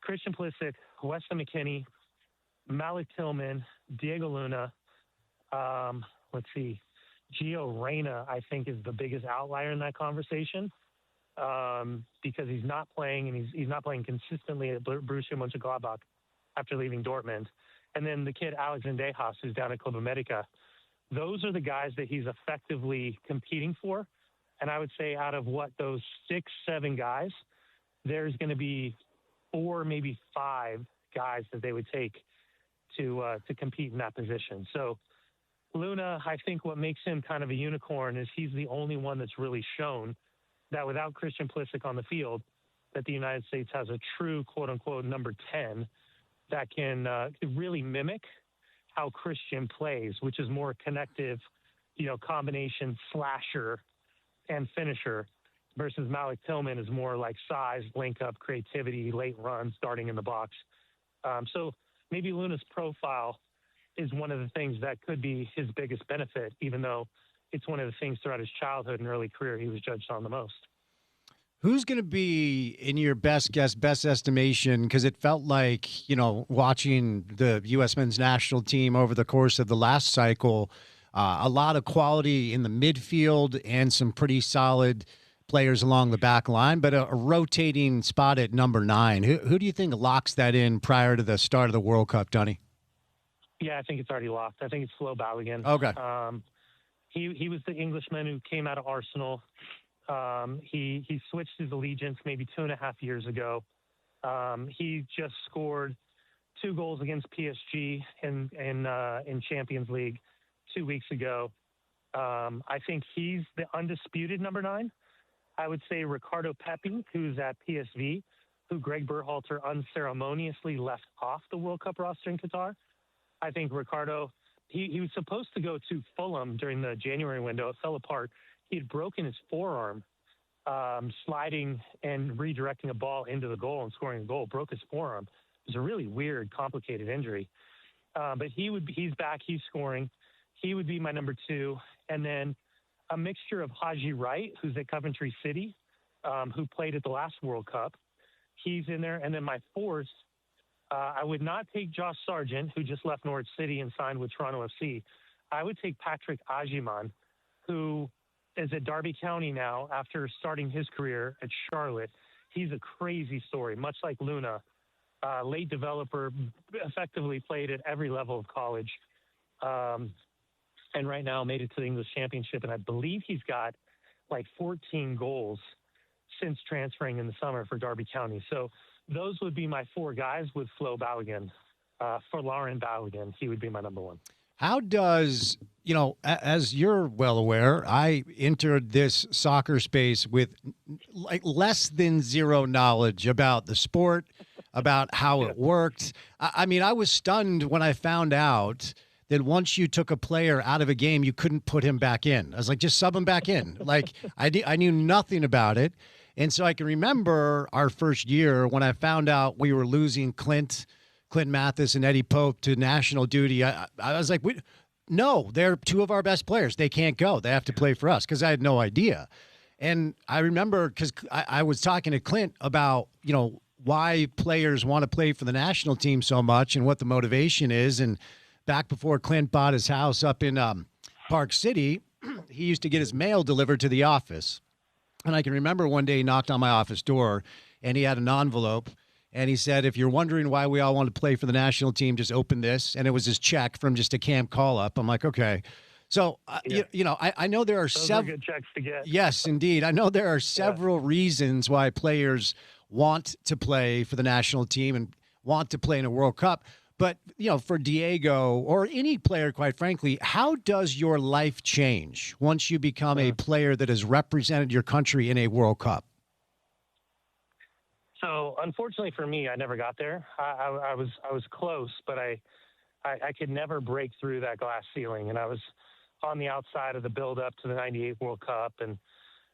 Christian Pulisic, Weston McKennie, Malik Tillman, Diego Luna, let's see, Gio Reyna, I think, is the biggest outlier in that conversation because he's not playing, and he's not playing consistently at Borussia Mönchengladbach after leaving Dortmund. And then the kid Alex Zendejas, who's down at Club America. Those are the guys that he's effectively competing for. And I would say out of those 6, 7 guys, there's going to be 4, maybe 5 guys that they would take to compete in that position. So Luna, I think what makes him kind of a unicorn is he's the only one that's really shown that without Christian Pulisic on the field, that the United States has a true quote-unquote number 10 that can really mimic how Christian plays, which is more connective, combination slasher and finisher, versus Malik Tillman is more like size, link up, creativity, late runs, starting in the box. So maybe Luna's profile is one of the things that could be his biggest benefit, even though it's one of the things throughout his childhood and early career he was judged on the most. Who's going to be, in your best guess, best estimation, because it felt like, watching the U.S. men's national team over the course of the last cycle, a lot of quality in the midfield and some pretty solid players along the back line, but a rotating spot at number 9. Who do you think locks that in prior to the start of the World Cup, Dunny? Yeah, I think it's already locked. I think it's Flo Balogun. Okay. He was the Englishman who came out of Arsenal. He switched his allegiance maybe 2.5 years ago. He just scored 2 goals against PSG in Champions League 2 weeks ago. I think he's the undisputed number 9. I would say Ricardo Pepi, who's at PSV, who Greg Berhalter unceremoniously left off the World Cup roster in Qatar. I think Ricardo, he was supposed to go to Fulham during the January window. It fell apart. He had broken his forearm sliding and redirecting a ball into the goal and scoring a goal, broke his forearm. It was a really weird, complicated injury. But he's back, he's scoring. He would be my number 2. And then a mixture of Haji Wright, who's at Coventry City, who played at the last World Cup. He's in there. And then my 4th, I would not take Josh Sargent, who just left Norwich City and signed with Toronto FC. I would take Patrick Agyemang, who is at Derby County now after starting his career at Charlotte. He's a crazy story, much like Luna. Late developer, effectively played at every level of college. And right now made it to the English Championship. And I believe he's got like 14 goals since transferring in the summer for Derby County. So those would be my 4 guys with Flo Balogun. For Lauren Balogun, he would be my number 1. How does, as you're well aware, I entered this soccer space with like less than 0 knowledge about the sport, about how it worked. I mean, I was stunned when I found out that once you took a player out of a game, you couldn't put him back in. I was like, just sub him back in. Like, I knew nothing about it. And so I can remember our first year when I found out we were losing Clint Mathis and Eddie Pope to national duty. I was like, no, they're 2 of our best players. They can't go. They have to play for us, because I had no idea. And I remember because I was talking to Clint about, why players want to play for the national team so much and what the motivation is. And back before Clint bought his house up in Park City, he used to get his mail delivered to the office. And I can remember one day he knocked on my office door and he had an envelope. And he said, if you're wondering why we all want to play for the national team, just open this. And it was his check from just a camp call-up. I'm like, okay. So, I know there are several good checks to get. Yes, indeed. I know there are several reasons why players want to play for the national team and want to play in a World Cup. But, for Diego or any player, quite frankly, how does your life change once you become a player that has represented your country in a World Cup? So, unfortunately for me, I never got there. I was close, but I could never break through that glass ceiling. And I was on the outside of the build-up to the '98 World Cup, and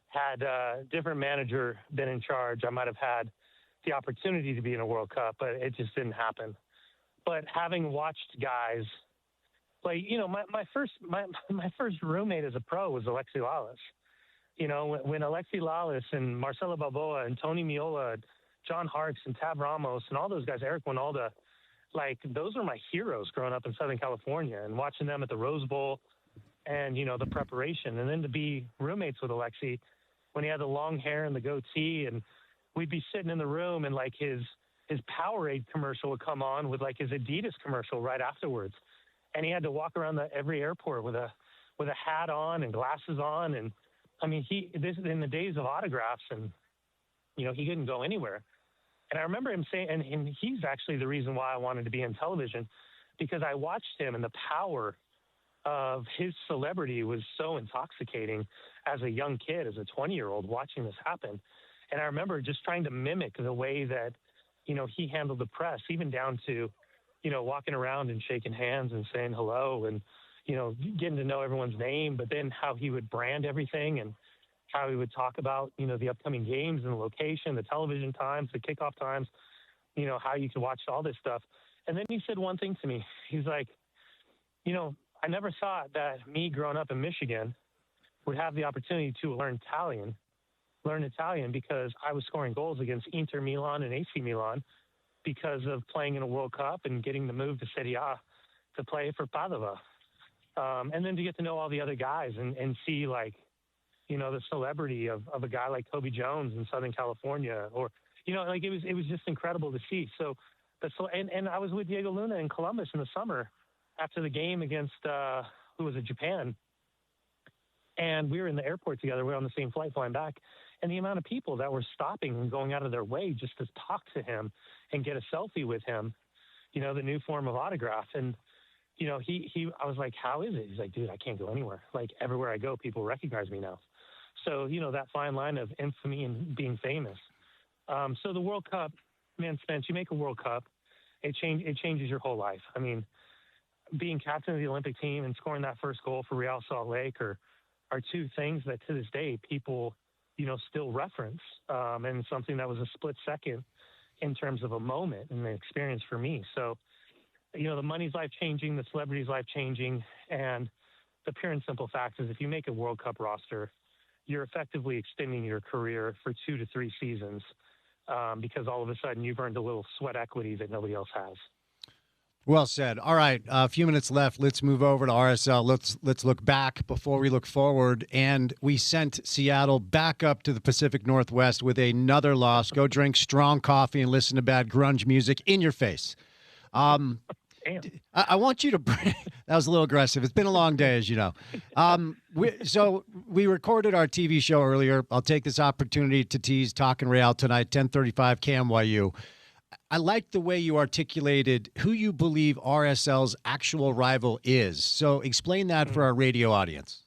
had a different manager been in charge, I might have had the opportunity to be in a World Cup, but it just didn't happen. But having watched guys Like, my first roommate as a pro was Alexi Lawless. When Alexi Lawless and Marcelo Balboa and Tony Miola, John Harkes and Tab Ramos and all those guys, Eric Winalda, like, those are my heroes growing up in Southern California and watching them at the Rose Bowl and, the preparation. And then to be roommates with Alexi when he had the long hair and the goatee, and we'd be sitting in the room and, like, his Powerade commercial would come on with, like, his Adidas commercial right afterwards. And he had to walk around every airport with a hat on and glasses on. And I mean, this is in the days of autographs, and, he couldn't go anywhere. And I remember him saying, and he's actually the reason why I wanted to be in television, because I watched him, and the power of his celebrity was so intoxicating as a young kid, as a 20-year-old, watching this happen. And I remember just trying to mimic the way that, he handled the press, even down to, walking around and shaking hands and saying hello and, getting to know everyone's name, but then how he would brand everything and how he would talk about, the upcoming games and the location, the television times, the kickoff times, how you could watch all this stuff. And then he said one thing to me. He's like, I never thought that me growing up in Michigan would have the opportunity to learn Italian because I was scoring goals against Inter Milan and AC Milan because of playing in a World Cup and getting the move to Serie A to play for Padova. And then to get to know all the other guys and see, like, the celebrity of a guy like Toby Jones in Southern California, or, like, it was just incredible to see. So, and I was with Diego Luna in Columbus in the summer after the game against, Japan. And we were in the airport together. We were on the same flight flying back. And the amount of people that were stopping and going out of their way just to talk to him and get a selfie with him, the new form of autograph. And, I was like, how is it? He's like, dude, I can't go anywhere. Like, everywhere I go, people recognize me now. So, that fine line of infamy and being famous. So the World Cup, man, Spence, you make a World Cup, it changes your whole life. I mean, being captain of the Olympic team and scoring that first goal for Real Salt Lake are two things that to this day people, still reference, and something that was a split second in terms of a moment and an experience for me. So, the money's life-changing, the celebrity's life-changing, and the pure and simple fact is if you make a World Cup roster, you're effectively extending your career for 2 to 3 seasons, because all of a sudden you've earned a little sweat equity that nobody else has. Well said. All right, a few minutes left. Let's move over to RSL. Let's look back before we look forward. And we sent Seattle back up to the Pacific Northwest with another loss. Go drink strong coffee and listen to bad grunge music in your face. I want you to bring – that was a little aggressive. It's been a long day, as you know. So we recorded our TV show earlier. I'll take this opportunity to tease Talkin' Real tonight, 10:35 KMYU. I like the way you articulated who you believe RSL's actual rival is. So explain that for our radio audience.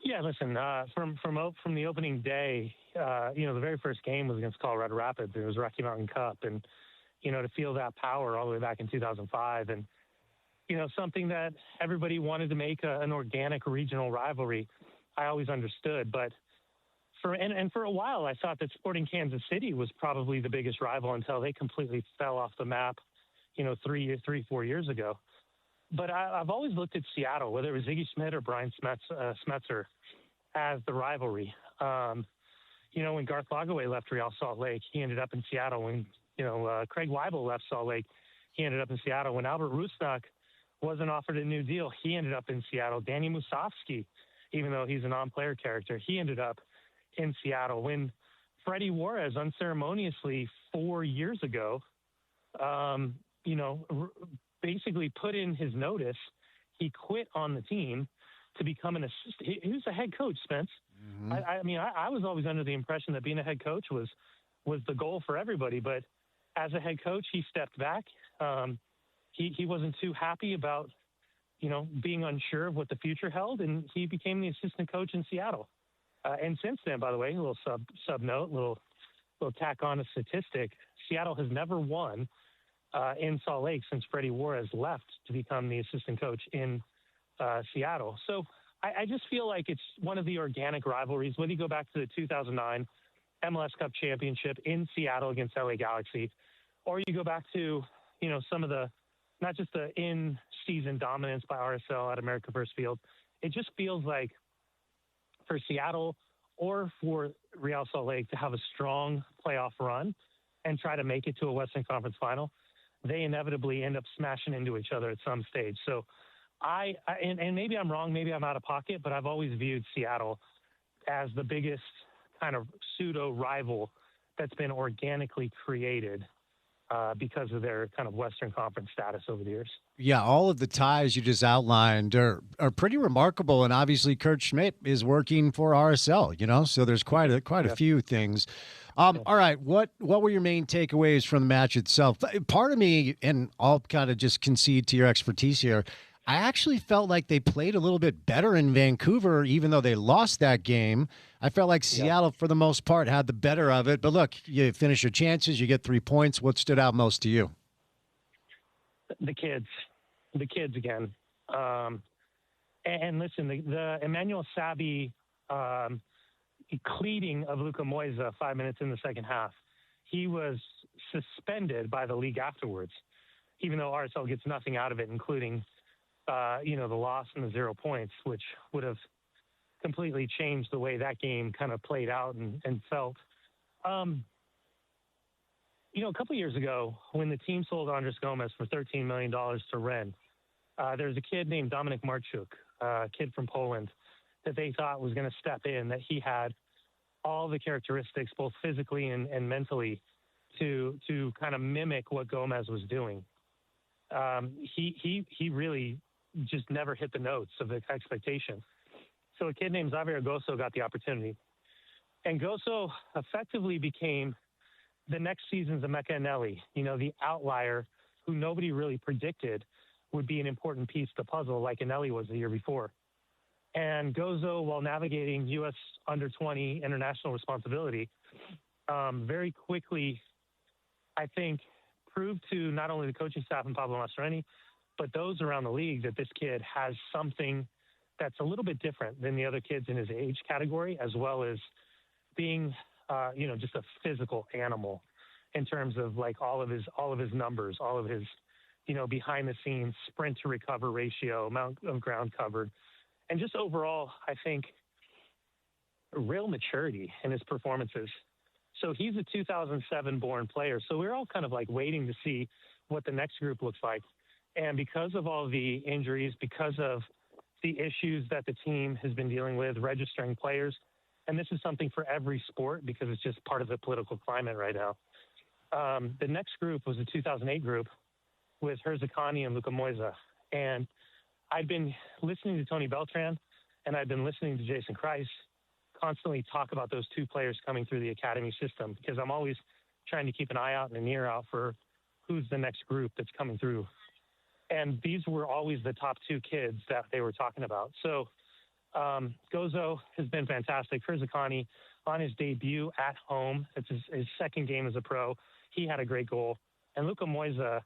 Yeah, listen, from the opening day, the very first game was against Colorado Rapids. It was Rocky Mountain Cup. And, to feel that power all the way back in 2005 and, something that everybody wanted to make an organic regional rivalry, I always understood. But for a while, I thought that Sporting Kansas City was probably the biggest rival until they completely fell off the map, 4 years ago. But I've always looked at Seattle, whether it was Ziggy Schmidt or Brian Smetzer, as the rivalry. When Garth Lagerwey left Real Salt Lake, he ended up in Seattle. When Craig Weibel left Salt Lake, he ended up in Seattle. When Albert Rusnak wasn't offered a new deal, he ended up in Seattle. Danny Musovsky, even though he's a non-player character, he ended up in Seattle. When Freddie Juarez unceremoniously 4 years ago, basically put in his notice, he quit on the team to become an assistant. He was a head coach, Spence. Mm-hmm. I was always under the impression that being a head coach was the goal for everybody, but as a head coach, he stepped back. He wasn't too happy about, being unsure of what the future held, and he became the assistant coach in Seattle. And since then, by the way, a little sub note, little tack on a statistic, Seattle has never won in Salt Lake since Freddie Juarez left to become the assistant coach in Seattle. So I just feel like it's one of the organic rivalries. Whether you go back to the 2009 MLS Cup championship in Seattle against LA Galaxy, or you go back to, some of the not just the in-season dominance by RSL at America First Field. It just feels like for Seattle or for Real Salt Lake to have a strong playoff run and try to make it to a Western Conference final, they inevitably end up smashing into each other at some stage. So and maybe I'm wrong, maybe I'm out of pocket, but I've always viewed Seattle as the biggest kind of pseudo rival that's been organically created because of their kind of Western Conference status over the years. Yeah, all of the ties you just outlined are pretty remarkable, and obviously Kurt Schmidt is working for RSL, so there's quite a few things. All right, what were your main takeaways from the match itself? Part of me, and I'll kind of just concede to your expertise here, I actually felt like they played a little bit better in Vancouver, even though they lost that game. I felt like Seattle, for the most part, had the better of it. But look, you finish your chances, you get 3 points. What stood out most to you? The kids again. And listen, the Emmanuel Sabi cleating of Luka Moisa 5 minutes in the second half, he was suspended by the league afterwards, even though RSL gets nothing out of it, including the loss and the 0 points, which would have completely changed the way that game kind of played out and felt. A couple years ago, when the team sold Andres Gomez for $13 million to Rennes, there was a kid named Dominik Marchuk, a kid from Poland, that they thought was going to step in, that he had all the characteristics, both physically and mentally, to kind of mimic what Gomez was doing. He really just never hit the notes of the expectation. So a kid named Xavier Gosso got the opportunity. And Gosso effectively became the next season's Emeka Eneli, the outlier who nobody really predicted would be an important piece to the puzzle like Eneli was the year before. And Gozo, while navigating U.S. under-20 international responsibility, very quickly, I think, proved to not only the coaching staff and Pablo Mastroeni, but those around the league that this kid has something that's a little bit different than the other kids in his age category, as well as being, just a physical animal in terms of like all of his numbers, all of his, behind the scenes sprint to recover ratio, amount of ground covered, and just overall, I think, real maturity in his performances. So he's a 2007 born player. So we're all kind of like waiting to see what the next group looks like. And because of all the injuries, because of the issues that the team has been dealing with registering players, and this is something for every sport because it's just part of the political climate right now. The next group was the 2008 group with Herzakani and Luka Moisa. And I've been listening to Tony Beltran and I've been listening to Jason Kreis constantly talk about those two players coming through the academy system because I'm always trying to keep an eye out and an ear out for who's the next group that's coming through. And these were always the top two kids that they were talking about. So Gozo has been fantastic. Herzakani, on his debut at home, it's his second game as a pro, he had a great goal. And Luka Moisa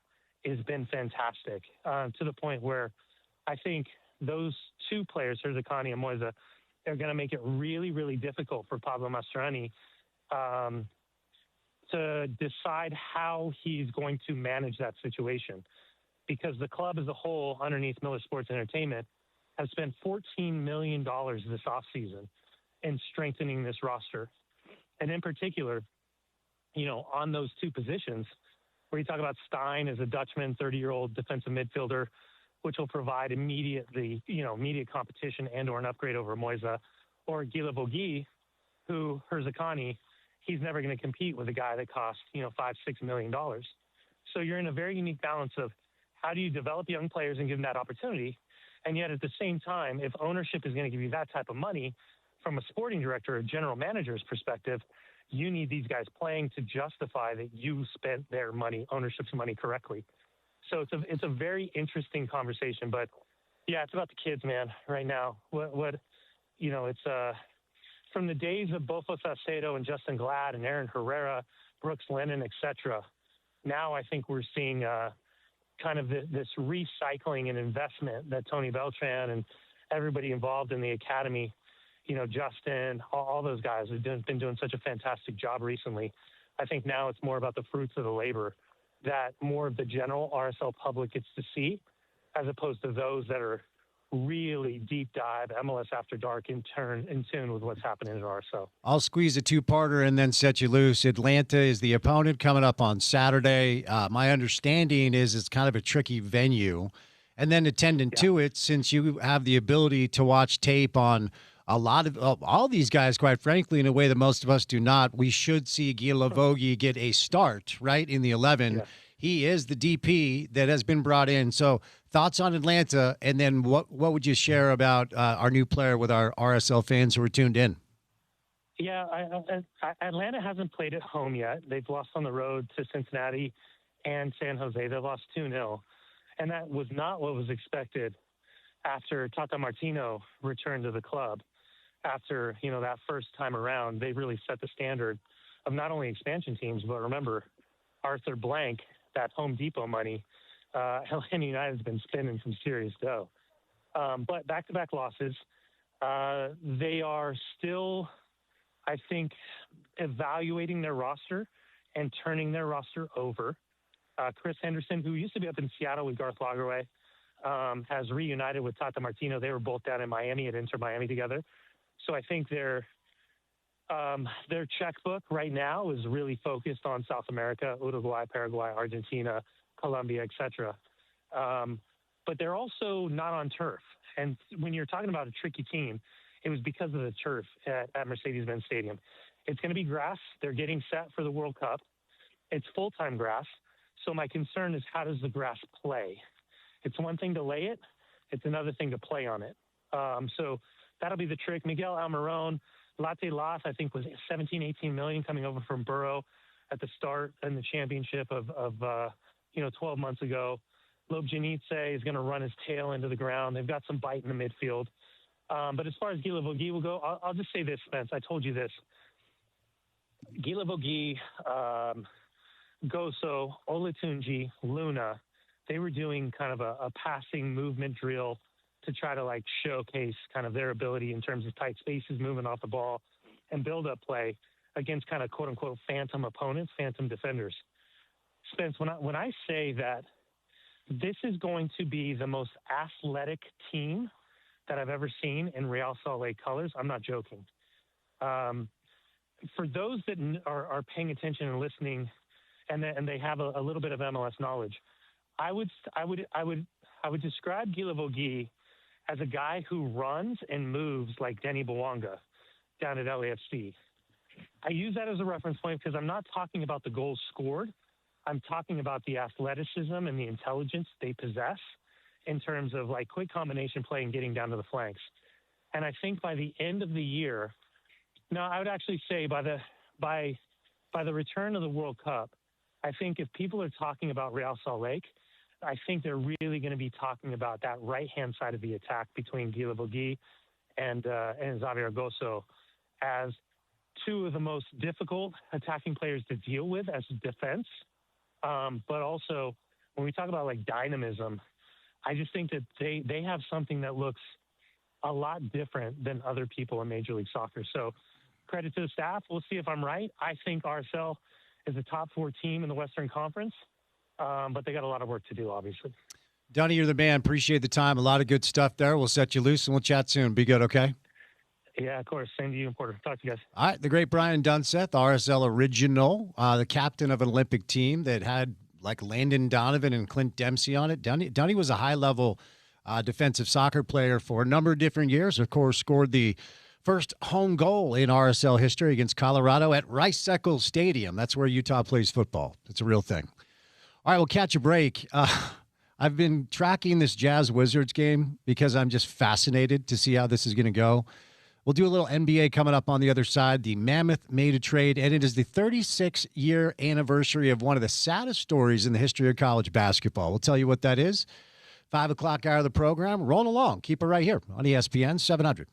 has been fantastic to the point where I think those two players, Herzakani and Moisa, are going to make it really, really difficult for Pablo Mastroeni to decide how he's going to manage that situation. Because the club as a whole, underneath Miller Sports Entertainment, has spent $14 million this offseason in strengthening this roster. And in particular, on those two positions, where you talk about Stein as a Dutchman, 30-year-old defensive midfielder, which will provide immediate competition and or an upgrade over Moisa, or Gila Vogi, who Herzakani, he's never going to compete with a guy that costs, $5-6 million. So you're in a very unique balance of how do you develop young players and give them that opportunity? And yet at the same time, if ownership is going to give you that type of money from a sporting director or general manager's perspective, you need these guys playing to justify that you spent their money, ownership's money, correctly. So it's a very interesting conversation, but yeah, it's about the kids, man, right now. It's from the days of Bofo Salcedo and Justin Glad and Aaron Herrera, Brooks Lennon, etc. Now I think we're seeing kind of this recycling and investment that Tony Beltran and everybody involved in the academy, Justin, all those guys have been doing such a fantastic job recently. I think now it's more about the fruits of the labor that more of the general RSL public gets to see, as opposed to those that are really deep dive MLS After Dark in tune with what's happening at RSL. I'll squeeze a two-parter and then set you loose. Atlanta is the opponent coming up on Saturday. My understanding is it's kind of a tricky venue. And then attendant to it, since you have the ability to watch tape on a lot of all these guys, quite frankly, in a way that most of us do not, we should see Guy Lavogie get a start, right, in the 11. Yeah. He is the DP that has been brought in. So thoughts on Atlanta, and then what would you share about our new player with our RSL fans who are tuned in? Yeah, Atlanta hasn't played at home yet. They've lost on the road to Cincinnati and San Jose. They lost 2-0. And that was not what was expected after Tata Martino returned to the club. After, that first time around, they really set the standard of not only expansion teams, but remember, Arthur Blank, that Home Depot money, Atlanta United's been spending some serious dough. But back-to-back losses. They are still, I think, evaluating their roster and turning their roster over. Chris Henderson, who used to be up in Seattle with Garth Lagerwey, has reunited with Tata Martino. They were both down in Miami at Inter Miami together. So I think their checkbook right now is really focused on South America, Uruguay, Paraguay, Argentina, Colombia, etc. But they're also not on turf. And when you're talking about a tricky team, it was because of the turf at Mercedes-Benz Stadium. It's going to be grass. They're getting set for the World Cup. It's full-time grass. So my concern is, how does the grass play? It's one thing to lay it. It's another thing to play on it. So that'll be the trick. Miguel Almiron, Latte Las, I think, was 17, 18 million coming over from Borough at the start in the championship of 12 months ago. Lob Janitze is going to run his tail into the ground. They've got some bite in the midfield. But as far as Guy Lavogie will go, I'll just say this, Spence. I told you this. Guy Lavogie, Goso, Olatunji, Luna, they were doing kind of a passing movement drill to try to showcase kind of their ability in terms of tight spaces, moving off the ball, and build up play against kind of quote unquote phantom opponents, phantom defenders. Spence, when I say that this is going to be the most athletic team that I've ever seen in Real Salt Lake colors, I'm not joking. For those that are paying attention and listening, and they have a little bit of MLS knowledge, I would describe Guy Lavogie as a guy who runs and moves like Denny Bwanga down at LAFC. I use that as a reference point because I'm not talking about the goals scored. I'm talking about the athleticism and the intelligence they possess in terms of quick combination play and getting down to the flanks. And I think by the end of the year, now I would actually say by the return of the World Cup, I think if people are talking about Real Salt Lake, I think they're really going to be talking about that right-hand side of the attack between Guy Lavogie and Xavier Goso as two of the most difficult attacking players to deal with as a defense. But also, when we talk about dynamism, I just think that they have something that looks a lot different than other people in Major League Soccer. So credit to the staff. We'll see if I'm right. I think RSL is a top 4 team in the Western Conference. But they got a lot of work to do, obviously. Donnie, you're the man. Appreciate the time. A lot of good stuff there. We'll set you loose, and we'll chat soon. Be good, okay? Yeah, of course. Same to you and Porter. Talk to you guys. All right, the great Brian Dunseth, RSL original, the captain of an Olympic team that had Landon Donovan and Clint Dempsey on it. Donnie was a high-level defensive soccer player for a number of different years. Of course, scored the first home goal in RSL history against Colorado at Rice-Eccles Stadium. That's where Utah plays football. It's a real thing. All right, we'll catch a break. I've been tracking this Jazz-Wizards game because I'm just fascinated to see how this is going to go. We'll do a little NBA coming up on the other side. The Mammoth made a trade, and it is the 36-year anniversary of one of the saddest stories in the history of college basketball. We'll tell you what that is. 5 o'clock hour of the program. Rolling along. Keep it right here on ESPN 700.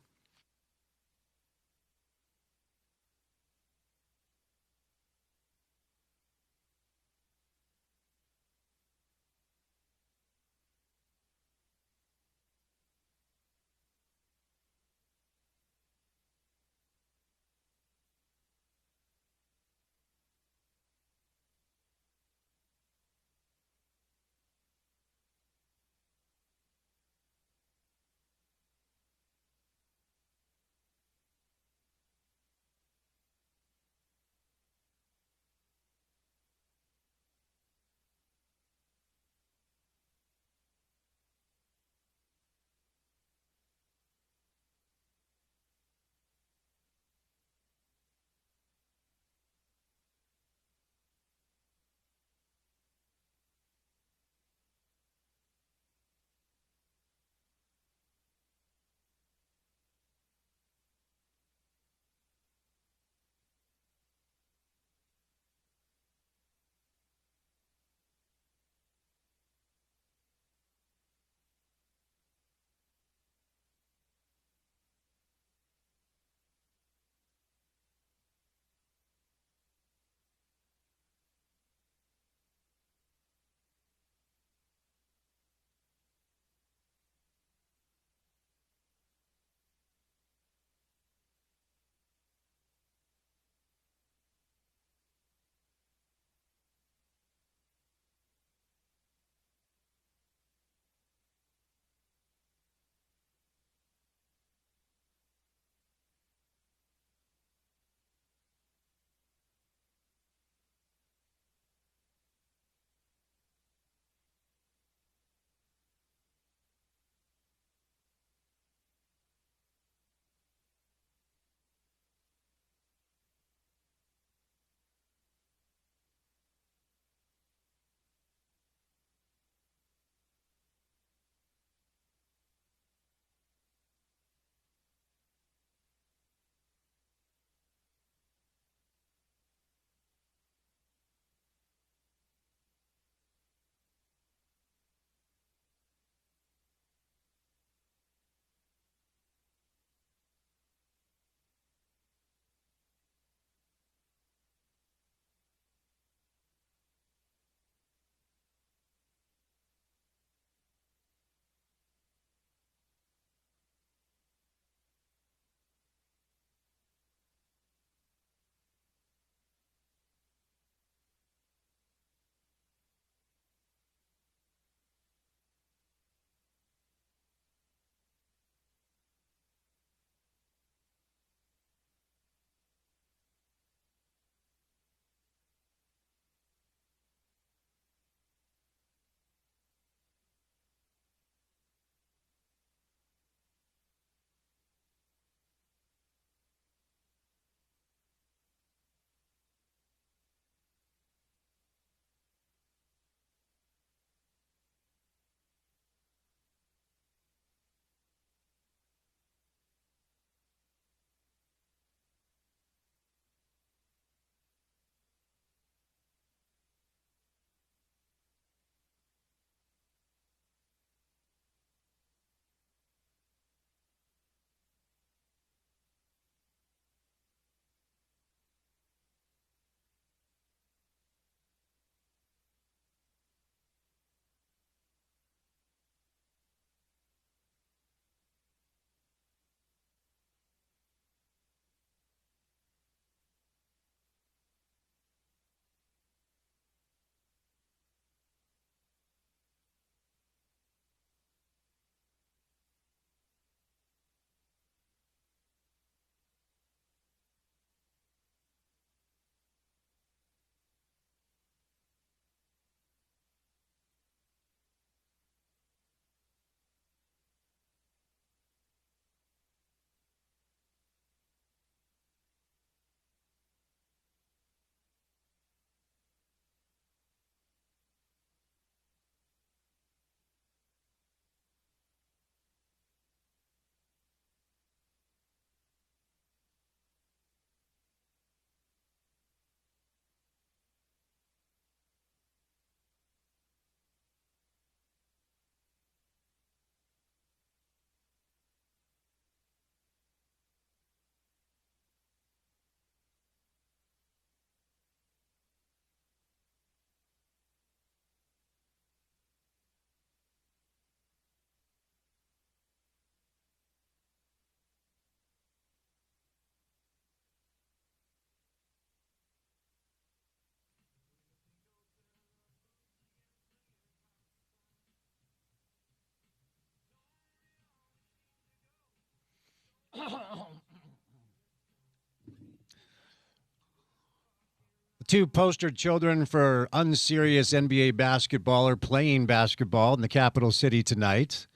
The two poster children for unserious NBA basketball are playing basketball in the capital city tonight.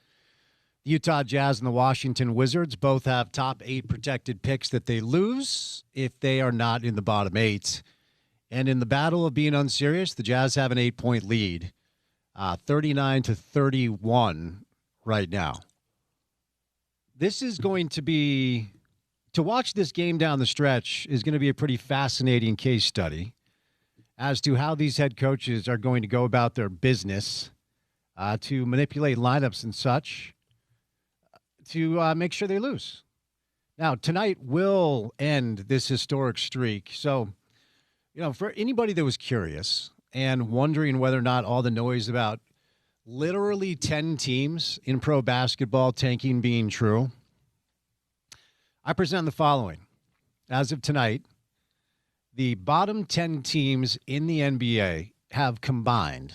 The Utah Jazz and the Washington Wizards both have top 8 protected picks that they lose if they are not in the bottom 8. And in the battle of being unserious, the Jazz have an 8-point lead, 39-31 right now. This is going to be, to watch this game down the stretch is going to be a pretty fascinating case study as to how these head coaches are going to go about their business to manipulate lineups and such to make sure they lose. Now, tonight will end this historic streak. So, for anybody that was curious and wondering whether or not all the noise about literally 10 teams in pro basketball tanking being true, I present the following. As of tonight, the bottom 10 teams in the NBA have combined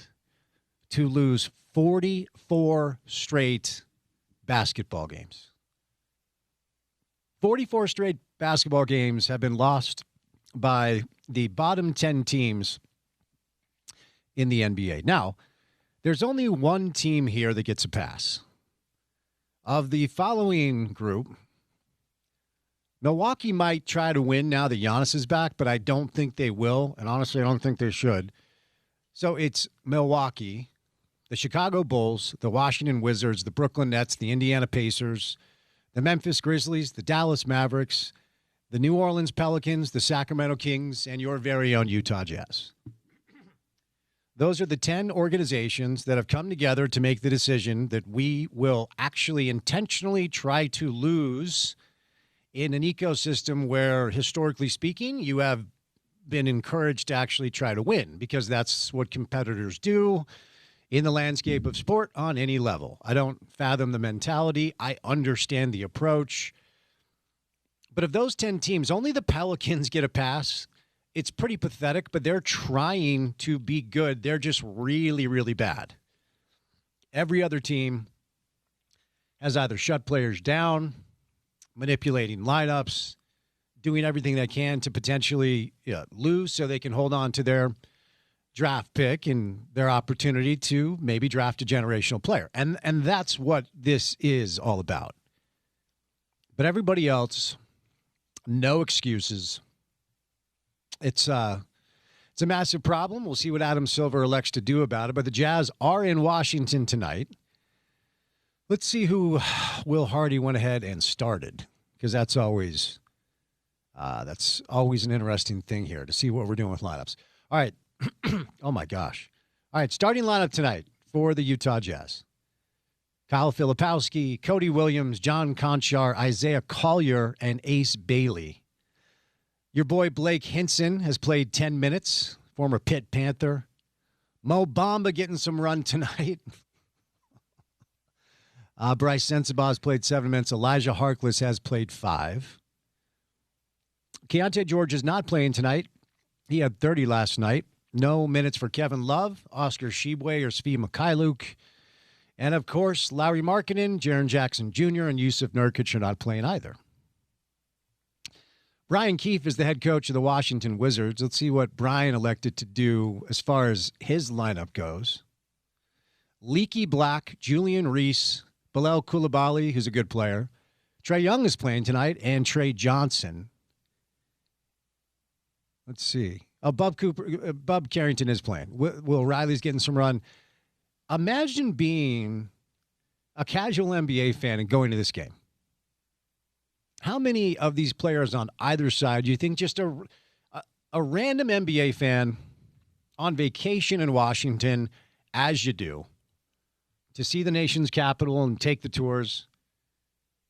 to lose 44 straight basketball games. 44 straight basketball games have been lost by the bottom 10 teams in the NBA. Now, there's only one team here that gets a pass. Of the following group, Milwaukee might try to win now that Giannis is back, but I don't think they will, and honestly, I don't think they should. So it's Milwaukee, the Chicago Bulls, the Washington Wizards, the Brooklyn Nets, the Indiana Pacers, the Memphis Grizzlies, the Dallas Mavericks, the New Orleans Pelicans, the Sacramento Kings, and your very own Utah Jazz. Those are the 10 organizations that have come together to make the decision that we will actually intentionally try to lose in an ecosystem where, historically speaking, you have been encouraged to actually try to win because that's what competitors do in the landscape of sport on any level. I don't fathom the mentality. I understand the approach. But of those 10 teams, only the Pelicans get a pass. It's pretty pathetic, but they're trying to be good. They're just really, really bad. Every other team has either shut players down, manipulating lineups, doing everything they can to potentially lose so they can hold on to their draft pick and their opportunity to maybe draft a generational player. And that's what this is all about. But everybody else, no excuses. It's a massive problem. We'll see what Adam Silver elects to do about it. But the Jazz are in Washington tonight. Let's see who Will Hardy went ahead and started, because that's always an interesting thing here to see what we're doing with lineups. All right. Oh, my gosh. All right, starting lineup tonight for the Utah Jazz. Kyle Filipowski, Cody Williams, John Conchar, Isaiah Collier, and Ace Bailey. Your boy Blake Hinson has played 10 minutes, former Pitt Panther. Mo Bamba getting some run tonight. Bryce Sensabaugh has played 7 minutes. Elijah Harkless has played 5. Keontae George is not playing tonight. He had 30 last night. No minutes for Kevin Love, Oscar Tshiebwe, or Svi Mikhailuk. And, of course, Lauri Markkanen, Jaren Jackson Jr., and Yusuf Nurkic are not playing either. Brian Keefe is the head coach of the Washington Wizards. Let's see what Brian elected to do as far as his lineup goes. Leaky Black, Julian Reese, Bilal Coulibaly, who's a good player. Trae Young is playing tonight, and Trey Johnson. Let's see. Bob Carrington is playing. Will Riley's getting some run. Imagine being a casual NBA fan and going to this game. How many of these players on either side do you think just a random NBA fan on vacation in Washington, as you do, to see the nation's capital and take the tours,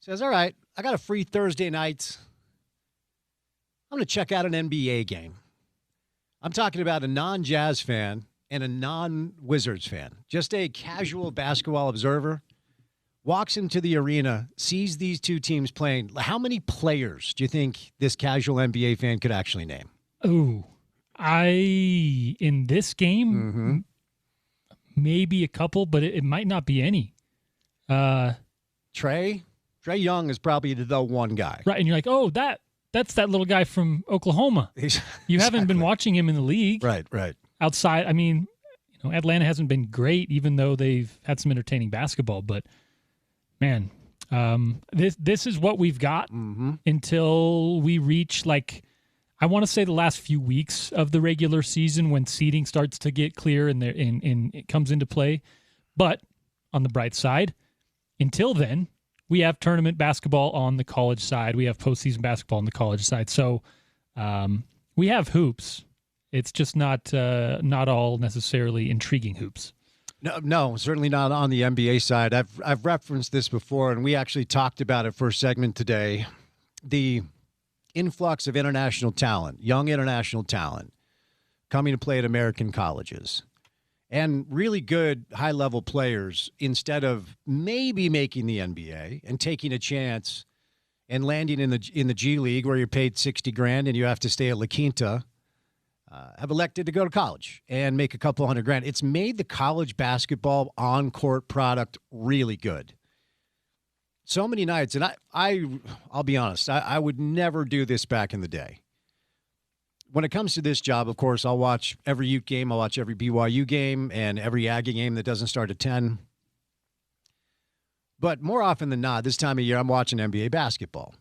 says, all right, I got a free Thursday night. I'm going to check out an NBA game. I'm talking about a non-Jazz fan and a non-Wizards fan, just a casual basketball observer, walks into the arena, sees these two teams playing. How many players do you think this casual NBA fan could actually name? Oh, in this game, maybe a couple, but it might not be any. Trey? Trae Young is probably the one guy. Right, and you're like, oh, that's that little guy from Oklahoma. You haven't been watching him in the league. Right. Outside, I mean, Atlanta hasn't been great, even though they've had some entertaining basketball. But, man, this is what we've got until we reach, like, I want to say the last few weeks of the regular season when seeding starts to get clear and it comes into play. But on the bright side, until then, we have tournament basketball on the college side. We have postseason basketball on the college side. So we have hoops. It's just not all necessarily intriguing hoops. No, certainly not on the NBA side. I've referenced this before, and we actually talked about it for a segment today. The influx of international talent, young international talent, coming to play at American colleges. And really good high-level players, instead of maybe making the NBA and taking a chance and landing in the G League where you're paid $60,000 and you have to stay at La Quinta, have elected to go to college and make a couple $100,000. It's made the college basketball on-court product really good. So many nights, and I'll be honest, I would never do this back in the day. When it comes to this job, of course, I'll watch every Ute game. I'll watch every BYU game and every Aggie game that doesn't start at 10. But more often than not, this time of year, I'm watching NBA basketball.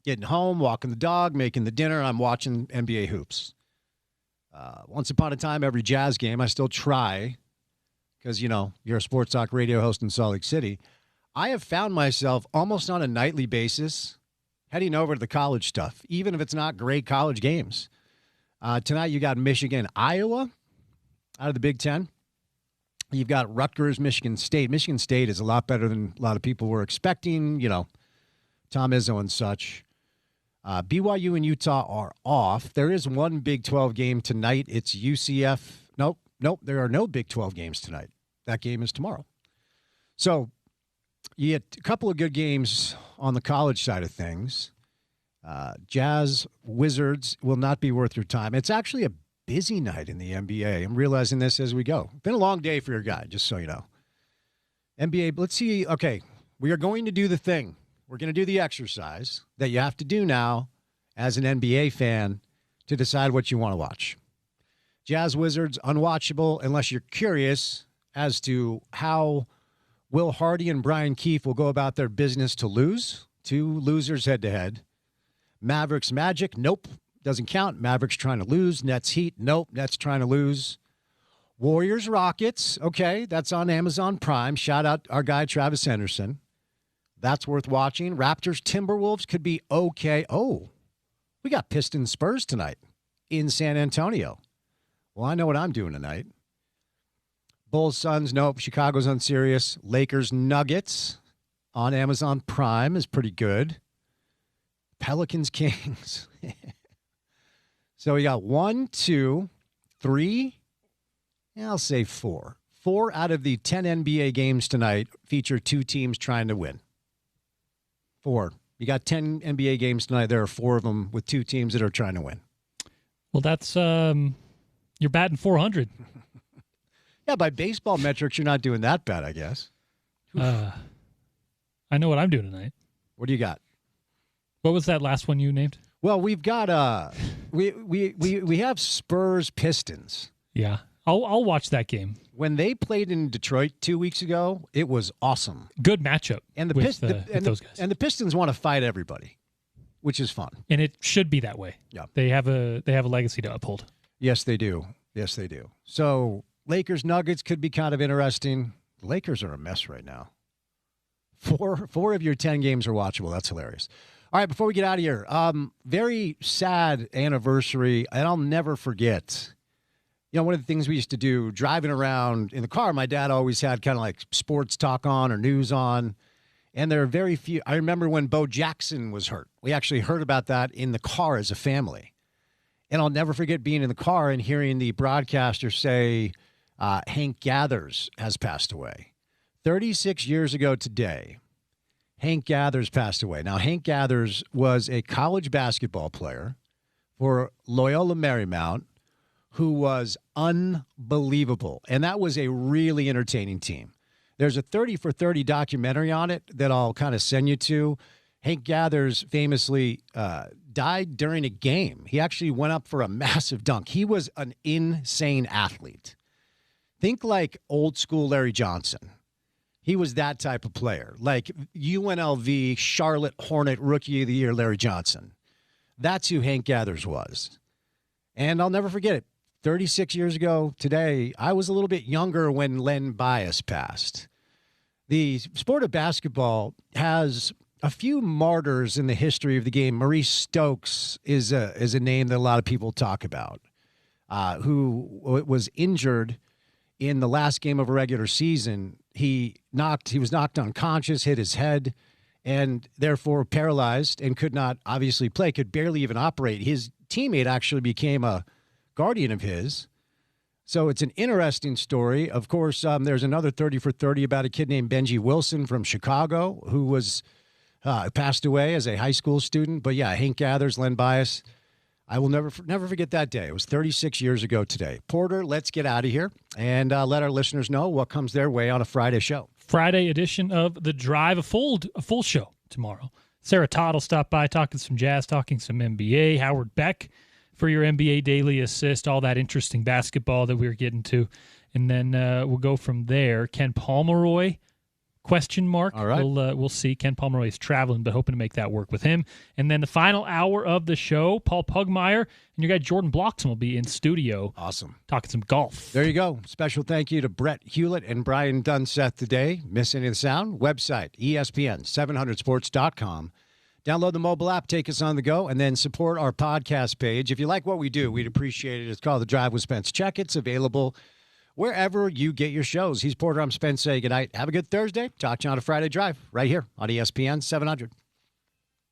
Getting home, walking the dog, making the dinner, I'm watching NBA hoops. Once upon a time, every Jazz game, I still try, because, you're a sports talk radio host in Salt Lake City. I have found myself almost on a nightly basis heading over to the college stuff, even if it's not great college games. Tonight you got Michigan, Iowa out of the Big Ten. You've got Rutgers, Michigan State. Michigan State is a lot better than a lot of people were expecting, Tom Izzo and such. BYU and Utah are off. There is one Big 12 game tonight. It's UCF. Nope, there are no Big 12 games tonight. That game is tomorrow. So you get a couple of good games on the college side of things. Jazz Wizards will not be worth your time. It's actually a busy night in the NBA. I'm realizing this as we go. Been a long day for your guy, just so you know. NBA, let's see. Okay, we are going to do the thing. We're going to do the exercise that you have to do now as an NBA fan to decide what you want to watch. Jazz Wizards, unwatchable unless you're curious as to how Will Hardy and Brian Keefe will go about their business to lose. Two losers head-to-head. Mavericks Magic, nope, doesn't count. Mavericks trying to lose. Nets Heat, nope, Nets trying to lose. Warriors Rockets, okay, that's on Amazon Prime. Shout out our guy Travis Henderson. That's worth watching. Raptors Timberwolves could be okay. Oh, we got Pistons Spurs tonight in San Antonio. Well, I know what I'm doing tonight. Bulls Suns, nope. Chicago's unserious. Lakers Nuggets on Amazon Prime is pretty good. Pelicans Kings. So we got 1, 2, 3, I'll say 4. 4 out of the 10 NBA games tonight feature two teams trying to win. 4. You got 10 NBA games tonight. There are 4 of them with two teams that are trying to win. Well, that's you're batting 400. Yeah, by baseball metrics, you're not doing that bad, I guess. I know what I'm doing tonight. What do you got? What was that last one you named? Well, we've got we have Spurs Pistons. Yeah, I'll watch that game. When they played in Detroit 2 weeks ago, it was awesome. Good matchup. And with those guys. And the Pistons want to fight everybody, which is fun. And it should be that way. Yeah, they have a legacy to uphold. Yes, they do. Yes, they do. So Lakers Nuggets could be kind of interesting. The Lakers are a mess right now. 4 of your 10 games are watchable. That's hilarious. All right, before we get out of here, very sad anniversary, and I'll never forget. One of the things we used to do, driving around in the car, my dad always had kind of like sports talk on or news on, and there are very few. I remember when Bo Jackson was hurt. We actually heard about that in the car as a family. And I'll never forget being in the car and hearing the broadcaster say, Hank Gathers has passed away. 36 years ago today, Hank Gathers passed away. Now, Hank Gathers was a college basketball player for Loyola Marymount who was unbelievable. And that was a really entertaining team. There's a 30 for 30 documentary on it that I'll kind of send you to. Hank Gathers famously died during a game. He actually went up for a massive dunk. He was an insane athlete. Think like old school Larry Johnson. He was that type of player, like UNLV Charlotte Hornet Rookie of the Year Larry Johnson. That's who Hank Gathers was. And I'll never forget it. 36 years ago today, I was a little bit younger when Len Bias passed. The sport of basketball has a few martyrs in the history of the game. Maurice Stokes is a name that a lot of people talk about, who was injured in the last game of a regular season. He was knocked unconscious, hit his head, and therefore paralyzed and could not obviously play, could barely even operate. His teammate actually became a guardian of his. So it's an interesting story. Of course, there's another 30 for 30 about a kid named Benji Wilson from Chicago who was passed away as a high school student. But yeah, Hank Gathers, Len Bias. I will never forget that day. It was 36 years ago today. Porter, let's get out of here and let our listeners know what comes their way on a Friday show. Friday edition of The Drive, a full show tomorrow. Sarah Todd will stop by talking some Jazz, talking some NBA. Howard Beck for your NBA Daily Assist, all that interesting basketball that we're getting to. And then we'll go from there. Ken Pomeroy, question mark. All right. We'll see. Ken Pomeroy is traveling, but hoping to make that work with him. And then the final hour of the show, Paul Pugmire and your guy Jordan Bloxham will be in studio. Awesome. Talking some golf. There you go. Special thank you to Brett Hewlett and Brian Dunseth today. Miss any of the sound? Website, ESPN700sports.com. Download the mobile app, take us on the go, and then support our podcast page. If you like what we do, we'd appreciate it. It's called The Drive with Spence Checketts, available wherever you get your shows. He's Porter. I'm Spence. Say goodnight. Have a good Thursday. Talk to you on a Friday Drive right here on ESPN 700.